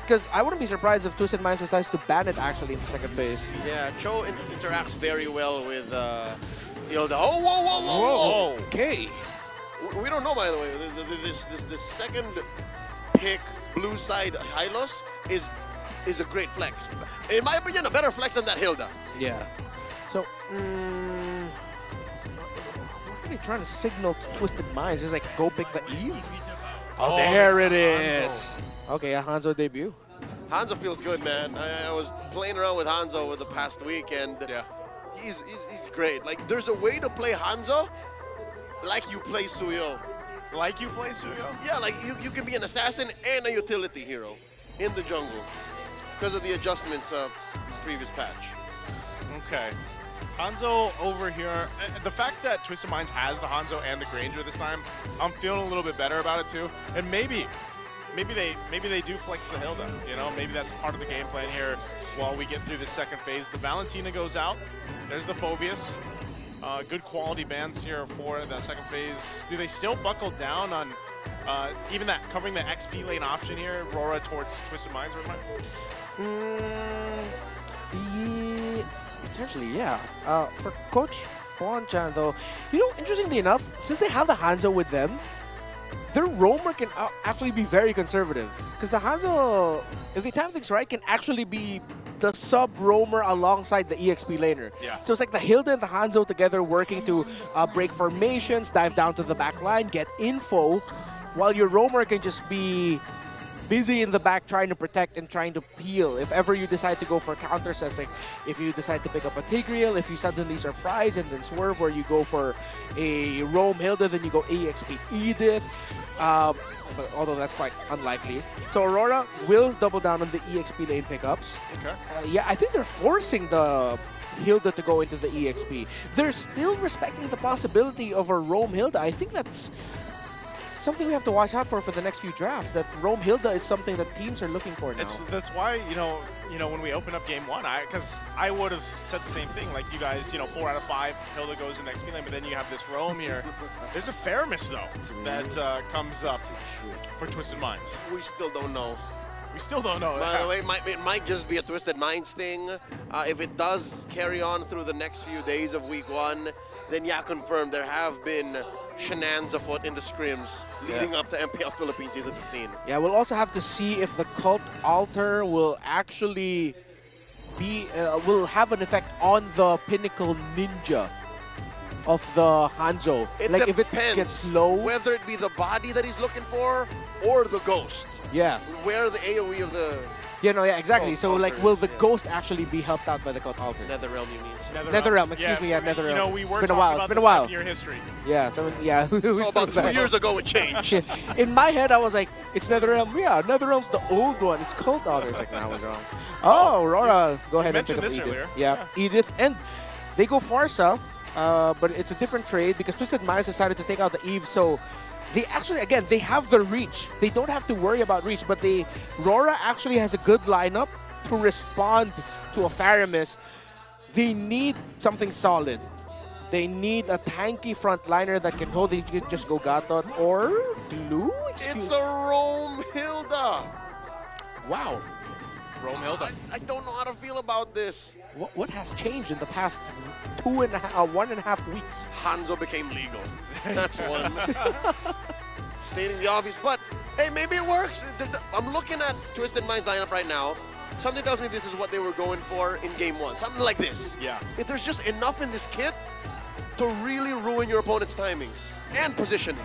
Because I wouldn't be surprised if Twisted Minds decides to ban it actually in the second phase. Yeah, Cho interacts very well with Hilda. Oh, whoa. Okay. We don't know, by the way. This second pick, blue side Hylos, is a great flex. In my opinion, a better flex than that Hilda. Yeah. So, what are they trying to signal to Twisted Minds? It's like, go pick the Eve? Oh, there it is. Okay, a Hanzo debut. Hanzo feels good, man. I was playing around with Hanzo over the past week, and he's great. Like, there's a way to play Hanzo like you play Suyo. Like you play Suyo? Yeah, like you can be an assassin and a utility hero in the jungle because of the adjustments of previous patch. Okay. Hanzo over here. The fact that Twisted Minds has the Hanzo and the Granger this time, I'm feeling a little bit better about it too. And maybe they do flex the Hilda. You know, maybe that's part of the game plan here while we get through the second phase. The Valentina goes out. There's the Phoveus. Good quality bands here for the second phase. Do they still buckle down on even that covering the XP lane option here, RORA towards Twisted Minds? Potentially, yeah. For Coach Bonchan, though, interestingly enough, since they have the Hanzo with them, their roamer can actually be very conservative. Because the Hanzo, if they time things right, can actually be the sub-roamer alongside the EXP laner. Yeah. So it's like the Hilda and the Hanzo together working to break formations, dive down to the back line, get info, while your roamer can just be busy in the back trying to protect and trying to peel. If ever you decide to go for counters, as like if you decide to pick up a Tigreal, if you suddenly surprise and then swerve, where you go for a roam Hilda, then you go EXP Edith. But although that's quite unlikely. So Aurora will double down on the EXP lane pickups. Okay. Yeah, I think they're forcing the Hilda to go into the EXP. They're still respecting the possibility of a roam Hilda. I think that's something we have to watch out for the next few drafts. That roam Hilda is something that teams are looking for now. That's why, when we open up game one, because I would have said the same thing. Like you guys, 4 out of 5, Hilda goes in XP lane, but then you have this roam here. There's a Faramis, though, that comes up for Twisted Minds. We still don't know. We still don't know. By the way, it might just be a Twisted Minds thing. If it does carry on through the next few days of week 1, then yeah, confirmed there have been shenanigans afoot in the scrims leading up to MPL Philippines Season 15. Yeah, we'll also have to see if the Cult Altar will actually be will have an effect on the Pinnacle Ninja of the Hanzo. It like depends if it gets low, whether it be the body that he's looking for or the ghost. Yeah. Where the AoE of the exactly. Cult So Altar like, will is, the ghost actually be helped out by the Cult Altar? Netherrealm, you mean? Netherrealm, excuse me, Netherrealm. We were it's been a talking while. about It's been the a while. 7-year history. Yeah, So about 2 years ago, it changed. In my head, I was like, it's Netherrealm. Yeah, Netherrealm's the old one. It's Cult Altar. It's like, no, I was wrong. Oh, Aurora, go ahead and pick up mentioned Edith. this earlier. Yeah, Edith. And they go Farsa, but it's a different trade because Twisted Minds decided to take out the Eve, so they actually, again, they have the reach. They don't have to worry about reach, but RORA actually has a good lineup to respond to a Faramis. They need something solid. They need a tanky frontliner that can hold. They can just go Gatot or Glue. It's a roam Hilda. Wow. Rome Hilda. I don't know how to feel about this. What has changed in the past 1.5 weeks? Hanzo became legal. That's one. Stating the obvious, but hey, maybe it works. I'm looking at Twisted Minds lineup right now. Something tells me this is what they were going for in game one. Something like this. Yeah. If there's just enough in this kit to really ruin your opponent's timings and positioning.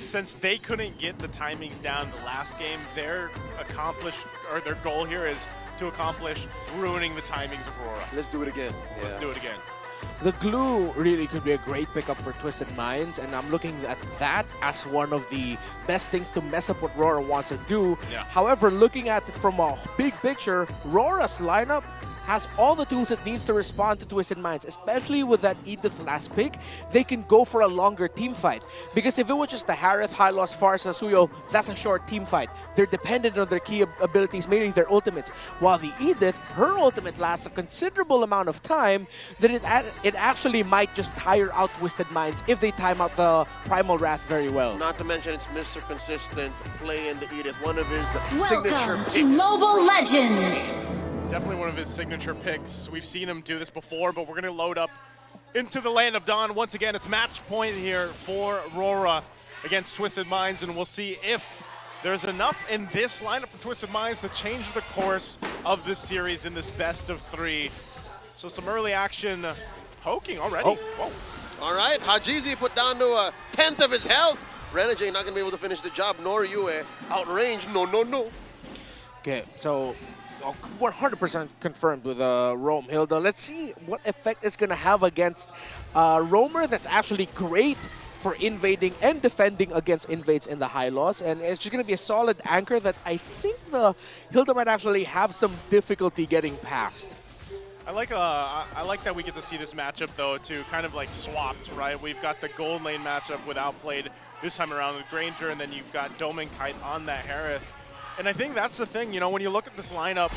Since they couldn't get the timings down the last game, their goal here is to accomplish ruining the timings of RORA. Let's do it again. Let's do it again. The glue really could be a great pickup for Twisted Minds, and I'm looking at that as one of the best things to mess up what RORA wants to do. Yeah. However, looking at it from a big picture, RORA's lineup has all the tools it needs to respond to Twisted Minds, especially with that Edith last pick. They can go for a longer team fight. Because if it was just the Harith, Hylos, Farsa, Suyo, that's a short team fight. They're dependent on their key abilities, mainly their ultimates. While the Edith, her ultimate lasts a considerable amount of time, that it actually might just tire out Twisted Minds if they time out the Primal Wrath very well. Not to mention it's Mr. Consistent play in the Edith, one of his signature Welcome picks. to Mobile Legends. Definitely one of his signature picks. We've seen him do this before, but we're going to load up into the Land of Dawn. Once again, it's match point here for RORA against Twisted Minds, and we'll see if there's enough in this lineup for Twisted Minds to change the course of this series in this best of 3. So some early action poking already. Whoa. All right, Hajizi put down to a 10th of his health. Renegade not going to be able to finish the job, nor Yue. Outrange, no. Okay, so 100% confirmed with Rome Hilda. Let's see what effect it's going to have against Roamer that's actually great for invading and defending against invades in the high loss. And it's just going to be a solid anchor that I think the Hilda might actually have some difficulty getting past. I like that we get to see this matchup, though, to kind of like swapped, right? We've got the gold lane matchup with Outplayed this time around with Granger, and then you've got Dome and Kite on that Harith. And I think that's the thing, you know, when you look at this lineup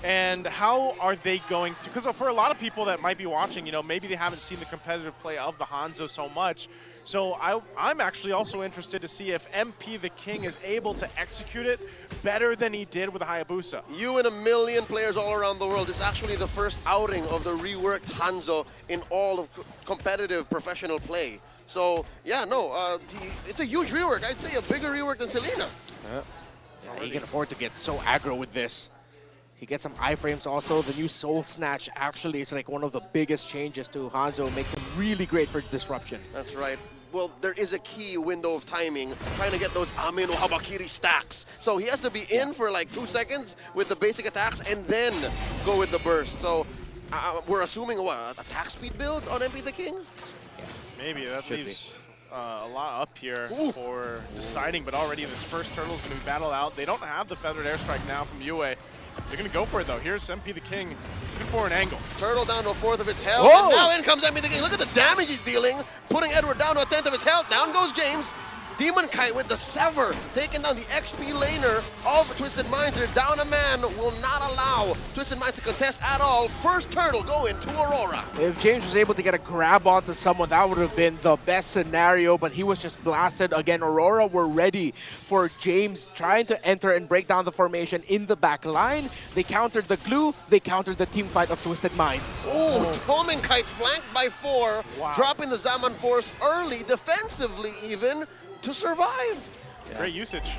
and how are they going to, because for a lot of people that might be watching, you know, maybe they haven't seen the competitive play of the Hanzo so much. So I'm actually also interested to see if MP the King is able to execute it better than he did with Hayabusa. You and a million players all around the world. It's actually the first outing of the reworked Hanzo in all of competitive professional play. So, yeah, no, it's a huge rework. I'd say a bigger rework than Selena. He can afford to get so aggro with this. He gets some iframes also. The new Soul Snatch actually is like one of the biggest changes to Hanzo. Makes him really great for disruption. That's right. Well, there is a key window of timing, trying to get those Amin or Habakiri stacks. So he has to be in for like 2 seconds with the basic attacks and then go with the burst. So we're assuming what, attack speed build on MP the King? Maybe that leaves a lot up here for deciding, but already this first turtle is going to be battled out. They don't have the Feathered Airstrike now from Yue. They're going to go for it, though. Here's MP the King looking for an angle. Turtle down to a 4th of its health, and now in comes MP the King. Look at the damage he's dealing, putting Edward down to a 10th of its health. Down goes James. Demon Kite with the Sever, taking down the XP laner of Twisted Minds. They're down a man, will not allow Twisted Minds to contest at all. First turtle going to Aurora. If James was able to get a grab onto someone, that would have been the best scenario, but he was just blasted. Again, Aurora were ready for James trying to enter and break down the formation in the back line. They countered the glue, they countered the team fight of Twisted Minds. Tommen Kite flanked by 4, dropping the Zaman Force early, defensively even, to survive. Great usage.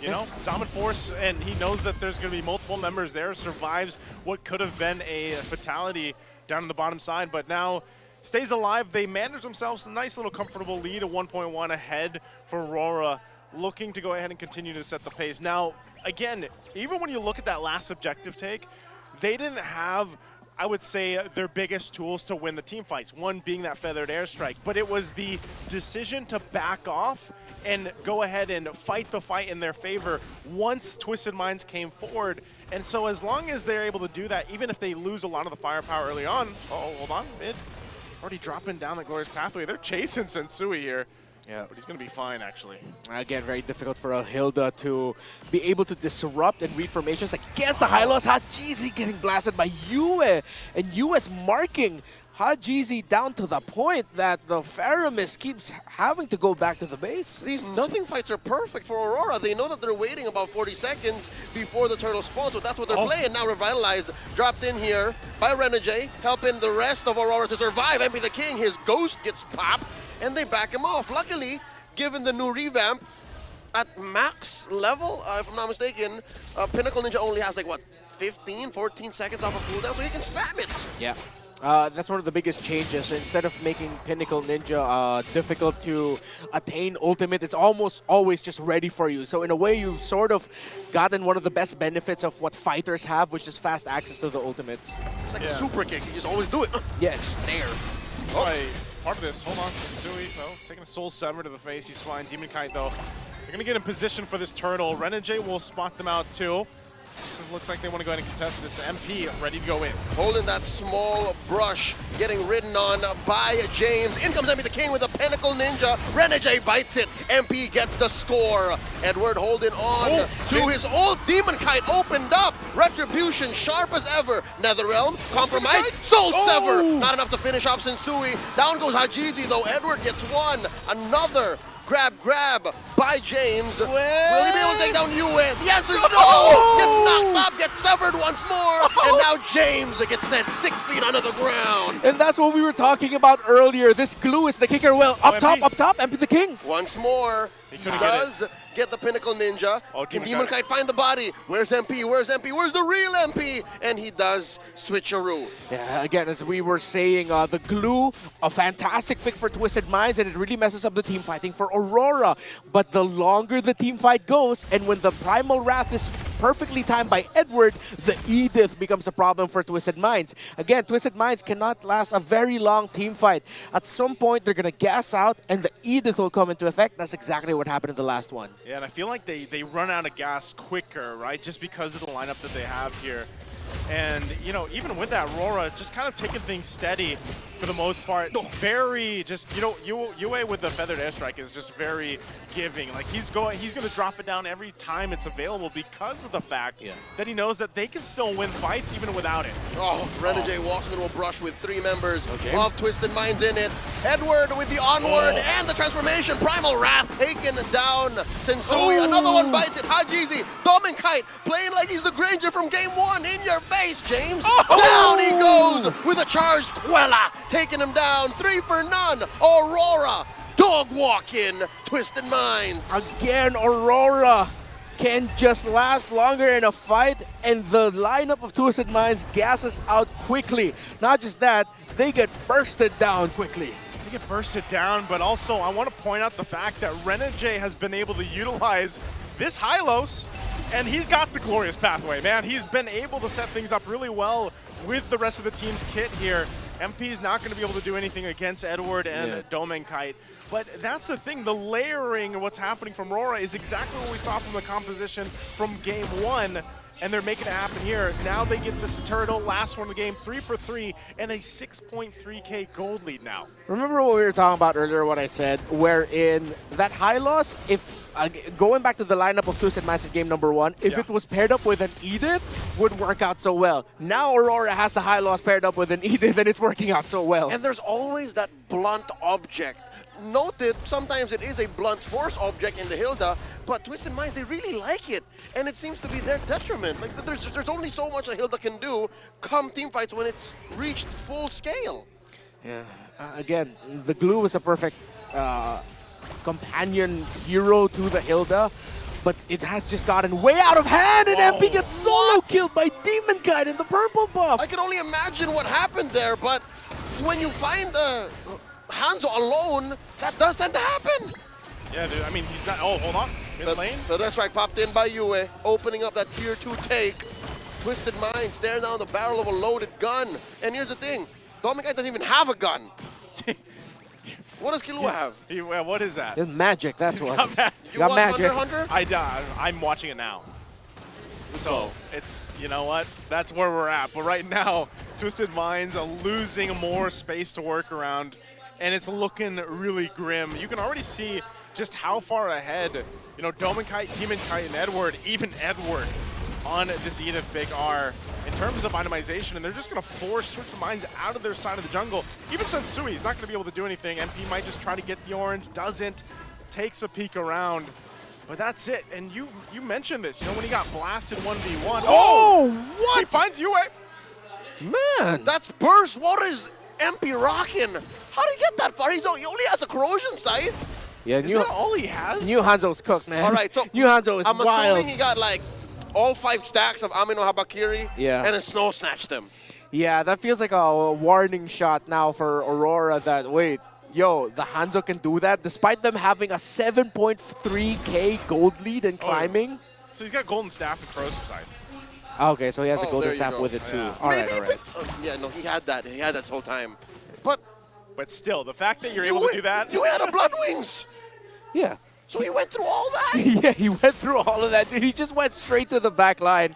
You know, Zaman Force, and he knows that there's going to be multiple members there, survives what could have been a fatality down on the bottom side, but now stays alive. They manage themselves a nice little comfortable lead, a 1.1 ahead for Aurora, looking to go ahead and continue to set the pace. Now, again, even when you look at that last objective take, they didn't have, I would say, their biggest tools to win the team fights, one being that Feathered Airstrike, but it was the decision to back off and go ahead and fight the fight in their favor once Twisted Minds came forward. And so as long as they're able to do that, even if they lose a lot of the firepower early on, hold on, mid, already dropping down the Glorious Pathway. They're chasing Sensui here. Yeah, but he's going to be fine, actually. Again, very difficult for a Hilda to be able to disrupt and read formations. Like, guess the high loss, Hachizi getting blasted by Yue. And Yue's marking Hajizi down to the point that the Faramis keeps having to go back to the base. These nothing fights are perfect for Aurora. They know that they're waiting about 40 seconds before the turtle spawns, so that's what they're playing. Now Revitalize dropped in here by Renegade, helping the rest of Aurora to survive. MP the King, his ghost gets popped, and they back him off. Luckily, given the new revamp, at max level, if I'm not mistaken, Pinnacle Ninja only has like, what, 15, 14 seconds off of cooldown, so he can spam it. Yeah. That's one of the biggest changes. Instead of making Pinnacle Ninja difficult to attain ultimate, it's almost always just ready for you. So in a way, you've sort of gotten one of the best benefits of what fighters have, which is fast access to the ultimate. It's like a super kick. You just always do it. Yeah, it's just there. Oh, part of this. Hold on. Sensui, though, taking a Soul Sever to the face. He's fine. Demon Kite, though. They're going to get in position for this turtle. Renegade will spot them out, too. This looks like they want to go ahead and contest this. MP ready to go in. Holding that small brush, getting ridden on by James. In comes MP the King with a Pinnacle Ninja. Renegade bites it. MP gets the score. Edward holding on to his old Demon Kite opened up. Retribution sharp as ever. Netherrealm compromised. Soul Sever. Not enough to finish off Sensui. Down goes Hajizi though. Edward gets one. Another grab by James. Will he be able to take down Yue? The answer is no! Gets knocked up, gets severed once more, and now James gets sent 6 feet under the ground. And that's what we were talking about earlier. This glue is the kicker. Well, up top, MP the King. Once more, he does get the Pinnacle Ninja. Can Demon Kite find the body? Where's MP? Where's MP? Where's the real MP? And he does switcheroo. Yeah, again, as we were saying, the glue, a fantastic pick for Twisted Minds, and it really messes up the team fighting for Aurora. But the longer the team fight goes, and when the Primal Wrath is perfectly timed by Edward, the Edith becomes a problem for Twisted Minds. Again, Twisted Minds cannot last a very long team fight. At some point, they're going to gas out, and the Edith will come into effect. That's exactly what happened in the last one. Yeah, and I feel like they run out of gas quicker, right? Just because of the lineup that they have here. And, you know, even with that, RORA just kind of taking things steady for the most part. Very just, you know, Yue with the Feathered Airstrike is just very giving. Like, he's going to drop it down every time it's available because of the fact that he knows that they can still win fights even without it. Renegade walks into a brush with 3 members of Twisted Minds in it. Edward with the onward and the transformation. Primal Wrath taken down Sensui. Another one bites it. Hajizi, Domin Kite playing like he's the Granger from game 1. In your face, James. Down he goes with a charged Quella. Taking him down. 3 for none. Aurora dog walking Twisted Minds. Again, Aurora can just last longer in a fight, and the lineup of Twisted Minds gasses out quickly. Not just that, they get bursted down quickly. They get bursted down, but also I want to point out the fact that Renegade has been able to utilize this Hylos, and he's got the glorious pathway, man. He's been able to set things up really well with the rest of the team's kit here. MP's not going to be able to do anything against Edward and Domin Kite. But that's the thing, the layering of what's happening from RORA is exactly what we saw from the composition from game 1. And they're making it happen here. Now they get this turtle, last one of the game, 3 for 3, and a 6.3K gold lead now. Remember what we were talking about earlier, what I said, wherein that Hylos, if going back to the lineup of Twisted Minds in game number 1, if it was paired up with an Edith, would work out so well. Now Aurora has the Hylos paired up with an Edith, and it's working out so well. And there's always that blunt object. Noted, sometimes it is a blunt force object in the Hilda, but Twisted Minds, they really like it. And it seems to be their detriment. Like, there's only so much a Hilda can do come team fights when it's reached full scale. Yeah, again, the glue is a perfect companion hero to the Hilda, but it has just gotten way out of hand, and MP gets solo killed by Demon Kite in the purple buff. I can only imagine what happened there, but when you find Hanzo alone, that does tend to happen. Yeah, dude, I mean, he's not, hold on, mid lane. The Death Strike popped in by Yue, opening up that tier 2 take. Twisted Mind staring down the barrel of a loaded gun. And here's the thing, Domin Kite doesn't even have a gun. What does Killua have? What is that? It's magic, that's what. You got magic. Hunter? I'm watching it now. So it's, you know what, that's where we're at. But right now, Twisted Minds are losing more space to work around, and it's looking really grim. You can already see just how far ahead, you know, Domin Kite, Demon Kite, and Edward, even Edward, on this Edith Big R. And in terms of itemization, and they're just going to force Twisted Minds out of their side of the jungle. Even Sensui is not going to be able to do anything. MP might just try to get the orange, doesn't, takes a peek around, but that's it. And you mentioned this, when he got blasted 1v1. Oh, what? He finds Yue. Man. That's burst. What is MP rocking? How did he get that far? He only has a corrosion scythe. Yeah, Is that all he has? New Hanzo's cooked, man. All right, so New Hanzo is I'm wild. assuming he got like all 5 stacks of Amino Habakiri Yeah. and then snow snatched them. Yeah, that feels like a warning shot now for Aurora that, wait, yo, the Hanzo can do that despite them having a 7.3k gold lead in climbing. So he's got Golden Staff and Corrosive Scythe. Okay, so he has a Oh, golden there you staff go. with it too. Yeah. All right, Maybe all right. yeah, no, he had that. He had that this whole time. But still, the fact that you're able to do that. You had a Blood Wings. Yeah. So he went through all that? Yeah, he went through all of that. Dude, he just went straight to the back line.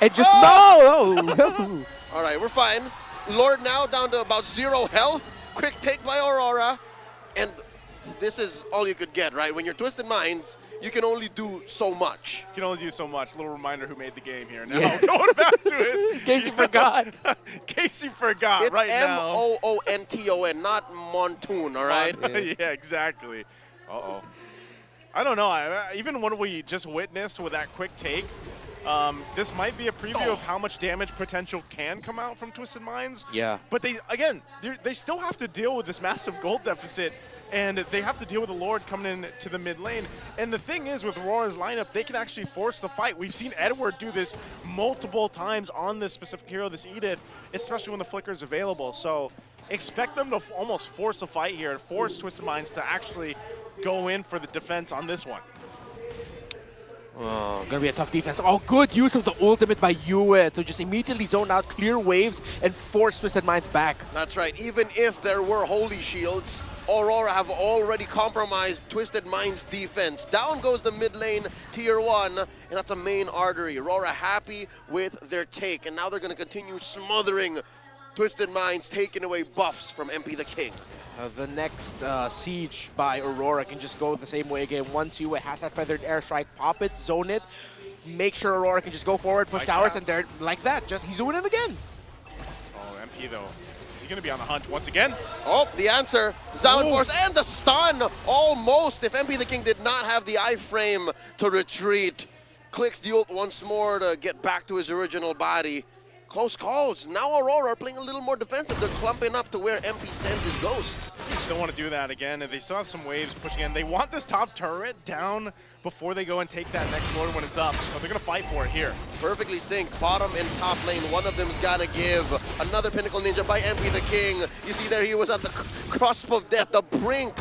And just, no! All right, we're fine. Lord now down to about 0 health. Quick take by Aurora. And this is all you could get, right? When you're Twisted Minds, you can only do so much. You can only do so much. Little reminder who made the game here. Now, Yeah. going back to it. In case you forgot. In case you forgot, It's right now. M-O-O-N-T-O-N, not Montoon, all right? Yeah, exactly. Uh-oh. I don't know. Even what we just witnessed with that quick take, this might be a preview of how much damage potential can come out from Twisted Minds. Yeah. But they still have to deal with this massive gold deficit, and they have to deal with the Lord coming in to the mid lane. And the thing is, with Aurora's lineup, they can actually force the fight. We've seen Edward do this multiple times on this specific hero, this Edith, especially when the flicker is available. So expect them to almost force a fight here, force Twisted Minds to actually go in for the defense on this one. Oh, gonna be a tough defense. Oh, good use of the ultimate by Yue to just immediately zone out, clear waves, and force Twisted Minds back. That's right. Even if there were Holy Shields, Aurora have already compromised Twisted Minds' defense. Down goes the mid lane, tier 1, and that's a main artery. Aurora happy with their take, and now they're going to continue smothering Twisted Minds, taking away buffs from MP the King. The next siege by Aurora can just go the same way again. Once Yue has that feathered airstrike, pop it, zone it, make sure Aurora can just go forward, push towers, and they're like that. Just he's doing it again. Oh, MP though. Is he going to be on the hunt once again? Oh, the answer. Zamen Force and the stun. Almost. If MP the King did not have the iframe to retreat. Clicks the ult once more to get back to his original body. Close calls. Now Aurora are playing a little more defensive. They're clumping up to where MP sends his ghost. They still want to do that again, and they still have some waves pushing in. They want this top turret down before they go and take that next Lord when it's up. So they're going to fight for it here. Perfectly synced. Bottom and top lane. One of them's got to give. Another Pinnacle Ninja by MP the King. You see there he was at the cusp of death, the brink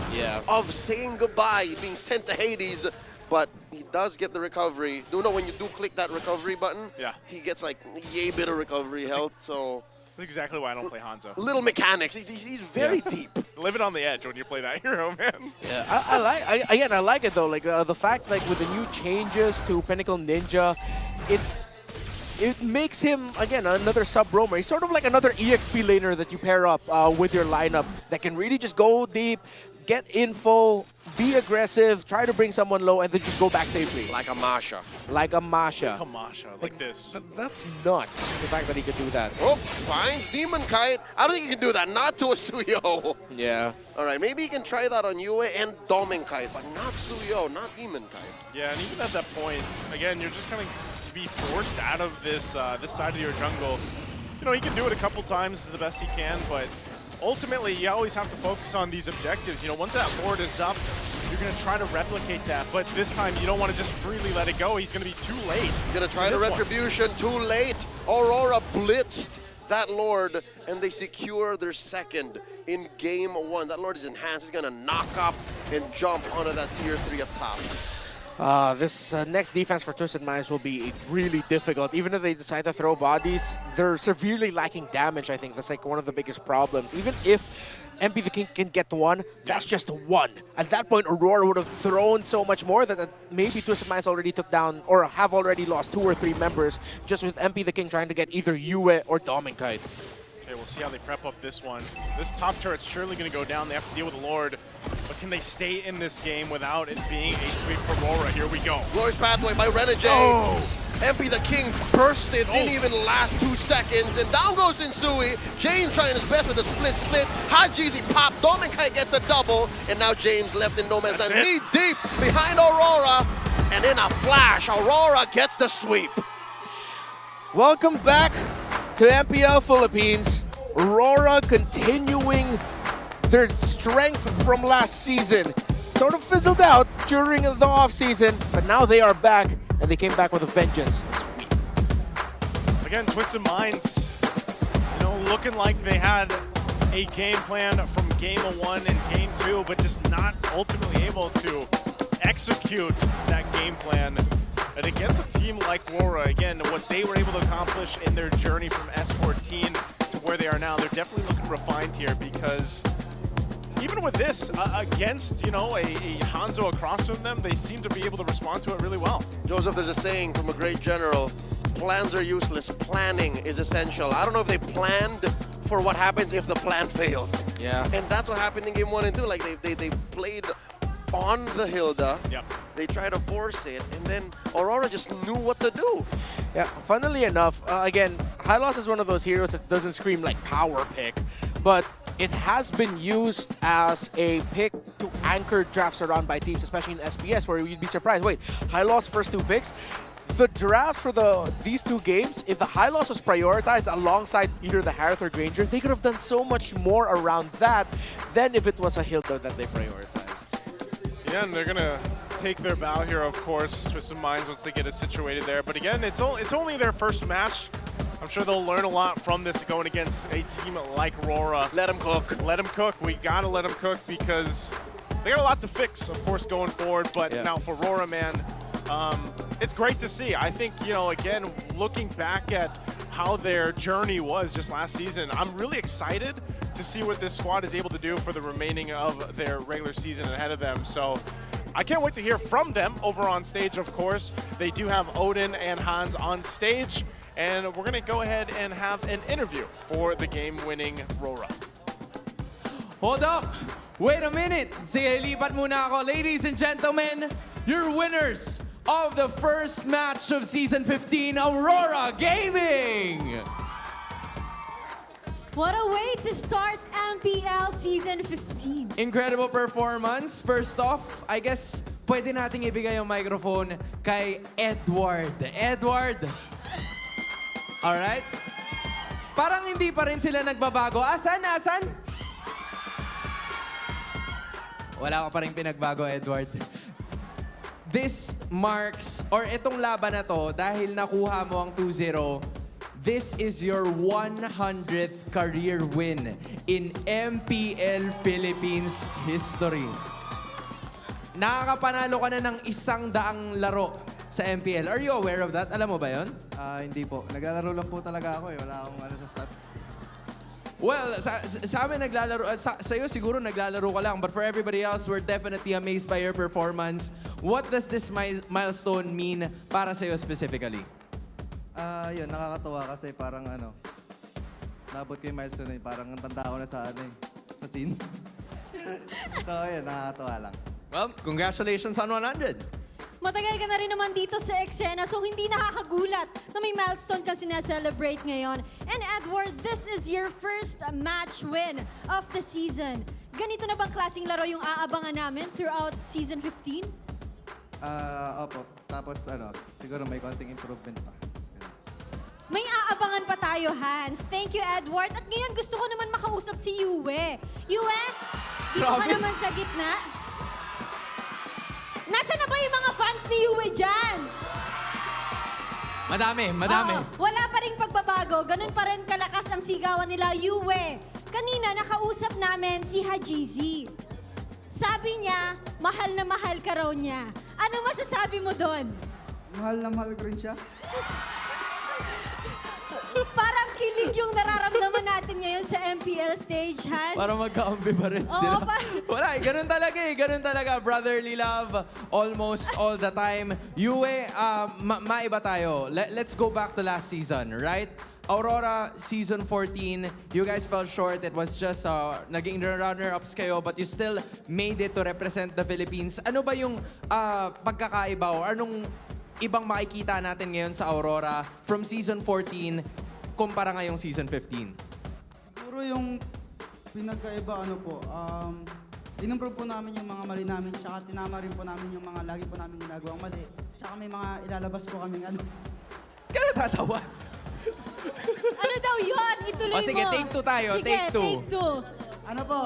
of saying goodbye, being sent to Hades. But he does get the recovery. You know, when you do click that recovery button, he gets like yay bit of recovery health. So that's exactly why I don't play Hanzo. Little mechanics. He's very deep. Living on the edge when you play that hero, man. Yeah, I like it though. Like the fact, like with the new changes to Pinnacle Ninja, it makes him again another sub roamer. He's sort of like another EXP laner that you pair up with your lineup that can really just go deep, get info, be aggressive, try to bring someone low, and then just go back safely. Like a Masha. Like a Masha. Like a Masha, like this. That's nuts, the fact that he could do that. Oh, finds Demon Kite. I don't think he can do that. Not to a Suyo. Yeah. All right, maybe he can try that on Yue and Domin Kite, but not Suyo, not Demon Kite. Yeah, and even at that point, again, you're just kind of be forced out of this this side of your jungle. You know, he can do it a couple times the best he can, but ultimately, you always have to focus on these objectives. You know, once that Lord is up, you're going to try to replicate that. But this time, you don't want to just freely let it go. He's going to be too late. Going to try the retribution, too late. Aurora blitzed that Lord, and they secure their second in game 1. That Lord is enhanced. He's going to knock up and jump onto that tier 3 up top. This next defense for Twisted Minds will be really difficult. Even if they decide to throw bodies, they're severely lacking damage, I think. That's like one of the biggest problems. Even if MP the King can get one, that's just one. At that point, Aurora would have thrown so much more that maybe Twisted Minds already took down or have already lost 2 or 3 members just with MP the King trying to get either Yue or Domin Kite. Okay, we'll see how they prep up this one. This top turret's surely going to go down. They have to deal with the Lord. But can they stay in this game without it being a sweep for Aurora? Here we go. Glorious Pathway by Renegade. Oh! MP the King bursted, didn't even last 2 seconds, and down goes Insui. James trying his best with a split. Hajizi popped, Dominkai gets a double, and now James left in no man's land, knee deep behind Aurora, and in a flash, Aurora gets the sweep. Welcome back to MPL Philippines. Aurora continuing their strength from last season. Sort of fizzled out during the offseason, but now they are back, and they came back with a vengeance. Again, Twisted Minds, looking like they had a game plan from game 1 and game 2, but just not ultimately able to execute that game plan. And against a team like RORA, again, what they were able to accomplish in their journey from S14 to where they are now, they're definitely looking refined here, because even with this, against, a Hanzo across from them, they seem to be able to respond to it really well. Joseph, there's a saying from a great general, plans are useless, planning is essential. I don't know if they planned for what happens if the plan failed. Yeah. And that's what happened in game 1 and 2. Like, they played on the Hilda. Yep. They tried to force it, and then Aurora just knew what to do. Yeah, funnily enough, again, High Loss is one of those heroes that doesn't scream like power pick, but it has been used as a pick to anchor drafts around by teams, especially in SPS, where you'd be surprised. Wait, High Loss first 2 picks? The drafts for these 2 games, if the High Loss was prioritized alongside either the Harith or Granger, they could have done so much more around that than if it was a Hilda that they prioritized. Yeah, and they're going to take their bow here, of course, Twisted Minds, once they get it situated there. But again, it's only their first match. I'm sure they'll learn a lot from this going against a team like RORA. Let them cook. Let them cook. We got to let them cook, because they got a lot to fix, of course, going forward. But now for RORA, man, it's great to see. I think, again, looking back at how their journey was just last season, I'm really excited to see what this squad is able to do for the remaining of their regular season ahead of them. So I can't wait to hear from them over on stage, of course. They do have Odin and Hans on stage, and we're going to go ahead and have an interview for the game-winning RORA. Hold up! Wait a minute! Sige, lipat muna ako. Ladies and gentlemen, your winners of the first match of Season 15, Aurora Gaming! What a way to start MPL Season 15. Incredible performance. First off, I guess pwede nating ibigay yung microphone kay Edward. Edward! Alright? Parang hindi pa rin sila nagbabago. Asan? Wala ka pa rin pinagbago, Edward. This marks, or itong laban na to, dahil nakuha mo ang 2-0, this is your 100th career win in MPL Philippines history. Nakakapanalo ka na ng 100 laro sa MPL. Are you aware of that? Alam mo ba yon? Hindi po. Naglalaro lang po talaga ako eh. Wala akong sa stats. Well, sa amin naglalaro, sa'yo siguro naglalaro ka lang, but for everybody else, we're definitely amazed by your performance. What does this milestone mean para sa'yo specifically? Yun, nakakatawa kasi parang nabot ko yung milestone na yun. Parang tanda ko na sa sa scene. So, yun, nakakatawa lang. Well, congratulations on 100. Matagal ka na rin naman dito sa eksena, so hindi nakakagulat na may milestone ka sinaselebrate ngayon. And Edward, this is your first match win of the season. Ganito na bang klaseng laro yung aabangan namin throughout Season 15? Opo. Tapos siguro may konting improvement pa. May aabangan pa tayo, Hans. Thank you, Edward. At ngayon gusto ko naman makausap si Yue. Yue, dito ka naman sa gitna. Nasaan na ba yung mga fans ni Yue dyan? Madami. Wala pa rin pagbabago. Ganun pa rin kalakas ang sigawan nila, Yue. Kanina, nakausap namin si Hajizi. Sabi niya, mahal na mahal ka raw niya. Ano masasabi mo doon? Mahal na mahal ko rin siya. Parang kilig yung nararamdaman natin ngayon sa MPL stage, Hans. Para magka-ambivalent sila. Wala, ganun talaga. Brotherly love almost all the time. Yue, maiba tayo. Let's go back to last season, right? Aurora Season 14, you guys fell short. It was just naging runner-ups kayo, but you still made it to represent the Philippines. Ano ba yung pagkakaiba o anong ibang makikita natin ngayon sa Aurora from Season 14 kumpara ngayong Season 15? Siguro yung pinagkaiba, in-improve po namin yung mga mali namin, tsaka tinama rin po namin yung mga lagi po namin ginagawang mali. Tsaka may mga ilalabas po kaming Ka natatawa? Ano daw yun? Ituloy mo. Sige, take 2 tayo. Sige, take 2. take 2. Ano po,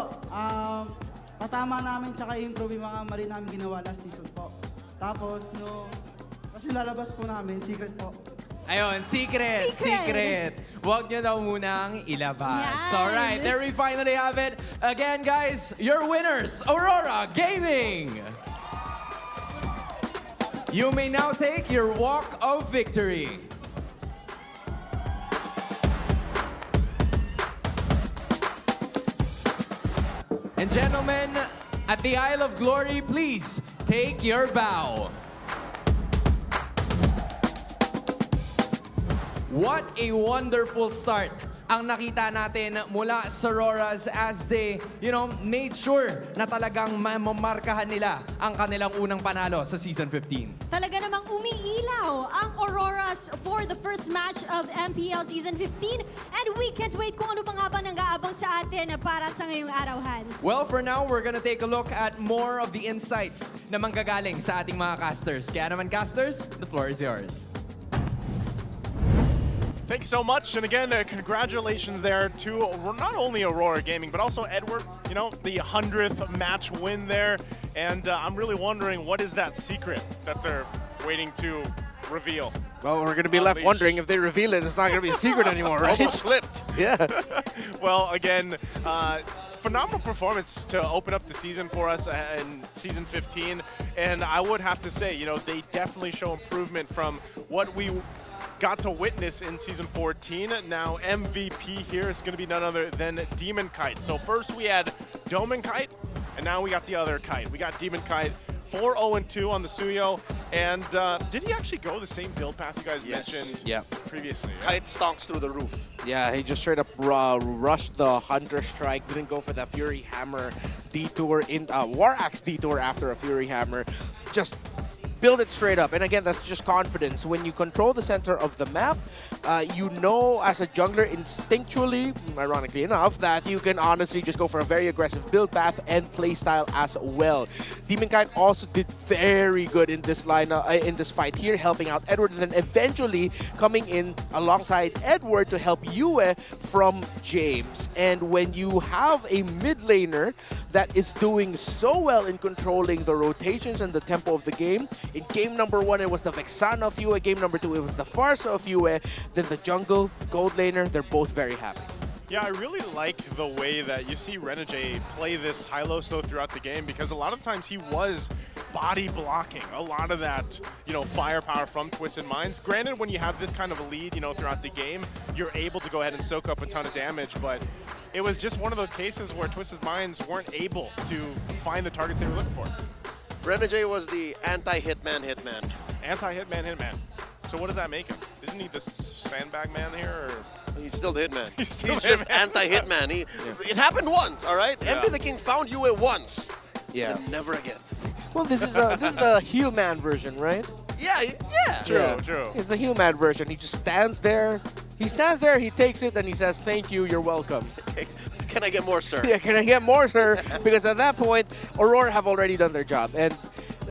tatama namin tsaka i-improve yung mga mali namin ginawa last season po. Tapos, kasi lalabas po namin, secret po. Ayun, secret. Huwag nyo daw munang ilabas. Yan. Alright, there we finally have it. Again, guys, your winners, Aurora Gaming. You may now take your walk of victory. And gentlemen, at the Isle of Glory, please take your bow. What a wonderful start ang nakita natin mula sa Roras as they, made sure na talagang mamarkahan nila ang kanilang unang panalo sa Season 15. Talaga namang umiilaw ang Auroras for the first match of MPL Season 15 and we can't wait kung ano pa nga ba nang-aabang sa atin para sa ngayong araw, Hans. Well, for now, we're gonna take a look at more of the insights na manggagaling sa ating mga casters. Kaya naman, casters, the floor is yours. Thanks so much, and again, congratulations there to not only Aurora Gaming, but also Edward, the 100th match win there. And I'm really wondering, what is that secret that they're waiting to reveal? Well, we're going to be left wondering if they reveal it. It's not going to be a secret anymore, right? Almost slipped. Yeah. Well, again, phenomenal performance to open up the season for us in Season 15. And I would have to say, they definitely show improvement from what we got to witness in Season 14. Now MVP here is going to be none other than Demon Kite. So first we had Doman Kite, and now we got the other Kite. We got Demon Kite, 4-0-2 on the Suyo. And did he actually go the same build path you guys mentioned previously? Yeah? Kite stonks through the roof. Yeah, he just straight up rushed the Hunter Strike, didn't go for the Fury Hammer detour, War Axe detour after a Fury Hammer. Just build it straight up. And again, that's just confidence. When you control the center of the map, you know as a jungler instinctually, ironically enough, that you can honestly just go for a very aggressive build path and playstyle as well. Demon Kite also did very good in this in this fight here, helping out Edward, and then eventually coming in alongside Edward to help Yue from James. And when you have a mid laner that is doing so well in controlling the rotations and the tempo of the game, in game number 1, it was the Vexana of Yue. Game number 2, it was the Farsa of Yue. Then the jungle, gold laner, they're both very happy. Yeah, I really like the way that you see Renegade play this high-low slow throughout the game, because a lot of times he was body blocking a lot of that, firepower from Twisted Minds. Granted, when you have this kind of a lead, throughout the game, you're able to go ahead and soak up a ton of damage, but it was just one of those cases where Twisted Minds weren't able to find the targets they were looking for. Renegade was the anti-hitman hitman. Anti-hitman hitman. So what does that make him? Isn't he the sandbag man here? Or? He's still the hitman. He's just anti-hitman. It happened once, all right? Yeah. MP the King found Yue once. Yeah. And never again. Well, this is the heel man version, right? Yeah. True. It's the heel man version. He just stands there. He stands there, he takes it, and he says, "Thank you, you're welcome." Can I get more, sir? Yeah, can I get more, sir? Because at that point, Aurora have already done their job. And